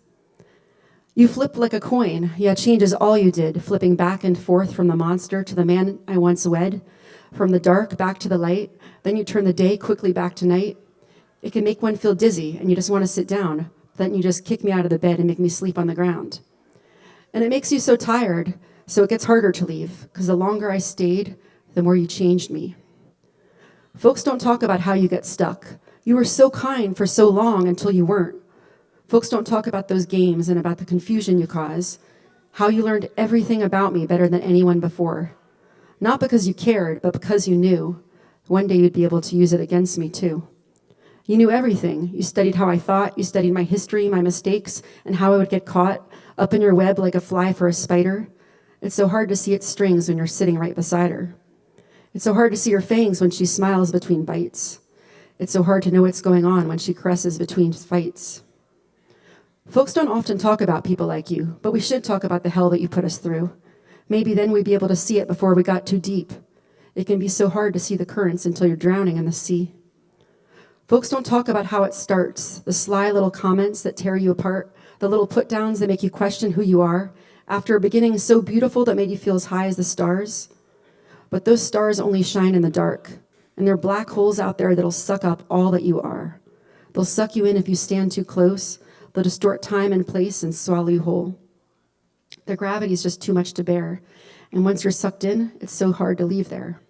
You flip like a coin, yeah, change is all you did, flipping back and forth from the monster to the man I once wed, from the dark back to the light, then you turn the day quickly back to night. It can make one feel dizzy, and you just want to sit down, then you just kick me out of the bed and make me sleep on the ground. And it makes you so tired, so it gets harder to leave, because the longer I stayed, the more you changed me. Folks don't talk about how you get stuck. You were so kind for so long until you weren't. Folks don't talk about those games and about the confusion you cause, how you learned everything about me better than anyone before. Not because you cared, but because you knew. One day you'd be able to use it against me too. You knew everything. You studied how I thought, you studied my history, my mistakes, and how I would get caught up in your web like a fly for a spider. It's so hard to see its strings when you're sitting right beside her. It's so hard to see her fangs when she smiles between bites. It's so hard to know what's going on when she caresses between fights. Folks don't often talk about people like you, but we should talk about the hell that you put us through. Maybe then we'd be able to see it before we got too deep. It can be so hard to see the currents until you're drowning in the sea. Folks don't talk about how it starts, the sly little comments that tear you apart, the little put-downs that make you question who you are, after a beginning so beautiful that made you feel as high as the stars. But those stars only shine in the dark, and there are black holes out there that'll suck up all that you are. They'll suck you in if you stand too close. They'll distort time and place and swallow you whole. The gravity is just too much to bear, and once you're sucked in, it's so hard to leave there.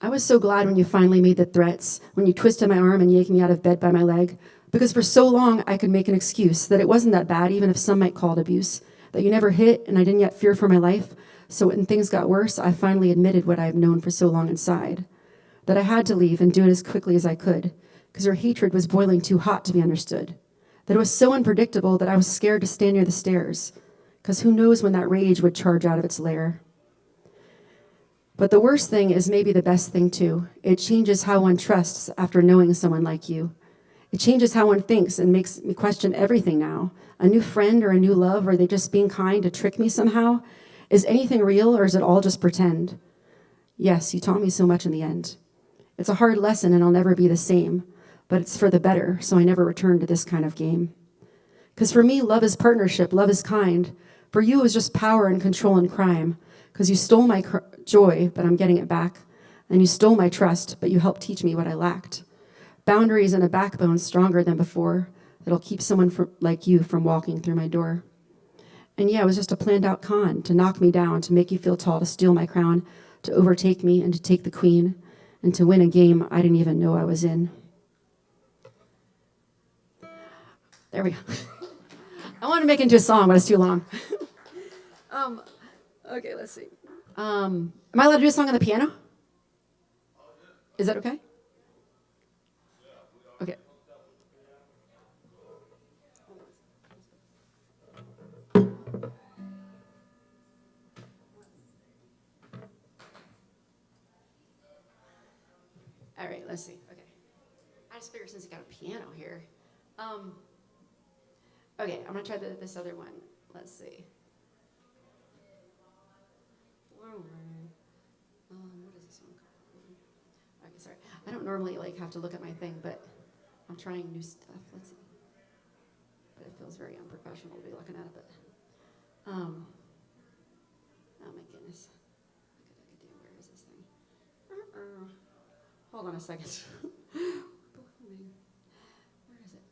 I was so glad when you finally made the threats, when you twisted my arm and yanked me out of bed by my leg, because for so long I could make an excuse that it wasn't that bad, even if some might call it abuse, that you never hit and I didn't yet fear for my life. So when things got worse, I finally admitted what I've known for so long inside, that I had to leave and do it as quickly as I could, because her hatred was boiling too hot to be understood, that it was so unpredictable that I was scared to stand near the stairs, because who knows when that rage would charge out of its lair. But the worst thing is maybe the best thing too. It changes how one trusts after knowing someone like you. It changes how one thinks and makes me question everything now. A new friend or a new love, or are they just being kind to trick me somehow? Is anything real or is it all just pretend? Yes, you taught me so much in the end. It's a hard lesson and I'll never be the same, but it's for the better, so I never return to this kind of game. Because for me, love is partnership, love is kind. For you, it was just power and control and crime. Because you stole my joy, but I'm getting it back. And you stole my trust, but you helped teach me what I lacked. Boundaries and a backbone stronger than before that'll keep someone like you from walking through my door. And yeah, it was just a planned out con to knock me down, to make you feel tall, to steal my crown, to overtake me and to take the queen, and to win a game I didn't even know I was in. There we go. I wanted to make it into a song, but it's too long. Okay, let's see. Am I allowed to do a song on the piano? Is that okay? Okay. All right, let's see. Okay. I just figured since you got a piano here. Okay, I'm gonna try this other one. Let's see. What is this one called? Okay, sorry. I don't normally like have to look at my thing, but I'm trying new stuff. Let's see. But it feels very unprofessional to be looking at it. But oh my goodness. I could do. Where is this thing? Hold on a second. Where is it?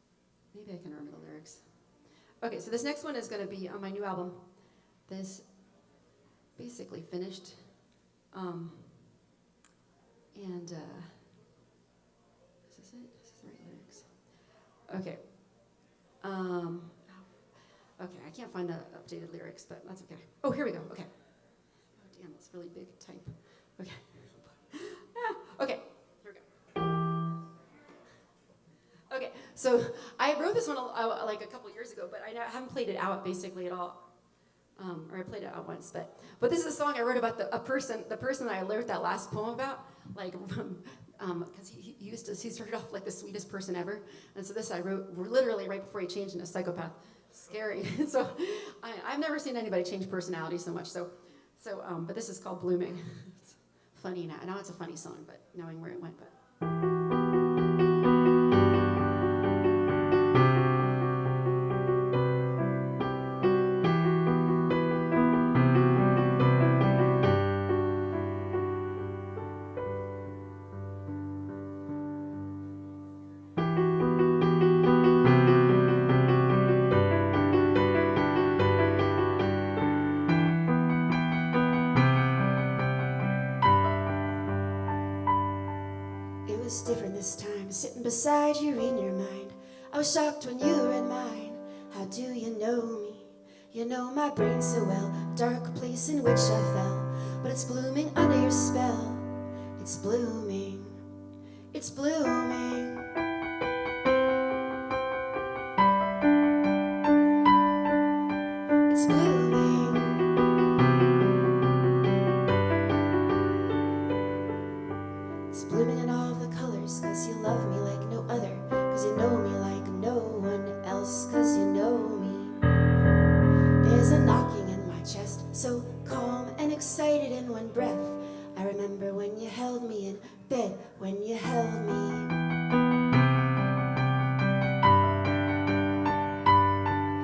Maybe I can remember the lyrics. Okay, so this next one is going to be on my new album. This basically finished. And is this it? Is this the right lyrics? Okay. Okay, I can't find the updated lyrics, but that's okay. Oh, here we go. Okay. Oh, damn, it's really big type. Okay. Okay, here we go. Okay, so I wrote this one like a couple years ago, but I haven't played it out basically at all. Or I played it out once, but this is a song I wrote about the person that I wrote that last poem about, like, because he started off like the sweetest person ever, and so this I wrote literally right before he changed into a psychopath. Scary. So I've never seen anybody change personality so much. But this is called Blooming. It's funny now. I know it's a funny song, but knowing where it went, but. Different this time, sitting beside you in your mind. I was shocked when you were in mine. How do you know me? You know my brain so well. Dark place in which I fell, but it's blooming under your spell. It's blooming. It's blooming. It's blooming. It's blooming in all the colors, cause you love me like no other, cause you know me like no one else, cause you know me. There's a knocking in my chest, so calm and excited in one breath. I remember when you held me in bed, when you held me.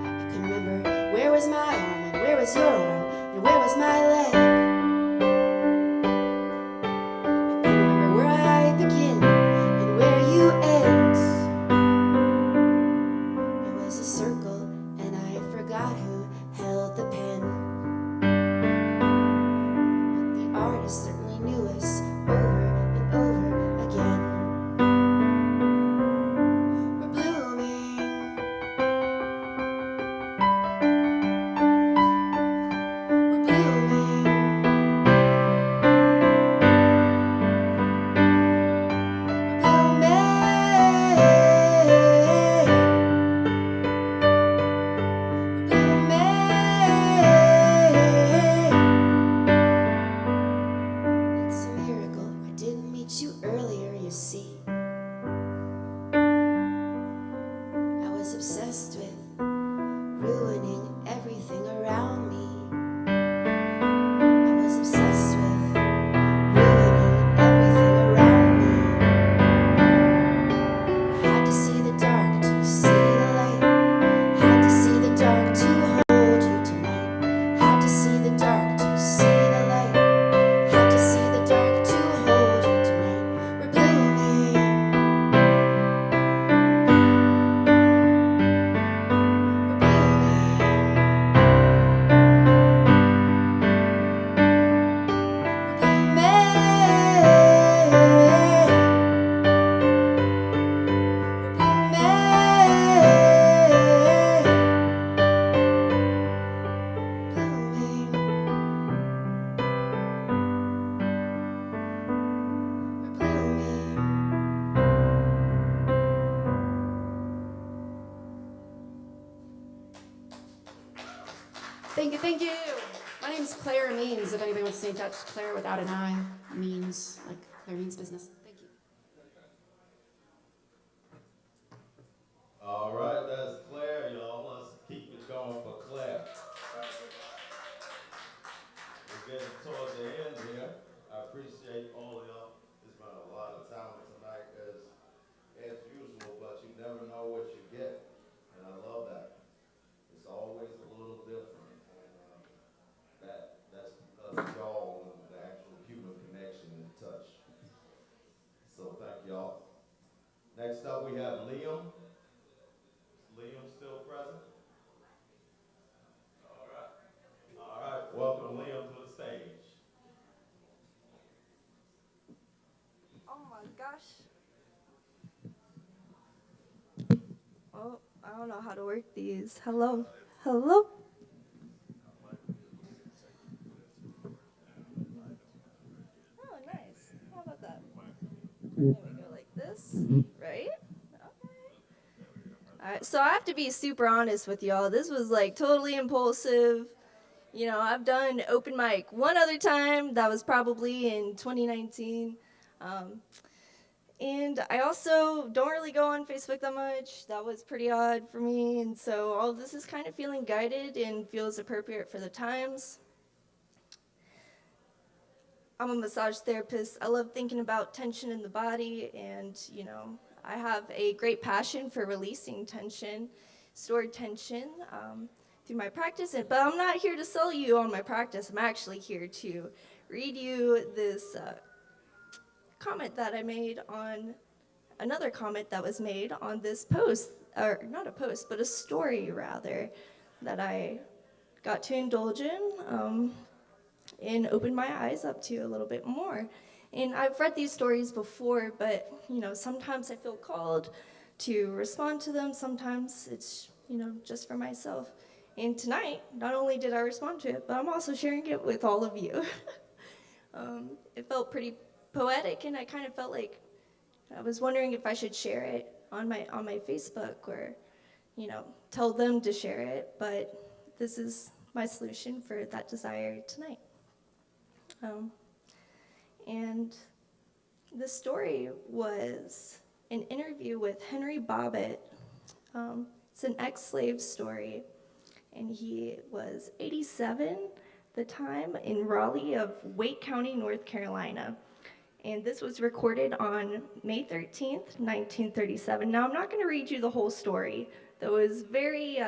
I can remember where was my arm, and where was your arm, and where was my leg. Blooming. Thank you. My name's Claire Means. If anybody wants to say Dutch, Claire without an I means, like Claire means business. Thank you. All right, that's Claire, y'all. Let's keep it going for Claire. We're getting towards the end here. I appreciate all of y'all. It's been a lot of time tonight as usual, but you never know what you get. And I love that. It's always a little different. And that's because of y'all and the actual human connection and touch. So thank y'all. Next up we have Liam. Is Liam still present? All right. All right. Welcome Liam to the stage. Oh my gosh. Oh, I don't know how to work these. Hello? Hello? Oh, nice. How about that? There we go, like this, right? Okay. Alright, so I have to be super honest with y'all. This was like totally impulsive. You know, I've done open mic one other time. That was probably in 2019. And I also don't really go on Facebook that much. That was pretty odd for me. And so all of this is kind of feeling guided and feels appropriate for the times. I'm a massage therapist. I love thinking about tension in the body. And, you know, I have a great passion for releasing tension, stored tension through my practice. But I'm not here to sell you on my practice. I'm actually here to read you this comment that I made on another comment that was made on this post, or not a post, but a story rather, that I got to indulge in and open my eyes up to a little bit more. And I've read these stories before, but you know, sometimes I feel called to respond to them. Sometimes it's, you know, just for myself. And tonight, not only did I respond to it, but I'm also sharing it with all of you. It felt pretty poetic, and I kind of felt like I was wondering if I should share it on my Facebook, or, you know, tell them to share it. But this is my solution for that desire tonight. And the story was an interview with Henry Bobbitt. It's an ex-slave story, and he was 87 at the time in Raleigh of Wake County, North Carolina. And this was recorded on May 13th, 1937. Now, I'm not going to read you the whole story. That was very,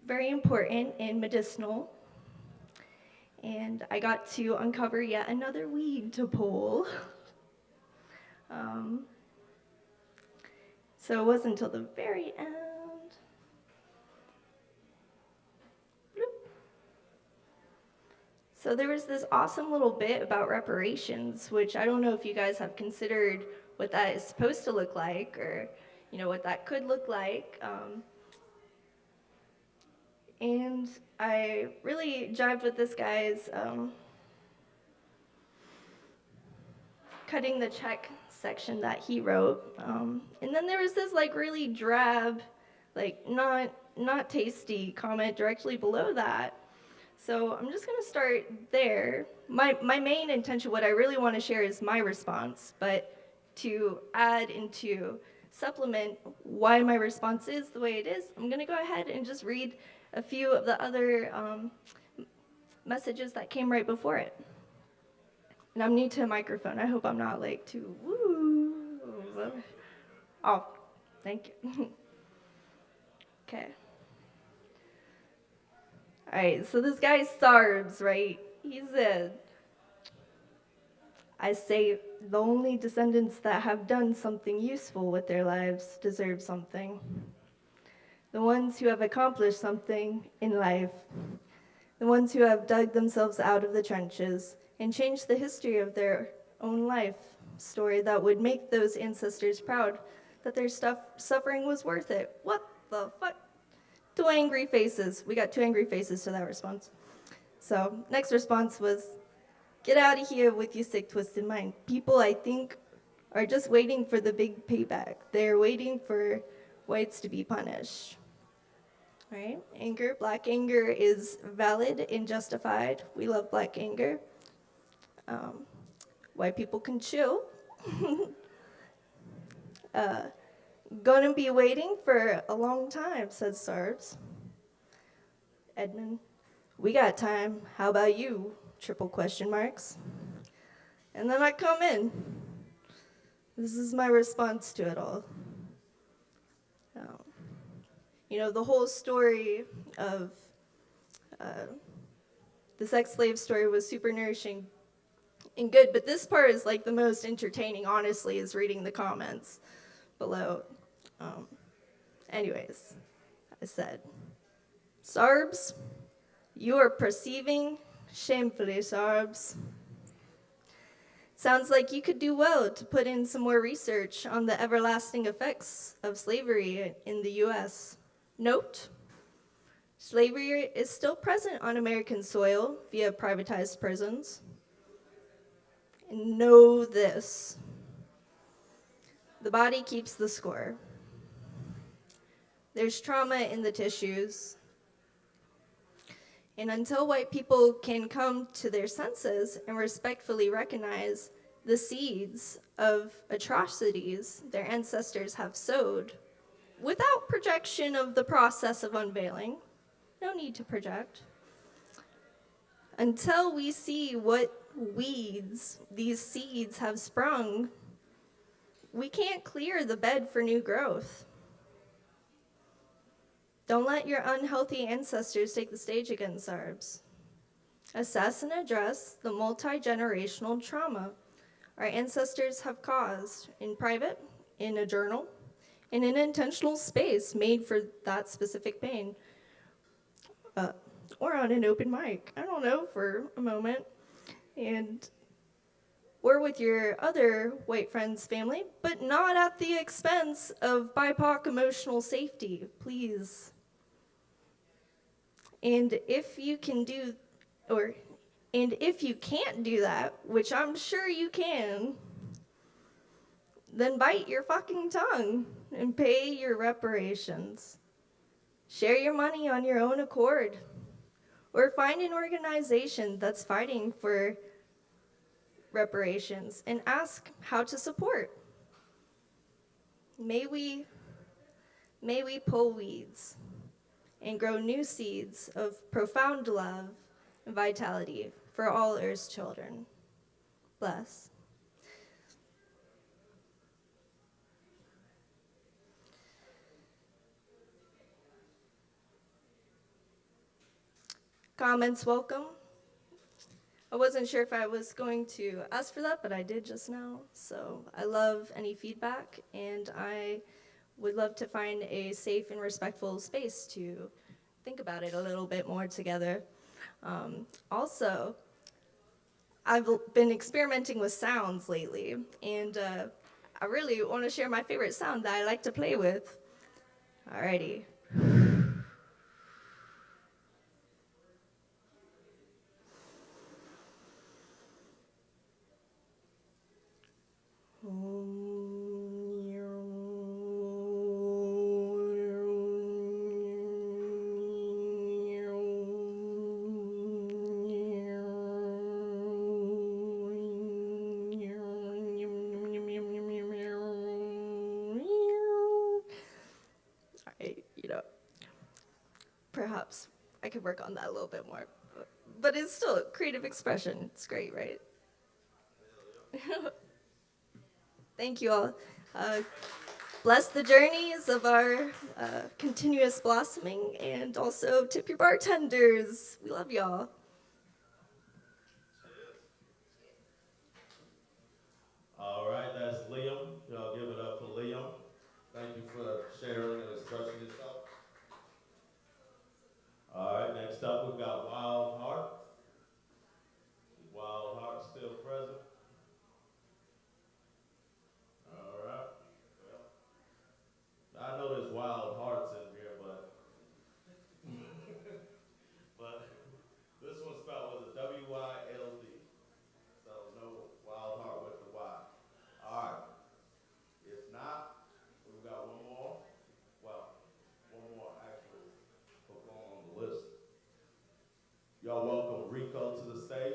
very important and medicinal. And I got to uncover yet another weed to pull. So it wasn't until the very end. So there was this awesome little bit about reparations, which I don't know if you guys have considered what that is supposed to look like, or, you know, what that could look like. And I really jived with this guy's cutting the check section that he wrote. And then there was this like really drab, like not tasty comment directly below that. So I'm just going to start there. My main intention, what I really want to share, is my response, but to add and to supplement why my response is the way it is, I'm going to go ahead and just read a few of the other messages that came right before it. And I'm new to a microphone. I hope I'm not like too woo. Oh, thank you. Okay. All right, so this guy Sarbs, right? He said, I say the only descendants that have done something useful with their lives deserve something. The ones who have accomplished something in life, the ones who have dug themselves out of the trenches and changed the history of their own life story that would make those ancestors proud that their suffering was worth it. What the fuck? 2 angry faces. We got 2 angry faces to that response. So next response was, get out of here with your sick, twisted mind. People, I think, are just waiting for the big payback. They're waiting for whites to be punished. right? Anger, black anger is valid and justified. We love black anger. White people can chill. Gonna be waiting for a long time, said Sarbs. Edmund, we got time. How about you? Triple question marks. And then I come in. This is my response to it all. You know, the whole story of the sex slave story was super nourishing and good, but this part is like the most entertaining, honestly, is reading the comments below. Anyways, I said, Sarbs, you are perceiving shamefully, Sarbs. Sounds like you could do well to put in some more research on the everlasting effects of slavery in the U.S. Note, slavery is still present on American soil via privatized prisons. And know this, the body keeps the score. There's trauma in the tissues. And until white people can come to their senses and respectfully recognize the seeds of atrocities their ancestors have sowed, without projection of the process of unveiling, no need to project, until we see what weeds these seeds have sprung, we can't clear the bed for new growth. Don't let your unhealthy ancestors take the stage again, Sarbs. Assess and address the multi-generational trauma our ancestors have caused in private, in a journal, in an intentional space made for that specific pain. Or on an open mic, I don't know, for a moment. Or with your other white friends' family, but not at the expense of BIPOC emotional safety, please. And if you can't do that, which I'm sure you can, then bite your fucking tongue and pay your reparations. Share your money on your own accord, or find an organization that's fighting for reparations and ask how to support. May we pull weeds and grow new seeds of profound love and vitality for all Earth's children. Bless. Comments welcome. I wasn't sure if I was going to ask for that, but I did just now. So I love any feedback, and I would love to find a safe and respectful space to think about it a little bit more together. Also, I've been experimenting with sounds lately, and I really want to share my favorite sound that I like to play with. Alrighty. Perhaps I could work on that a little bit more. But it's still creative expression. It's great, right? Thank you all. Bless the journeys of our continuous blossoming, and also tip your bartenders. We love y'all. All right, that's Liam. Y'all give it up for Liam. Thank you for sharing and expressing yourself. All right, next up we've got Wild Heart. Is Wild Heart still present? All right. Well, I know there's Wild Hearts in here, but this welcome Rico to the stage.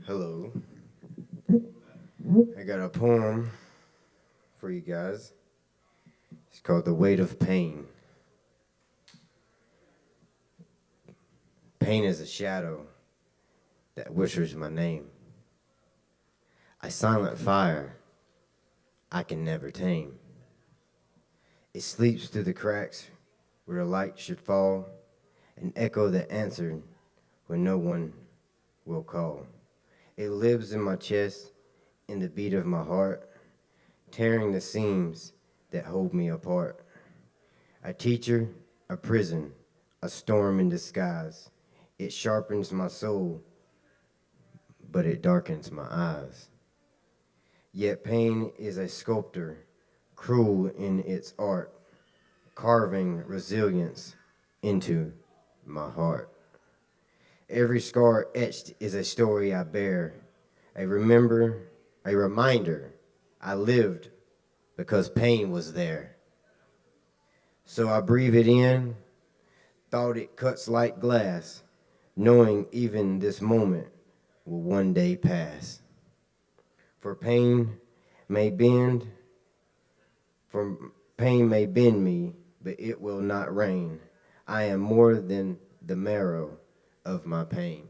Hello. I got a poem for you guys. It's called The Weight of Pain. Pain is a shadow that whispers my name. A silent fire I can never tame. It sleeps through the cracks where the light should fall, an echo that answered when no one will call. It lives in my chest, in the beat of my heart, tearing the seams that hold me apart. A teacher, a prison, a storm in disguise. It sharpens my soul, but it darkens my eyes. Yet pain is a sculptor, cruel in its art, carving resilience into my heart. Every scar etched is a story I bear, a reminder I lived because pain was there. So I breathe it in, thought it cuts like glass, knowing even this moment will one day pass. For pain may bend me, but it will not reign. I am more than the marrow of my pain.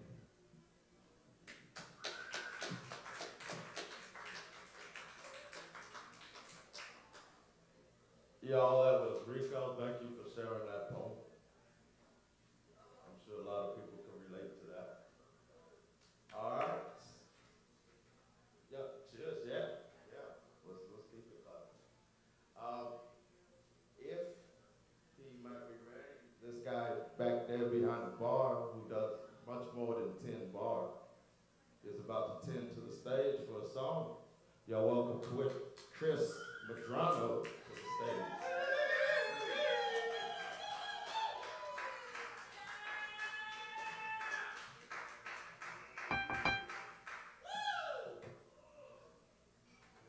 Y'all, that was Rico. Thank you for sharing that poem. I'm sure a lot of people can relate to that. All right. Yeah, cheers, yeah. Let's keep it up. If he might be ready, this guy back there behind the bar who does much more than 10 bars is about to tend to the stage for a song. Y'all welcome Chris Madrano to the stage.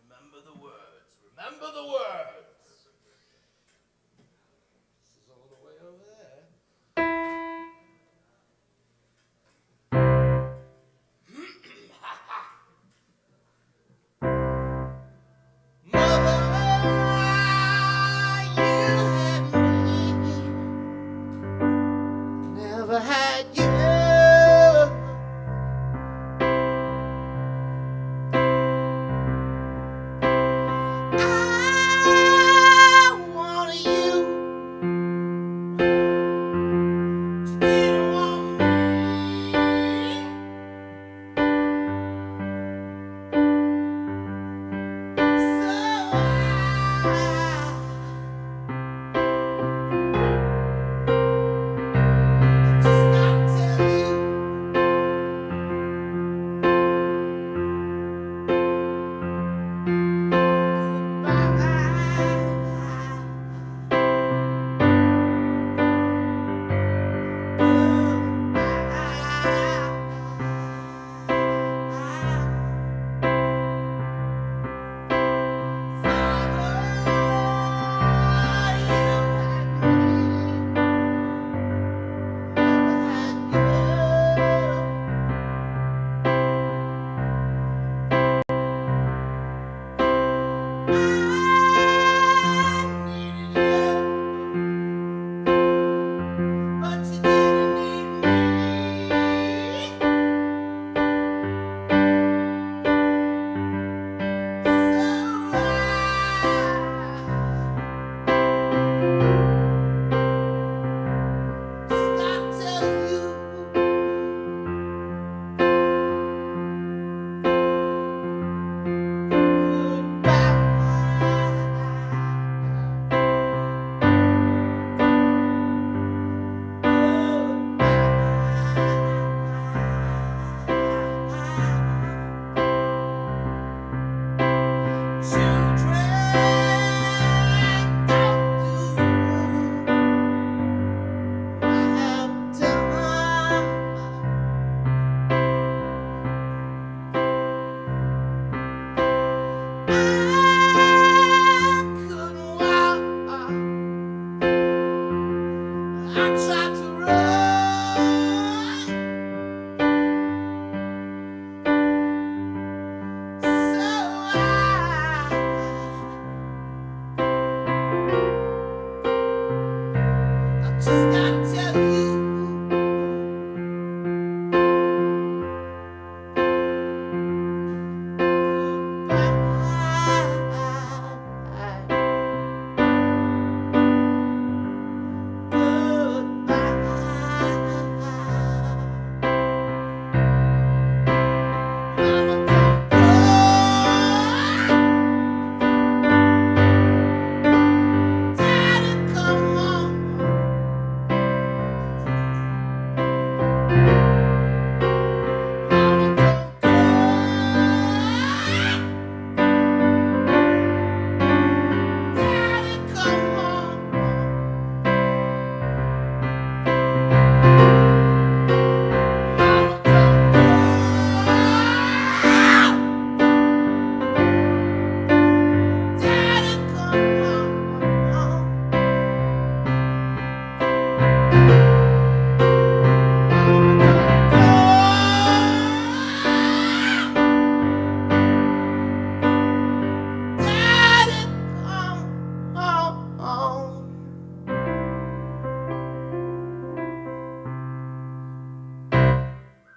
Remember the words. Remember the words. This is all the way over there.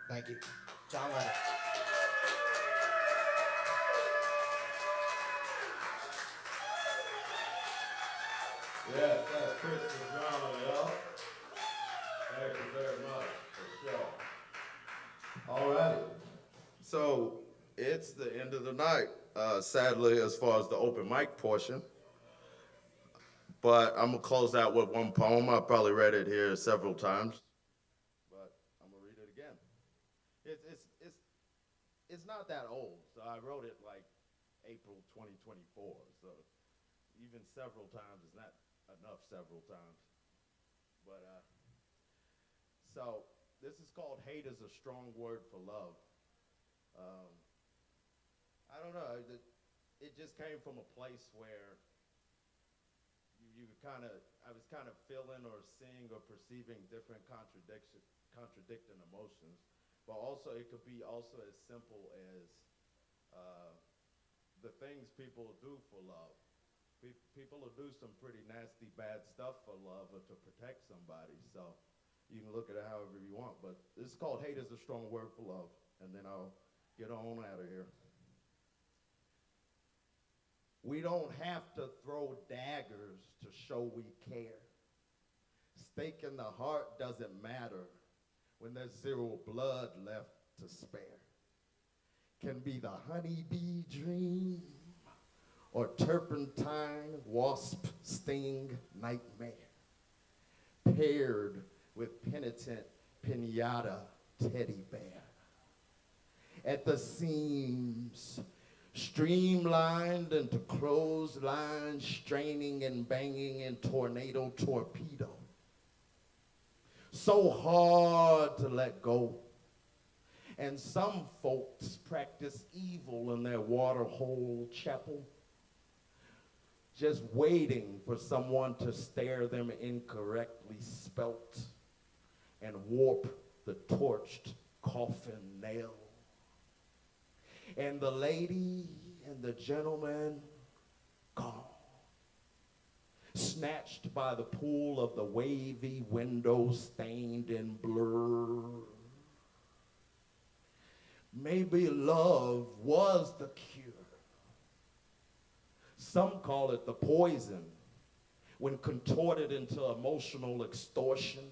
Thank you. John Lennon. Yes, that's Christopher Brown, y'all. Thank you very much, for sure. All righty. So it's the end of the night, sadly, as far as the open mic portion. But I'm gonna close out with one poem. I probably read it here several times, but I'm gonna read it again. It's not that old. So I wrote it like April 2024. So even several times is not enough several times. But so this is called "Hate is a Strong Word for Love." I don't know. It just came from a place where I was kind of feeling or seeing or perceiving different contradicting emotions, but also it could be also as simple as the things people do for love. People will do some pretty nasty, bad stuff for love or to protect somebody. So you can look at it however you want, but this is called "Hate is a Strong Word for Love," and then I'll get on out of here. We don't have to throw daggers to show we care. Stake in the heart doesn't matter when there's zero blood left to spare. Can be the honeybee dream or turpentine wasp sting nightmare, paired with penitent pinata teddy bear. At the seams, streamlined into clotheslines, straining and banging in tornado torpedo. So hard to let go. And some folks practice evil in their waterhole chapel, just waiting for someone to stare them incorrectly spelt and warp the torched coffin nail. And the lady and the gentleman gone, snatched by the pool of the wavy window stained in blur. Maybe love was the cure. Some call it the poison when contorted into emotional extortion.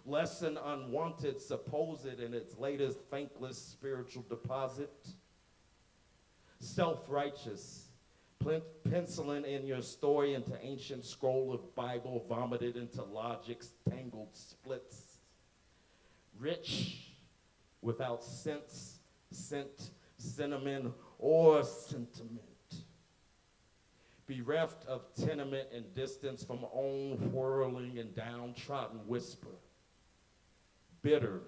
Lesson unwanted, supposed in its latest thankless spiritual deposit. Self-righteous, penciling in your story into ancient scroll of Bible, vomited into logic's tangled splits. Rich without sense, scent, cinnamon, or sentiment. Bereft of tenement and distance from own whirling and downtrodden whisper. Bitter,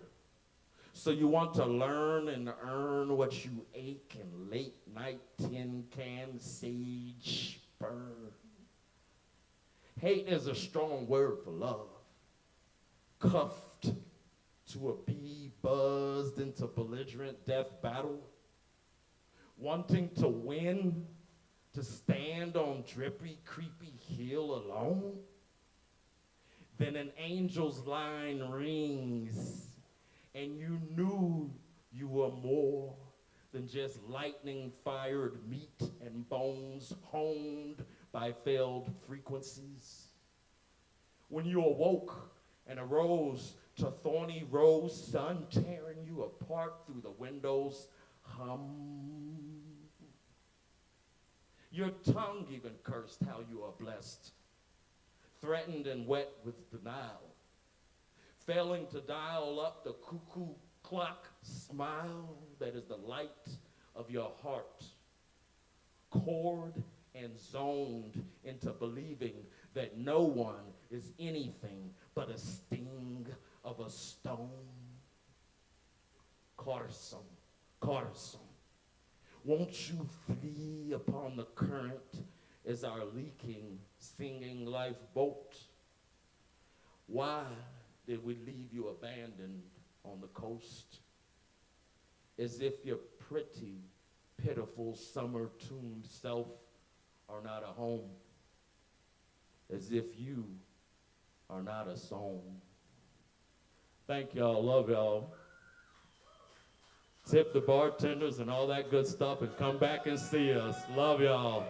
So you want to learn and earn what you ache in late night tin can sage burn. Hate is a strong word for love. Cuffed to a bee buzzed into belligerent death battle. Wanting to win, to stand on drippy, creepy hill alone. Then an angel's line rings, and you knew you were more than just lightning-fired meat and bones honed by failed frequencies. When you awoke and arose to thorny rose sun tearing you apart through the windows hum. Your tongue even cursed how you are blessed, threatened and wet with denial, failing to dial up the cuckoo clock smile that is the light of your heart, cored and zoned into believing that no one is anything but a sting of a stone. Quarrelsome, quarrelsome. Won't you flee upon the current as our leaking, singing lifeboat? Why did we leave you abandoned on the coast? As if your pretty, pitiful, summer-tuned self are not a home. As if you are not a song. Thank y'all, love y'all. Tip the bartenders and all that good stuff and come back and see us. Love y'all.